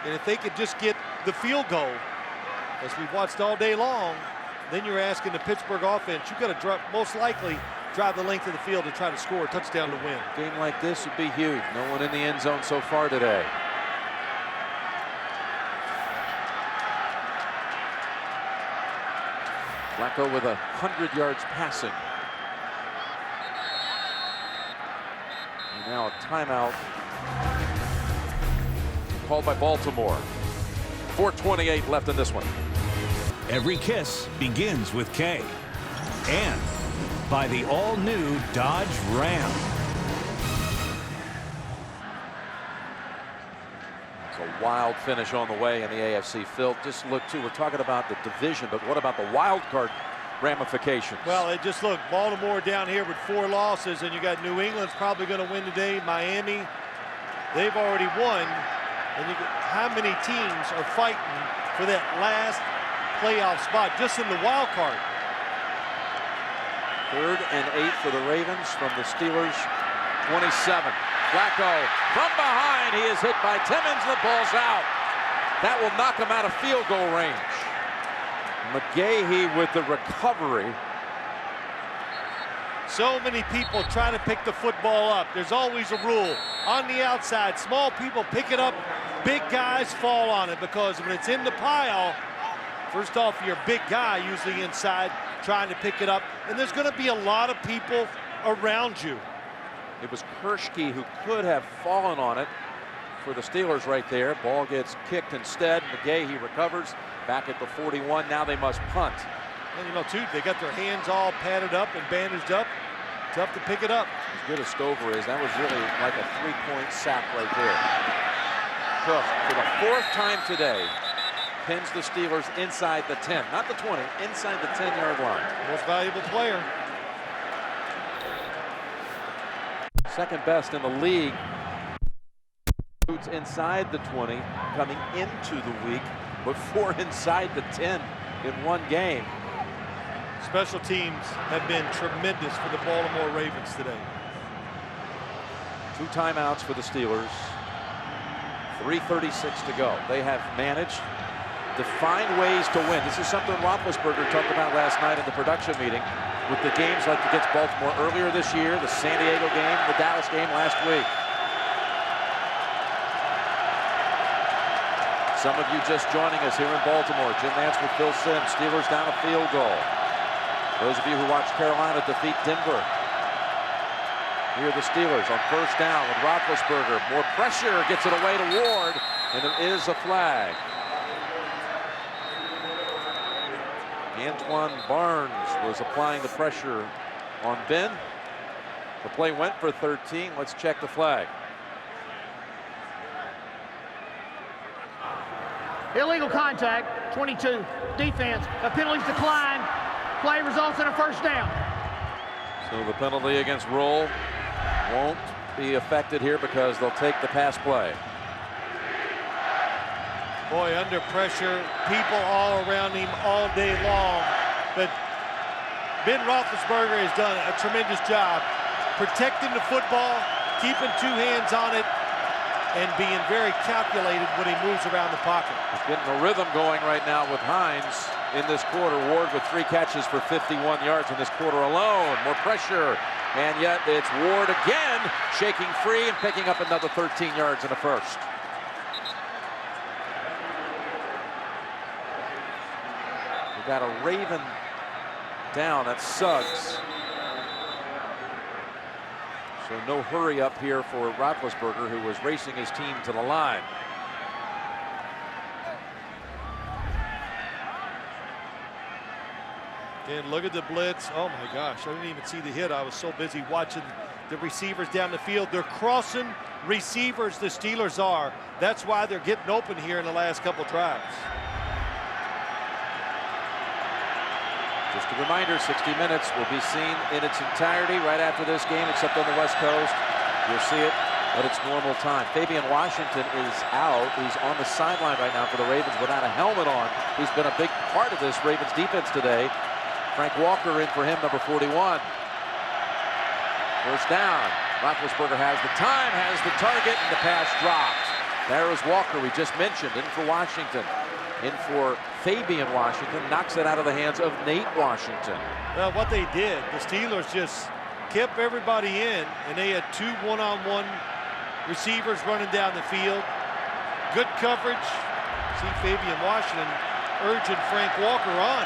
And if they could just get the field goal, as we've watched all day long, then you're asking the Pittsburgh offense, you've got to most likely drive the length of the field to try to score a touchdown to win. A game like this would be huge. No one in the end zone so far today. Flacco with 100 yards passing. And now a timeout called by Baltimore. 4:28 left in this one. Every kiss begins with K. And by the all-new Dodge Ram. It's a wild finish on the way in the AFC. Phil, just look too, we're talking about the division, but what about the wild card ramifications? Well, it just look, Baltimore down here with 4 losses, and you got New England's probably going to win today. Miami, they've already won. And how many teams are fighting for that last playoff spot just in the wild card? 3rd and 8 for the Ravens from the Steelers 27. Flacco from behind. He is hit by Timmons. The ball's out. That will knock him out of field goal range. McGahee with the recovery. So many people trying to pick the football up. There's always a rule on the outside. Small people pick it up big guys fall on it, because when it's in the pile, first off, you're a big guy usually inside trying to pick it up, and there's going to be a lot of people around you. It was Kershke who could have fallen on it for the Steelers right there. Ball gets kicked instead. McGay, he recovers back at the 41. Now they must punt. And you know, too, they got their hands all padded up and bandaged up. Tough to pick it up. As good as Stover is, that was really like a 3-point sack right there. Cook, for the 4th time today, pins the Steelers inside the 10, not the 20, inside the 10-yard line. Most valuable player. Second best in the league. Boots inside the 20 coming into the week, but 4 inside the 10 in one game. Special teams have been tremendous for the Baltimore Ravens today. 2 timeouts for the Steelers. 3:36 to go. They have managed to find ways to win. This is something Roethlisberger talked about last night in the production meeting with the games like against Baltimore earlier this year, the San Diego game, the Dallas game last week. Some of you just joining us here in Baltimore. Jim Nantz with Phil Simms. Steelers down a field goal. Those of you who watched Carolina defeat Denver. Here are the Steelers on 1st down with Roethlisberger. More pressure, gets it away to Ward, and there is a flag. Antoine Barnes was applying the pressure on Ben. The play went for 13. Let's check the flag. Illegal contact, 22. Defense. The penalties decline. Play results in a 1st down. So the penalty against Roll won't be affected here because they'll take the pass play. Boy, under pressure, people all around him all day long. But Ben Roethlisberger has done a tremendous job protecting the football, keeping 2 hands on it, and being very calculated when he moves around the pocket. He's getting a rhythm going right now with Hines in this quarter. Ward with 3 catches for 51 yards in this quarter alone. More pressure, and yet it's Ward again shaking free and picking up another 13 yards in the 1st. We've got a Raven down. That's Suggs. So no hurry up here for Roethlisberger, who was racing his team to the line. And look at the blitz. Oh my gosh, I didn't even see the hit. I was so busy watching the receivers down the field. They're crossing receivers, the Steelers are. That's why they're getting open here in the last couple drives. Just a reminder, 60 Minutes will be seen in its entirety right after this game, except on the West Coast. You'll see it at its normal time. Fabian Washington is out. He's on the sideline right now for the Ravens without a helmet on. He's been a big part of this Ravens defense today. Frank Walker in for him, number 41. 1st down. Roethlisberger has the time, has the target, and the pass dropped. There is Walker, we just mentioned, in for Washington. In for Fabian Washington, knocks it out of the hands of Nate Washington. Well, what they did, the Steelers just kept everybody in, and they had 2 one-on-one receivers running down the field. Good coverage. See Fabian Washington urging Frank Walker on.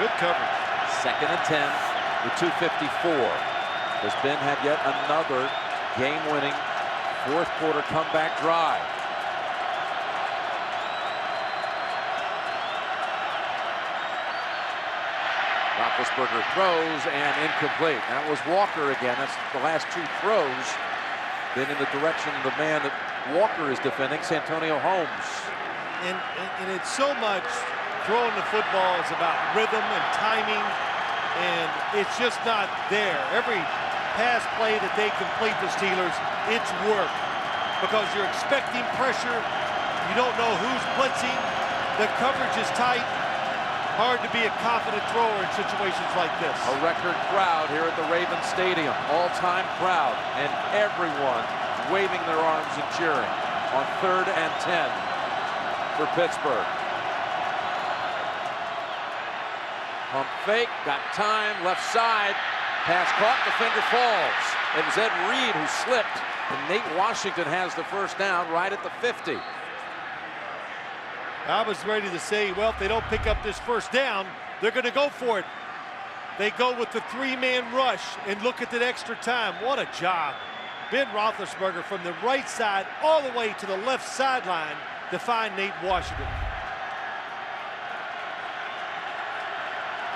Good coverage. 2nd and 10 with 2:54. Does Ben have yet another game-winning 4th quarter comeback drive? Roethlisberger throws and incomplete. That was Walker again. That's the last 2 throws. Been in the direction of the man that Walker is defending, Santonio Holmes. And it's so much throwing the football is about rhythm and timing, and it's just not there. Every pass play that they complete, the Steelers, it's work because you're expecting pressure. You don't know who's blitzing. The coverage is tight. Hard to be a confident thrower in situations like this. A record crowd here at the Ravens Stadium, all-time crowd, and everyone waving their arms and cheering on 3rd and 10 for Pittsburgh. Pump fake, got time, left side, pass caught, defender falls. It was Ed Reed who slipped And Nate Washington has the first down right at the 50. I was ready to say, well, if they don't pick up this first down, they're going to go for it. They go with the three-man rush, and look at that extra time. What a job. Ben Roethlisberger from the right side all the way to the left sideline to find Nate Washington.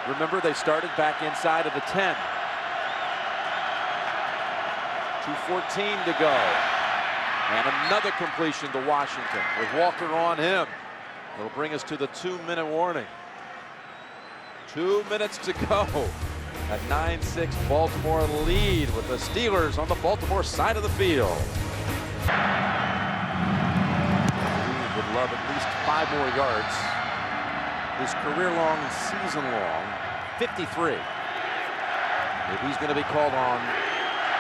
Remember, they started back inside of the 10. 2:14 to go. And another completion to Washington with Walker on him. It'll bring us to the 2-minute warning. 2 minutes to go. A 9-6 Baltimore lead with the Steelers on the Baltimore side of the field. He would love at least 5 more yards. His career-long, season-long, 53. If he's going to be called on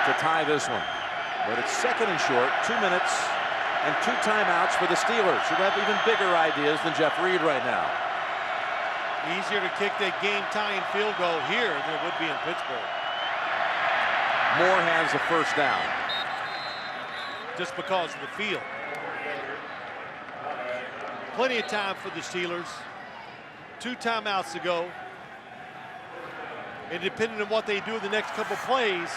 to tie this one. But it's second and short, 2 minutes and 2 timeouts for the Steelers, who have even bigger ideas than Jeff Reed right now. Easier to kick that game-tying field goal here than it would be in Pittsburgh. Moore has the first down. Just because of the field. Plenty of time for the Steelers. 2 timeouts to go. And depending on what they do in the next couple plays,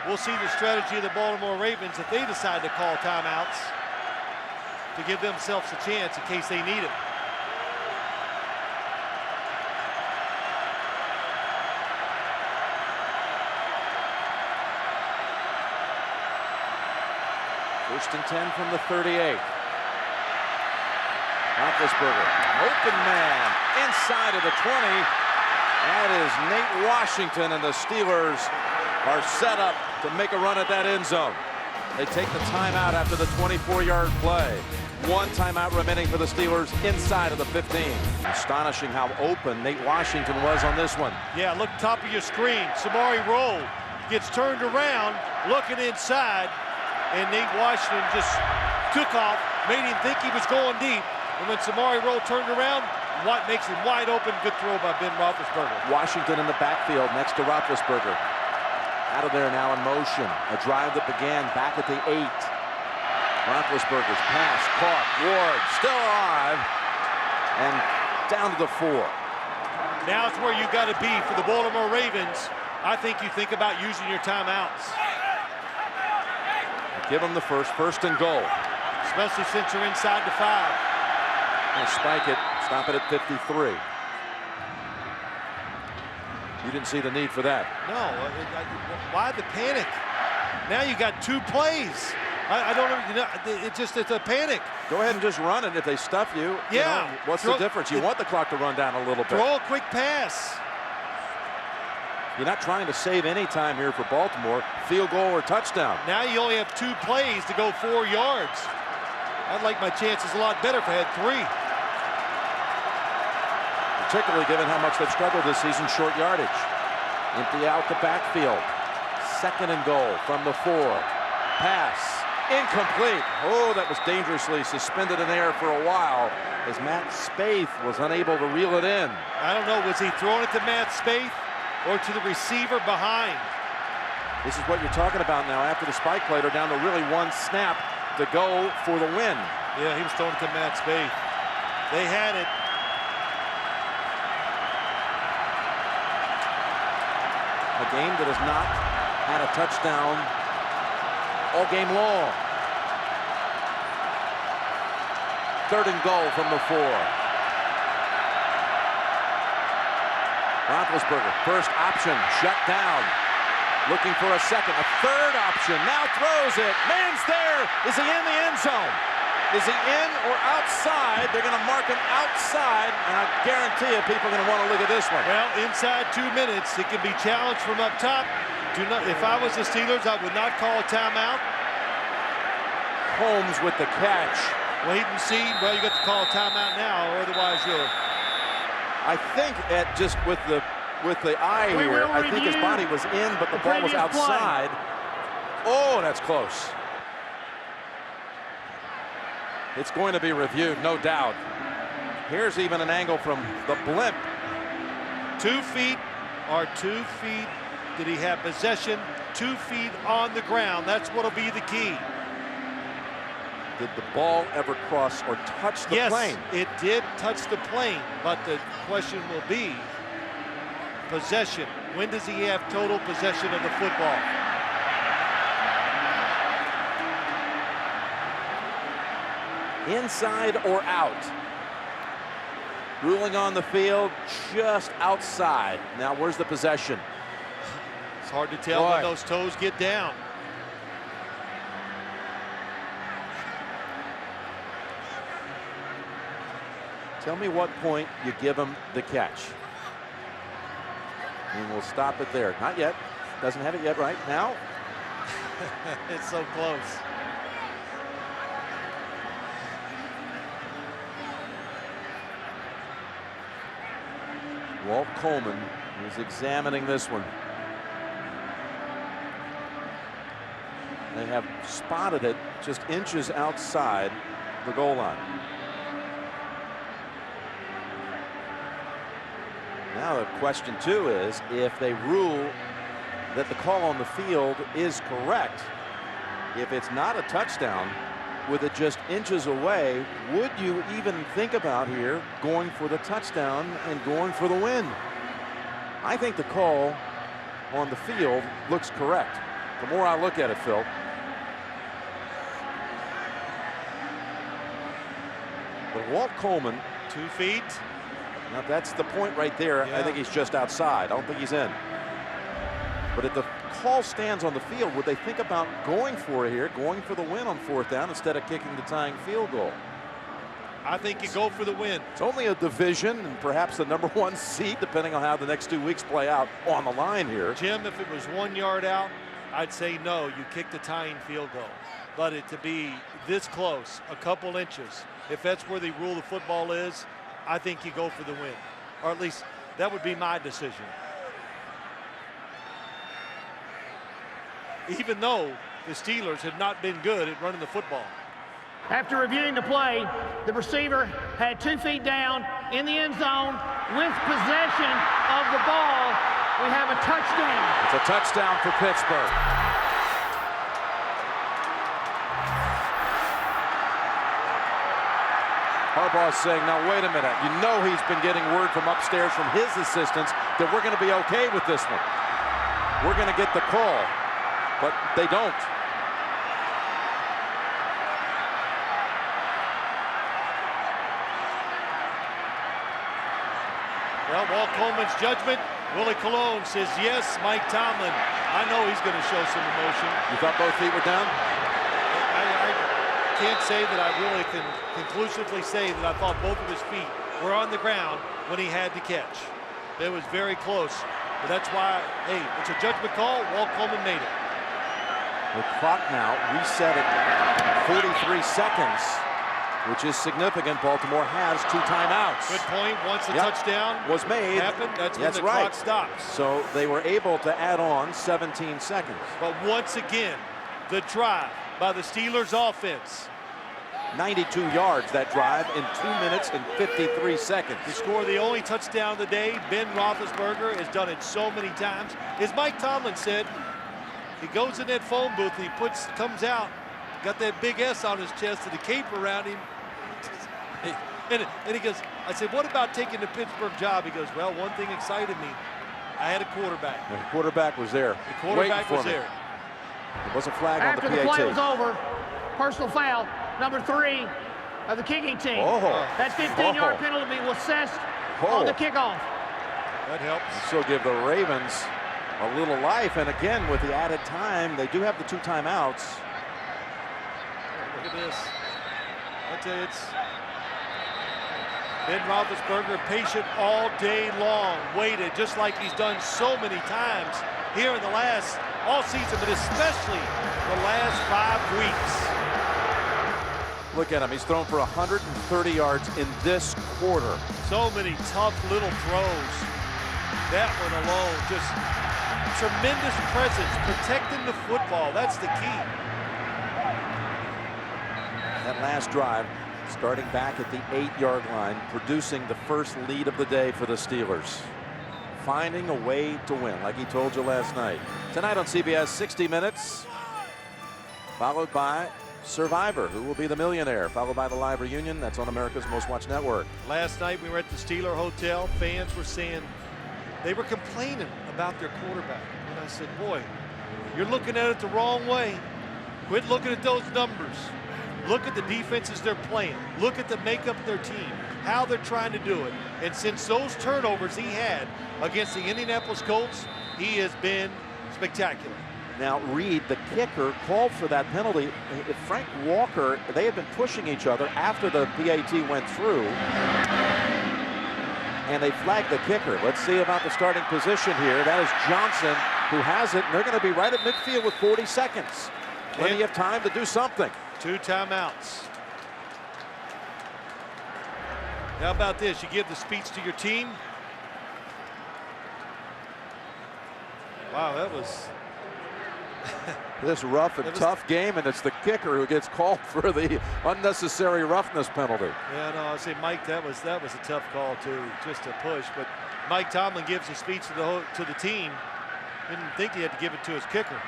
we'll see the strategy of the Baltimore Ravens if they decide to call timeouts to give themselves a chance in case they need it. First and 10 from the 38. Roethlisberger, open man, inside of the 20. That is Nate Washington, and the Steelers are set up to make a run at that end zone. They take the timeout after the 24-yard play. 1 timeout remaining for the Steelers inside of the 15. Astonishing how open Nate Washington was on this one. Yeah, look top of your screen. Samari Rolle gets turned around, looking inside, and Nate Washington just took off, made him think he was going deep. And when Samari Rolle turned around, Watt makes him wide open. Good throw by Ben Roethlisberger. Washington in the backfield next to Roethlisberger. Out of there now in motion. A drive that began back at the 8. Roethlisberger's pass caught. Ward still alive. And down to the 4. Now it's where you got to be for the Baltimore Ravens. I think you think about using your timeouts. Give them the first and goal. Especially since you're inside the 5. And spike it, stop it at 53. You didn't see the need for that. No, why the panic? Now you got 2 plays. I don't know, it's a panic. Go ahead and just run it if they stuff you. Yeah. You know, what's the difference? You want the clock to run down a little bit. Throw a quick pass. You're not trying to save any time here for Baltimore. Field goal or touchdown. Now you only have 2 plays to go 4 yards. I'd like my chances a lot better if I had 3. Particularly given how much they've struggled this season, short yardage. Empty out the backfield. Second and goal from the 4. Pass. Incomplete. Oh, that was dangerously suspended in the air for a while as Matt Spaeth was unable to reel it in. I don't know, was he throwing it to Matt Spaeth or to the receiver behind? This is what you're talking about now. After the spike play, they're down to really 1 snap to go for the win. Yeah, he was throwing it to Matt Spaeth. They had it. A game that has not had a touchdown all game long. Third and goal from the 4. Roethlisberger, first option, shut down. Looking for a second, a third option, now throws it. Man's there. Is he in the end zone? Is he in or outside? They're going to mark him outside, and I guarantee you people are going to want to look at this one. Well, inside 2 minutes, it can be challenged from up top. If I was the Steelers, I would not call a timeout. Holmes with the catch. Wait and see. Well, you got to call a timeout now, or otherwise you'll. I think at just with the eye here, I think his body was in, but the ball was outside. Oh, that's close. It's going to be reviewed, no doubt. Here's even an angle from the blimp. 2 feet or 2 feet. Did he have possession? 2 feet on the ground. That's what'll be the key. Did the ball ever cross or touch the plane? Yes, it did touch the plane, but the question will be possession. When does he have total possession of the football? Inside or out? Ruling on the field, just outside. Now, where's the possession? It's hard to tell when those toes get down. Tell me what point you give him the catch. And we'll stop it there. Not yet. Doesn't have it yet right now. It's so close. Walt Coleman is examining this one. They have spotted it just inches outside the goal line. Now the question too is, if they rule that the call on the field is correct, if it's not a touchdown with it just inches away, would you even think about here going for the touchdown and going for the win? I think the call on the field looks correct. The more I look at it, Phil. But Walt Coleman, 2 feet. now that's the point right there. Yeah. I think he's just outside. I don't think he's in. But if the call stands on the field, would they think about going for it here, going for the win on 4th down instead of kicking the tying field goal? I think you go for the win. It's only a division and perhaps the #1 seed, depending on how the next 2 weeks play out, on the line here. Jim, if it was 1 yard out, I'd say no, you kick the tying field goal. But it to be this close, a couple inches, if that's where they rule the football is, I think you go for the win. Or at least that would be my decision. Even though the Steelers have not been good at running the football. After reviewing the play, the receiver had 2 feet down in the end zone with possession of the ball. We have a touchdown. It's a touchdown for Pittsburgh. Harbaugh's saying, now wait a minute. You know he's been getting word from upstairs from his assistants that we're going to be okay with this one. We're going to get the call, but they don't. Well, Walt Coleman's judgment, Willie Colon says yes. Mike Tomlin, I know he's going to show some emotion. You thought both feet were down? I can't say that I really can conclusively say that I thought both of his feet were on the ground when he had to catch. It was very close, but that's why, hey, it's a judgment call. Walt Coleman made it. The clock now reset at 43 seconds, which is significant. Baltimore has 2 timeouts. Good point. Once the touchdown was made, happened, that's when the clock stops. So they were able to add on 17 seconds. But once again, the drive by the Steelers offense. 92 yards that drive in 2 minutes and 53 seconds. To score the only touchdown of the day, Ben Roethlisberger has done it so many times. As Mike Tomlin said, he goes in that phone booth and he comes out, got that big S on his chest and the cape around him. And he goes, I said, what about taking the Pittsburgh job? He goes, well, one thing excited me. I had a quarterback. The quarterback was there. The quarterback was there. There was a flag After on the PAT. the play was over, personal foul, number 3 of the kicking team. That 15-yard penalty was assessed on the kickoff. That helps. So give the Ravens a little life. And again, with the added time, they do have the 2 timeouts. Look at this. I tell you, it's Ben Roethlisberger, patient all day long, waited just like he's done so many times here in the last all season, but especially the last 5 weeks. Look at him. He's thrown for 130 yards in this quarter. So many tough little throws. That one alone, just tremendous presence, protecting the football. That's the key. That last drive, starting back at the 8-yard line, producing the first lead of the day for the Steelers. Finding a way to win, like he told you last night. Tonight on CBS, 60 Minutes, followed by Survivor, Who Will Be the Millionaire, followed by the live reunion. That's on America's Most Watched Network. Last night we were at the Steeler Hotel. Fans were saying, they were complaining about their quarterback. And I said, boy, you're looking at it the wrong way. Quit looking at those numbers. Look at the defenses they're playing. Look at the makeup of their team, how they're trying to do it. And since those turnovers he had against the Indianapolis Colts, he has been spectacular. Now, Reed, the kicker, called for that penalty. Frank Walker, they had been pushing each other after the PAT went through. And they flagged the kicker. Let's see about the starting position here. That is Johnson, who has it. And they're going to be right at midfield with 40 seconds. Plenty of time to do something. 2 timeouts. How about this? You give the speech to your team. Wow, that was... This rough and tough game, and it's the kicker who gets called for the unnecessary roughness penalty. Yeah, no, I say, Mike, that was a tough call too, just a push. But Mike Tomlin gives a speech to the team. Didn't think he had to give it to his kicker.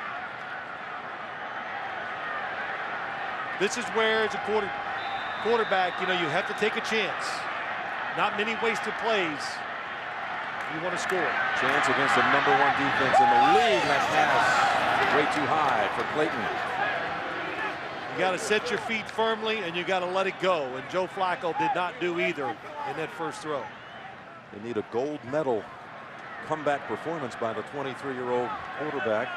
This is where, as a quarterback, you know, you have to take a chance. Not many wasted plays. You want to score. Chance against the #1 defense in the league. That pass way too high for Clayton. You got to set your feet firmly and you got to let it go. And Joe Flacco did not do either in that first throw. They need a gold medal comeback performance by the 23-year-old quarterback.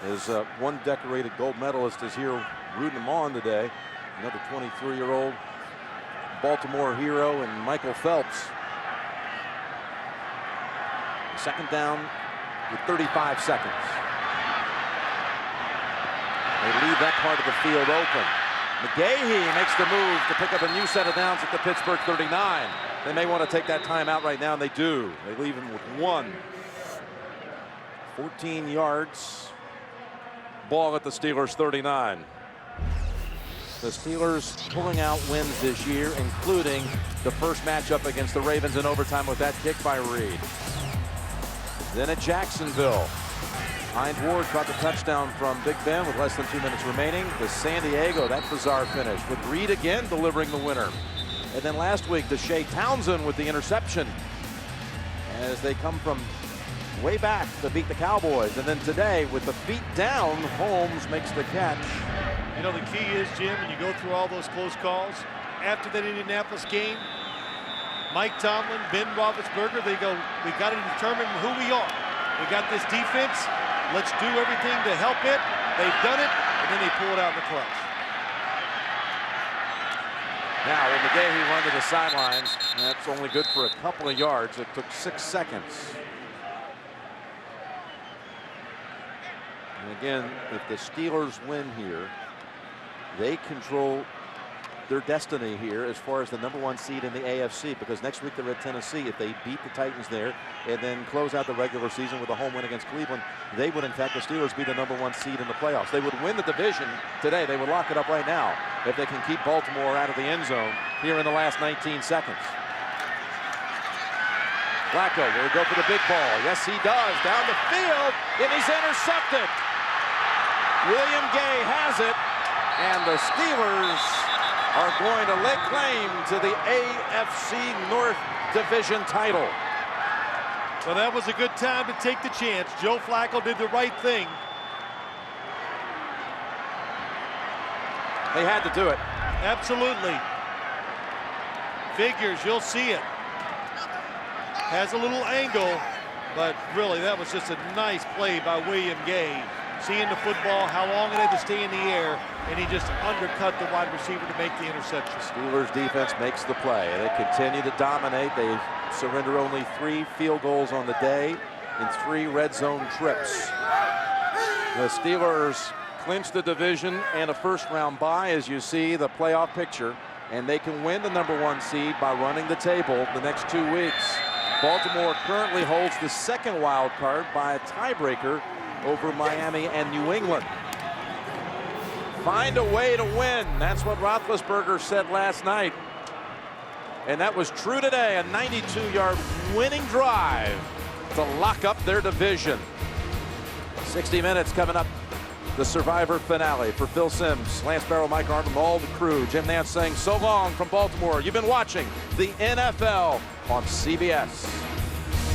As one decorated gold medalist is here rooting him on today. Another 23-year-old Baltimore hero and Michael Phelps. Second down with 35 seconds. They leave that part of the field open. McGahee makes the move to pick up a new set of downs at the Pittsburgh 39. They may want to take that timeout right now, and they do. They leave him with 1. 14 yards. Ball at the Steelers 39. The Steelers pulling out wins this year, including the first matchup against the Ravens in overtime with that kick by Reed. Then at Jacksonville, Hines Ward caught the touchdown from Big Ben with less than 2 minutes remaining. To San Diego, that bizarre finish with Reed again delivering the winner. And then last week, to Shea Townsend with the interception as they come from way back to beat the Cowboys. And then today, with the feet down, Holmes makes the catch. You know, the key is, Jim, when you go through all those close calls, after that Indianapolis game, Mike Tomlin, Ben Roethlisberger, they go, we've got to determine who we are. We got this defense. Let's do everything to help it. They've done it, and then they pull it out in the clutch. Now, when McGahee run to the sidelines, that's only good for a couple of yards. It took 6 seconds. And again, if the Steelers win here, they control their destiny here as far as the #1 seed in the AFC, because next week they're at Tennessee. If they beat the Titans there and then close out the regular season with a home win against Cleveland, they would, in fact, the Steelers be the #1 seed in the playoffs. They would win the division today. They would lock it up right now if they can keep Baltimore out of the end zone here in the last 19 seconds. Flacco will go for the big ball. Yes, he does. Down the field, and he's intercepted. William Gay has it, and the Steelers are going to lay claim to the AFC North Division title. So that was a good time to take the chance. Joe Flacco did the right thing. They had to do it. Absolutely. Figures, you'll see it. Has a little angle, but really that was just a nice play by William Gay. Seeing the football, how long it had to stay in the air, and he just undercut the wide receiver to make the interception. Steelers defense makes the play. They continue to dominate. They surrender only 3 field goals on the day in 3 red zone trips. The Steelers clinch the division and a first-round bye, as you see the playoff picture, and they can win the #1 seed by running the table the next 2 weeks. Baltimore currently holds the 2nd wild card by a tiebreaker over Miami and New England. Find a way to win. That's what Roethlisberger said last night. And that was true today. A 92-yard winning drive to lock up their division. 60 minutes coming up the Survivor finale. For Phil Simms, Lance Barrow, Mike Arnold, all the crew, Jim Nance saying so long from Baltimore. You've been watching the NFL on CBS.